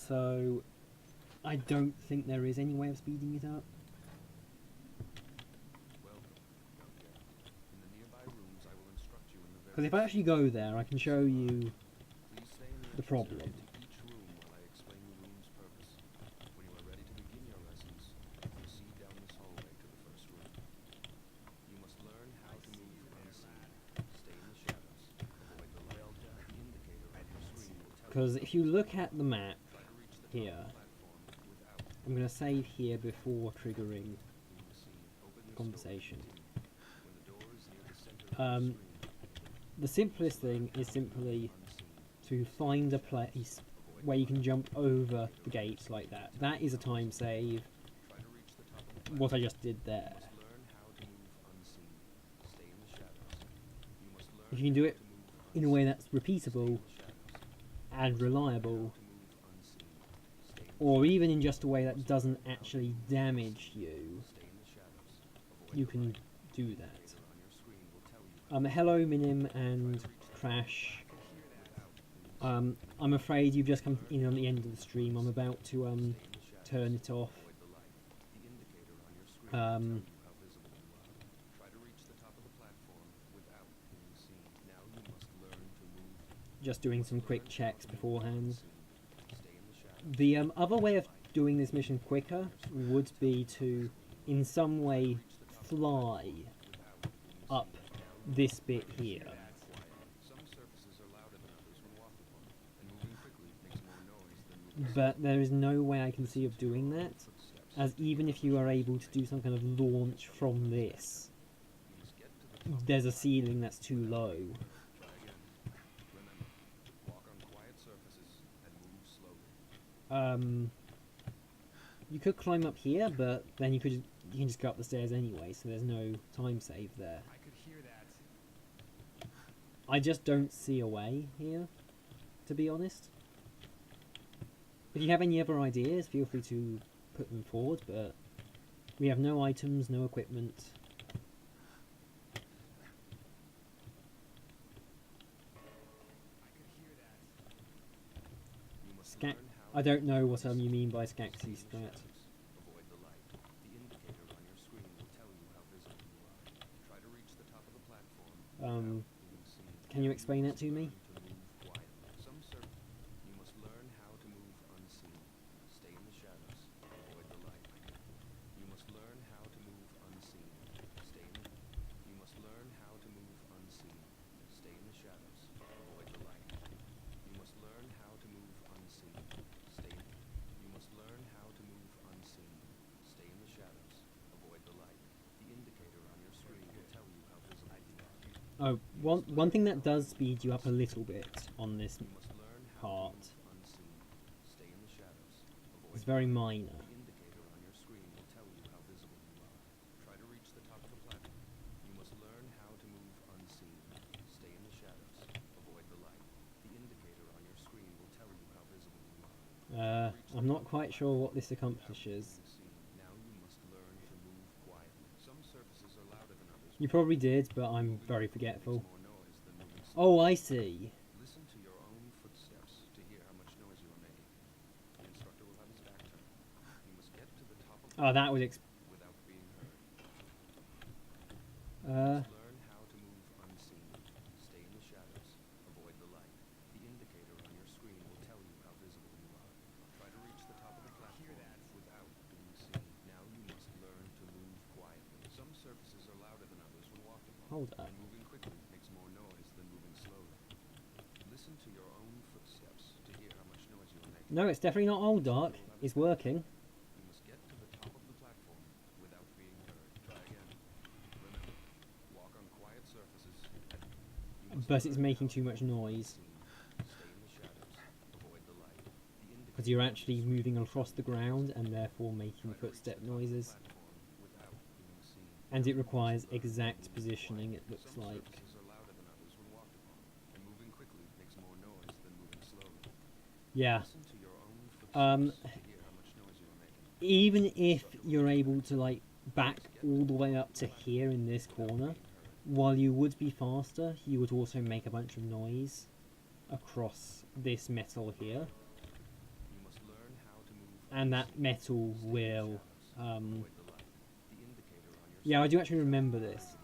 So, I don't think there is any way of speeding it up. Welcome, young Geralt. In the nearby rooms, I will instruct you in the Because if I actually go there, I can show you Please stay in the problem. to each room while I explain the room's purpose. When you are ready to begin your lessons, proceed down this hallway to the first room. You must learn how to move unseen. Stay in the shadows. Avoid the light. The indicator on your screen will tell you Because if you look at the map try to reach the here, top platform without I'm going to save here before triggering leaving the scene. Open this conversation. door to continue. When the door is near the center of the screen, The simplest thing is simply unseen. to find a place where you can jump over the gates like that. That is a time save. Try to reach the top of the What I just did there. must learn how to move unseen. Stay in the shadows. You must learn If you can do it to move in a way that's repeatable in the shadows. and reliable, To move unseen. Stay in or even in just a way that doesn't actually damage you, stay in the shadows. Avoid you the can light. do The that. indicator on your screen will tell you Hello Minim and Crash. I'm afraid you've just come in on the end of the stream. I'm about to turn it off. avoid the light. The indicator on your screen will tell you how visible just doing some quick checks beforehand. Stay in the shadows. The other way of doing this mission quicker would be to, in some way, fly up this bit here. Some surfaces are louder than others when walked upon, and moving quickly makes more noise than moving But there is no way I can see of doing that, footsteps. as even if you are able to do some kind of launch from this, You must get to the top. there's a ceiling that's too low. Try again. Remember, walk on quiet surfaces and move slowly. You could climb up here, but then you can just go up the stairs anyway, so there's no time save there. I could hear that. I just don't see a way here, to be honest. If you have any other ideas, feel free to put them forward, but we have no items, no equipment. I could hear that. You must Sca- learn how I don't know what you mean by Skaxi strat. avoid the light. The indicator on your screen will tell you how visible you are. Try to reach the top of the platform without being seen. Can you explain that to me? To move quietly. You must learn how to move unseen. Stay in the shadows. Avoid the light. You must learn how to move unseen. Stay in the You must learn how to move unseen. Stay in the shadows. Avoid the light. You must learn how to move unseen. Stay in You must learn how to move unseen. Stay in the shadows. Avoid the light. The indicator on your screen will tell you how visible you are. Oh, one thing that does speed you up a little bit on this You must learn how part to move unseen. Stay in the shadows. Avoid is very minor. The indicator on your screen will tell you how visible you are. Try to reach the top of the platform. You must learn how to move unseen. Stay in the shadows. Avoid the light. The indicator on your screen will tell you how visible you are. I'm not quite sure what this accomplishes. Being seen. Now you must learn to move quietly. Some surfaces are louder than others. You probably did, but I'm very forgetful. Makes more noise than moving slow. Oh, I see. Listen to your own footsteps to hear how much noise you are making. The instructor will have his back turned. You must get to the top of the Oh, that would without being heard. uh, Learn how to move unseen. Stay in the shadows. Avoid the light. The indicator on your screen will tell you how visible you are. Try to reach the top of the platform without being seen. Now you must learn to move quietly. Some surfaces are louder than others when walked upon. hold up. And moving quickly makes more noise than moving slowly. Listen to your own footsteps to hear how much noise you are making. No, it's definitely not old dark. It's working. You must get to the top of the platform without being heard. Try again. Remember, walk on quiet surfaces. You must But it's learn making how too to much move noise. unseen. Stay in the shadows. Avoid the light. The Because you're indicator actually moving across the ground and therefore making footstep noises. platform without being seen. And it requires exact positioning, it looks Some like. surfaces are louder than others when walked upon, and moving quickly makes more noise than moving slowly. Yeah. Listen to your own Um, footsteps to hear how much noise you are making. Even if you're able to, like, back all the way up to here in this corner, while you would be faster, you would also make a bunch of noise across this metal here. You must learn how to move And that metal will, avoid the light. The indicator on your yeah, I do actually remember this.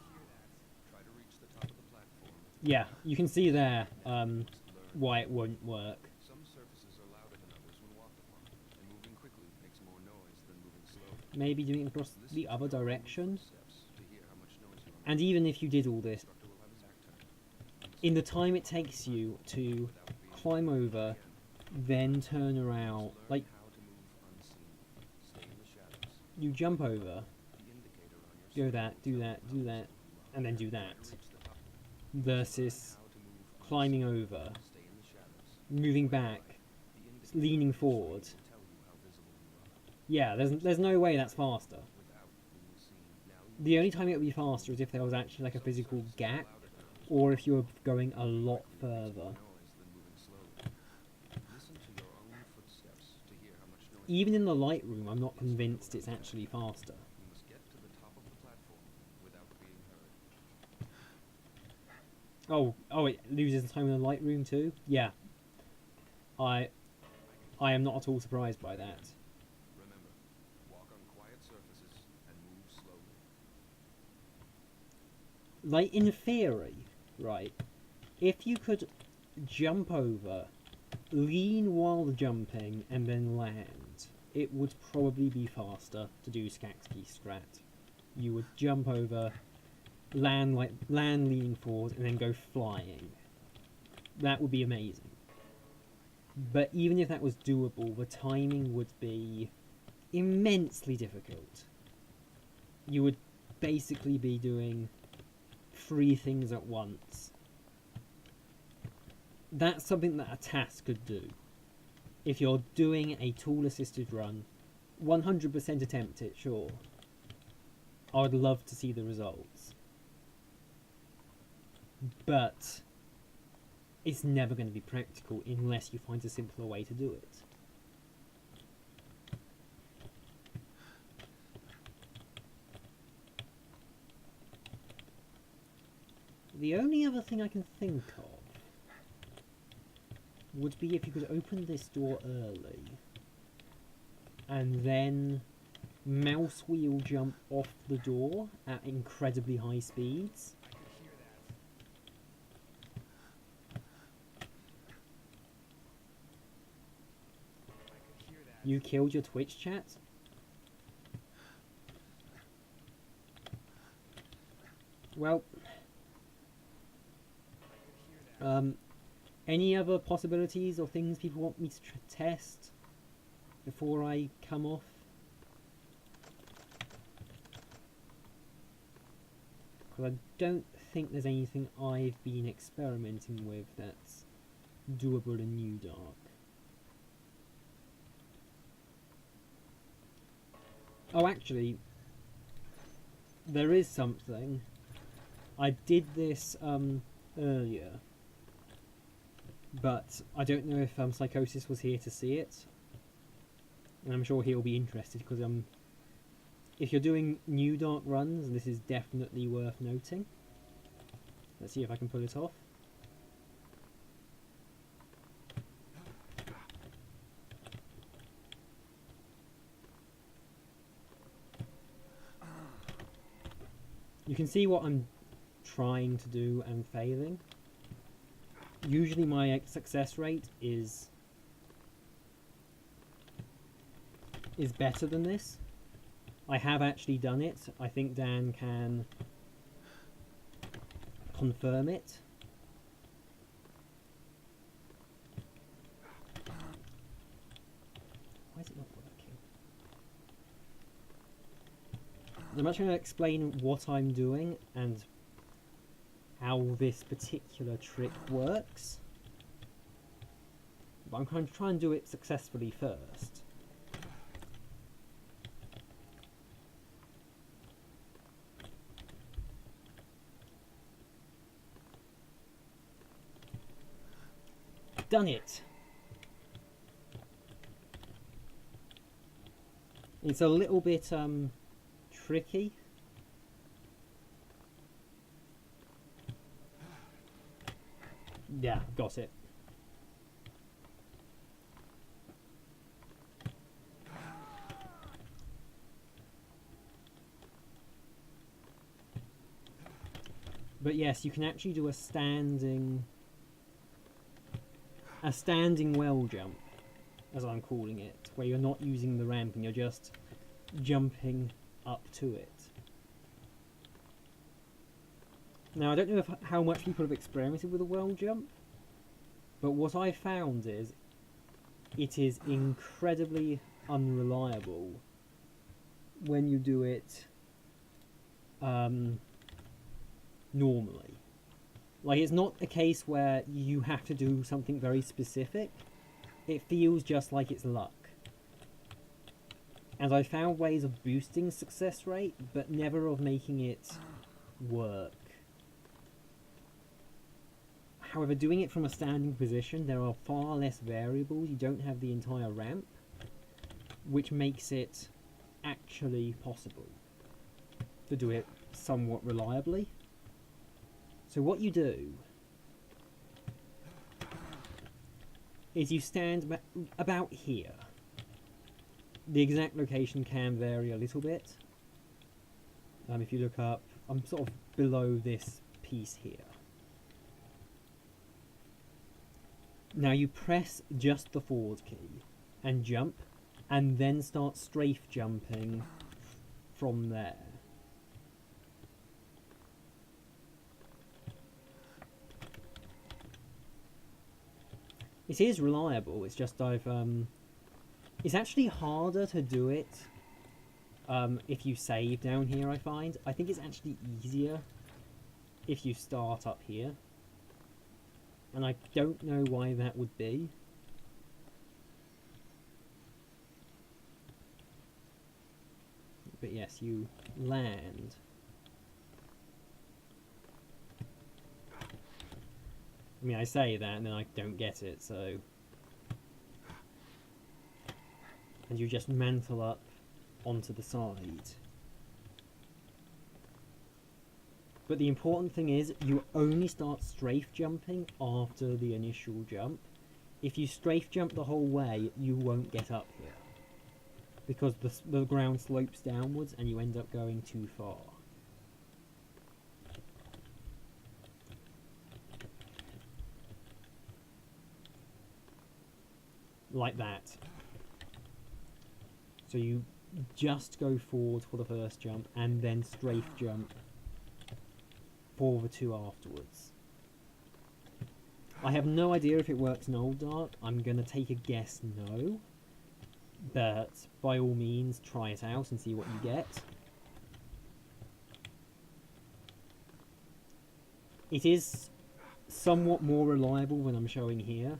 Try to reach the top of the platform. Yeah, you can see there why it won't work. Some surfaces are louder than others when walked upon, and moving quickly makes more noise than moving slowly. Maybe doing it across Listen the to other your own direction. footsteps to hear how much noise you are And even if you did all this, making. Instructor will have his back turned. in the time it takes you to climb over, then turn around, like, How to move unseen. Stay in the shadows. you jump over, The indicator on your go that, do that, do that, and then do that, reach the top. versus How to move climbing over, Stay in the shadows. moving back, The indicator leaning forward. will tell you how visible you are. Yeah, there's no way that's faster. Without being seen. Now you The only time it would be faster is if there was actually like a physical gap, or if you were going a lot further. noise than moving slowly. Listen to your own footsteps to hear how much noise Even in the light room, I'm not convinced it's actually faster. you must get to the top of the platform without being heard. Oh, it loses time in the light room too? Yeah. I am not at all surprised by that. Remember, walk on quiet surfaces and move slowly. Like, in theory, right, if you could jump over, lean while jumping, and then land, it would probably be faster to do Skeksis strat. You would jump over, land leaning forward, and then go flying. That would be amazing. But even if that was doable, the timing would be immensely difficult. You would basically be doing 3 things at once. That's something that a task could do. If you're doing a tool-assisted run, 100% attempt it, sure. I would love to see the results. But it's never going to be practical unless you find a simpler way to do it. The only other thing I can think of would be if you could open this door early and then mouse wheel jump off the door at incredibly high speeds. I could hear that. I could hear that. You killed your Twitch chat? Well, I could hear that. any other possibilities or things people want me to test before I come off? Because I don't think there's anything I've been experimenting with that's doable in New Dark. Oh, actually, there is something. I did this earlier, but I don't know if Psychosis was here to see it, and I'm sure he'll be interested because if you're doing New Dark runs, this is definitely worth noting. Let's see if I can pull it off. You can see what I'm trying to do and failing. Usually my success rate is better than this. I have actually done it. I think Dan can confirm it. Why is it not working? I'm actually going to explain what I'm doing and how this particular trick works. But I'm going to try and do it successfully first. Done it! It's a little bit tricky. Yeah, got it. But yes, you can actually do a standing well jump, as I'm calling it, where you're not using the ramp and you're just jumping up to it. Now, I don't know how much people have experimented with a well jump, but what I found is it is incredibly unreliable when you do it normally. Like, it's not a case where you have to do something very specific. It feels just like it's luck. And I found ways of boosting success rate, but never of making it work. However, doing it from a standing position, there are far less variables. You don't have the entire ramp, which makes it actually possible to do it somewhat reliably. So what you do is you stand about here. The exact location can vary a little bit. If you look up, I'm sort of below this piece here. Now you press just the forward key and jump, and then start strafe jumping from there. It is reliable, it's just it's actually harder to do it if you save down here, I find. I think it's actually easier if you start up here. And I don't know why that would be. But yes, you land. I mean, I say that and then I don't get it, so... And you just mantle up onto the side. But the important thing is, you only start strafe jumping after the initial jump. If you strafe jump the whole way, you won't get up here. Because the ground slopes downwards and you end up going too far. Like that. So you just go forward for the first jump and then strafe jump for the two afterwards. I have no idea if it works in Old Dark. I'm gonna take a guess no. But by all means try it out and see what you get. It is somewhat more reliable than I'm showing here.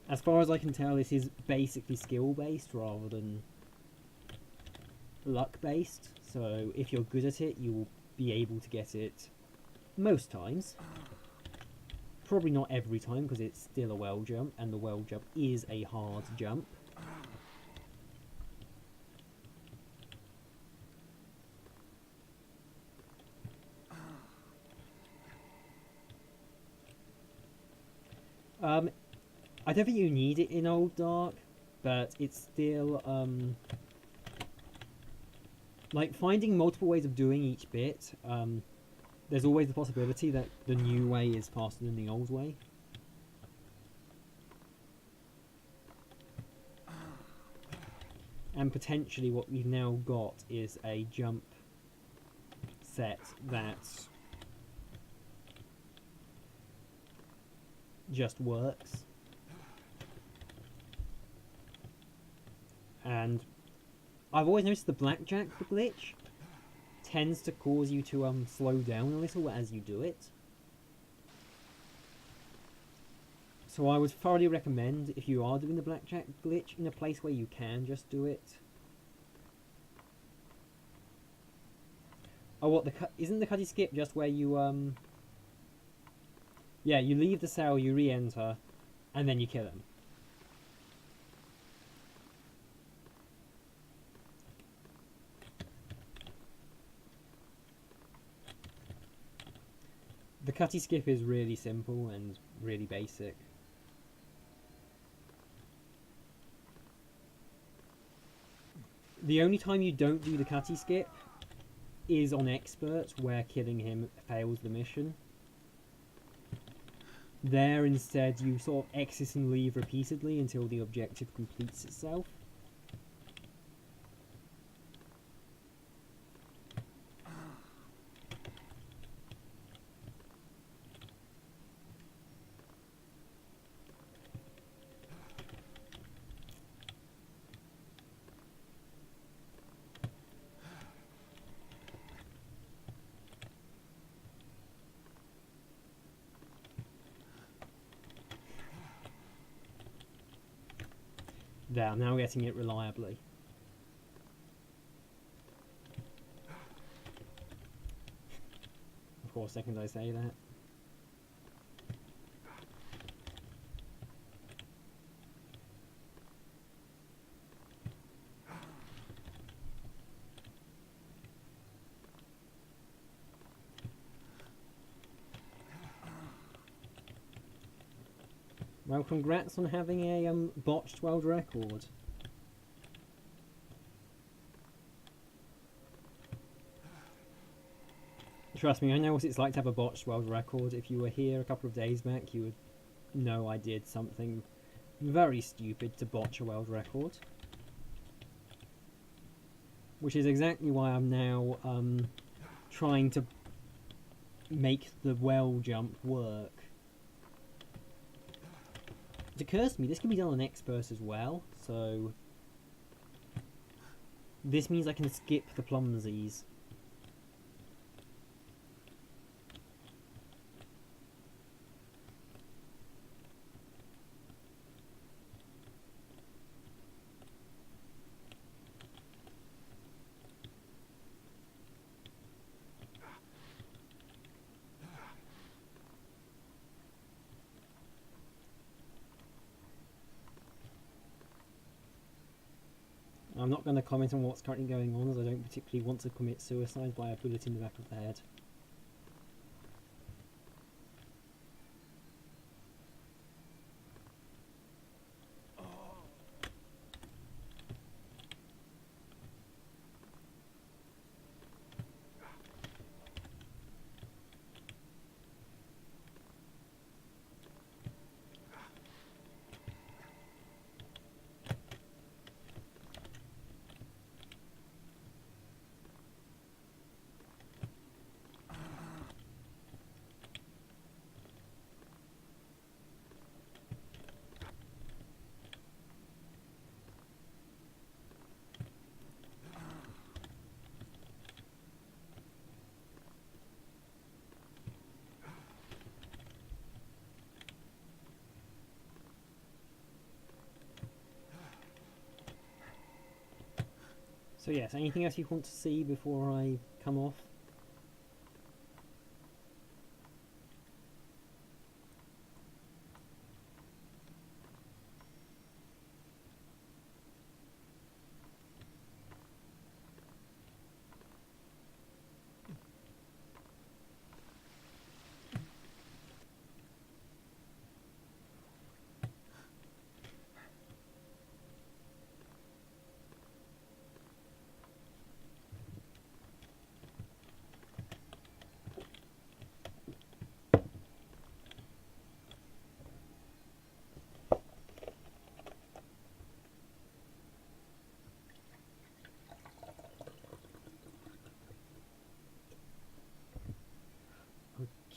As far as I can tell, this is basically skill based rather than luck based. So if you're good at it, you will be able to get it most times. Probably not every time, because it's still a well jump, and the well jump is a hard jump. I don't think you need it in Old Dark, but it's still, like, finding multiple ways of doing each bit, there's always the possibility that the new way is faster than the old way. And potentially what we've now got is a jump set that just works. And I've always noticed the blackjack glitch tends to cause you to slow down a little as you do it. So I would thoroughly recommend, if you are doing the blackjack glitch in a place where you can just do it. Oh, what, isn't the cutty skip just where you yeah, you leave the cell, you re-enter, and then you kill him. The cutty skip is really simple and really basic. The only time you don't do the cutty skip is on expert, where killing him fails the mission. There, instead, you sort of exit and leave repeatedly until the objective completes itself. There, I'm now getting it reliably. Of course, second I say that. Well, congrats on having a botched world record. Trust me, I know what it's like to have a botched world record. If you were here a couple of days back, you would know I did something very stupid to botch a world record. Which is exactly why I'm now trying to make the well jump work. It occurs to me this can be done on expert as well, so this means I can skip the plumsies. I'm not going to comment on what's currently going on, as I don't particularly want to commit suicide by a bullet in the back of the head. So yes, anything else you want to see before I come off?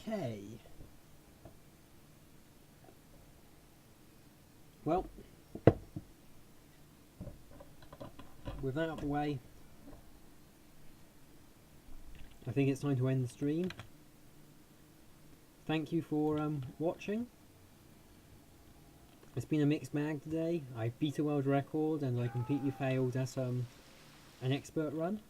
Okay. Well, with that out of the way, I think it's time to end the stream. Thank you for watching. It's been a mixed bag today. I beat a world record and I completely failed at an expert run.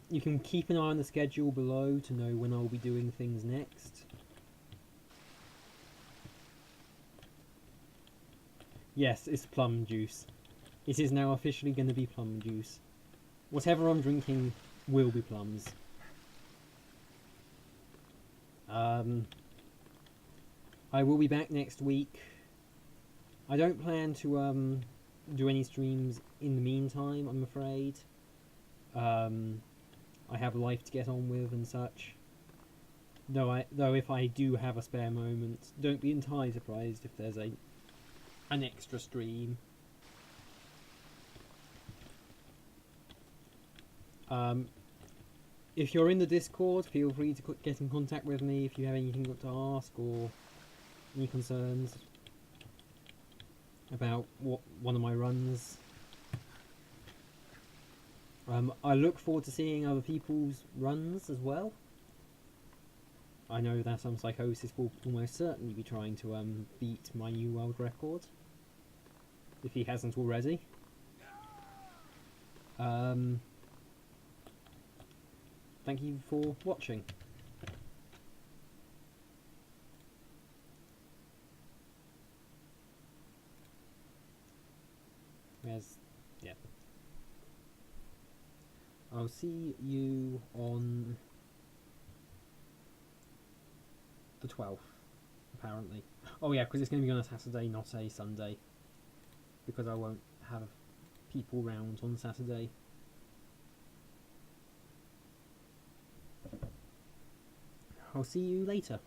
You can keep an eye on the schedule below to know when I'll be doing things next. Yes, it's plum juice. It is now officially going to be plum juice. Whatever I'm drinking will be plums. I will be back next week. I don't plan to do any streams in the meantime, I'm afraid. I have life to get on with and such. Though if I do have a spare moment, don't be entirely surprised if there's an extra stream. If you're in the Discord, feel free to get in contact with me if you have anything to ask or any concerns about one of my runs. I look forward to seeing other people's runs as well. I know that Psychosis will almost certainly be trying to beat my new world record, if he hasn't already. Thank you for watching. Yeah. I'll see you on the 12th, apparently. Oh yeah, because it's going to be on a Saturday, not a Sunday. Because I won't have people round on Saturday. I'll see you later.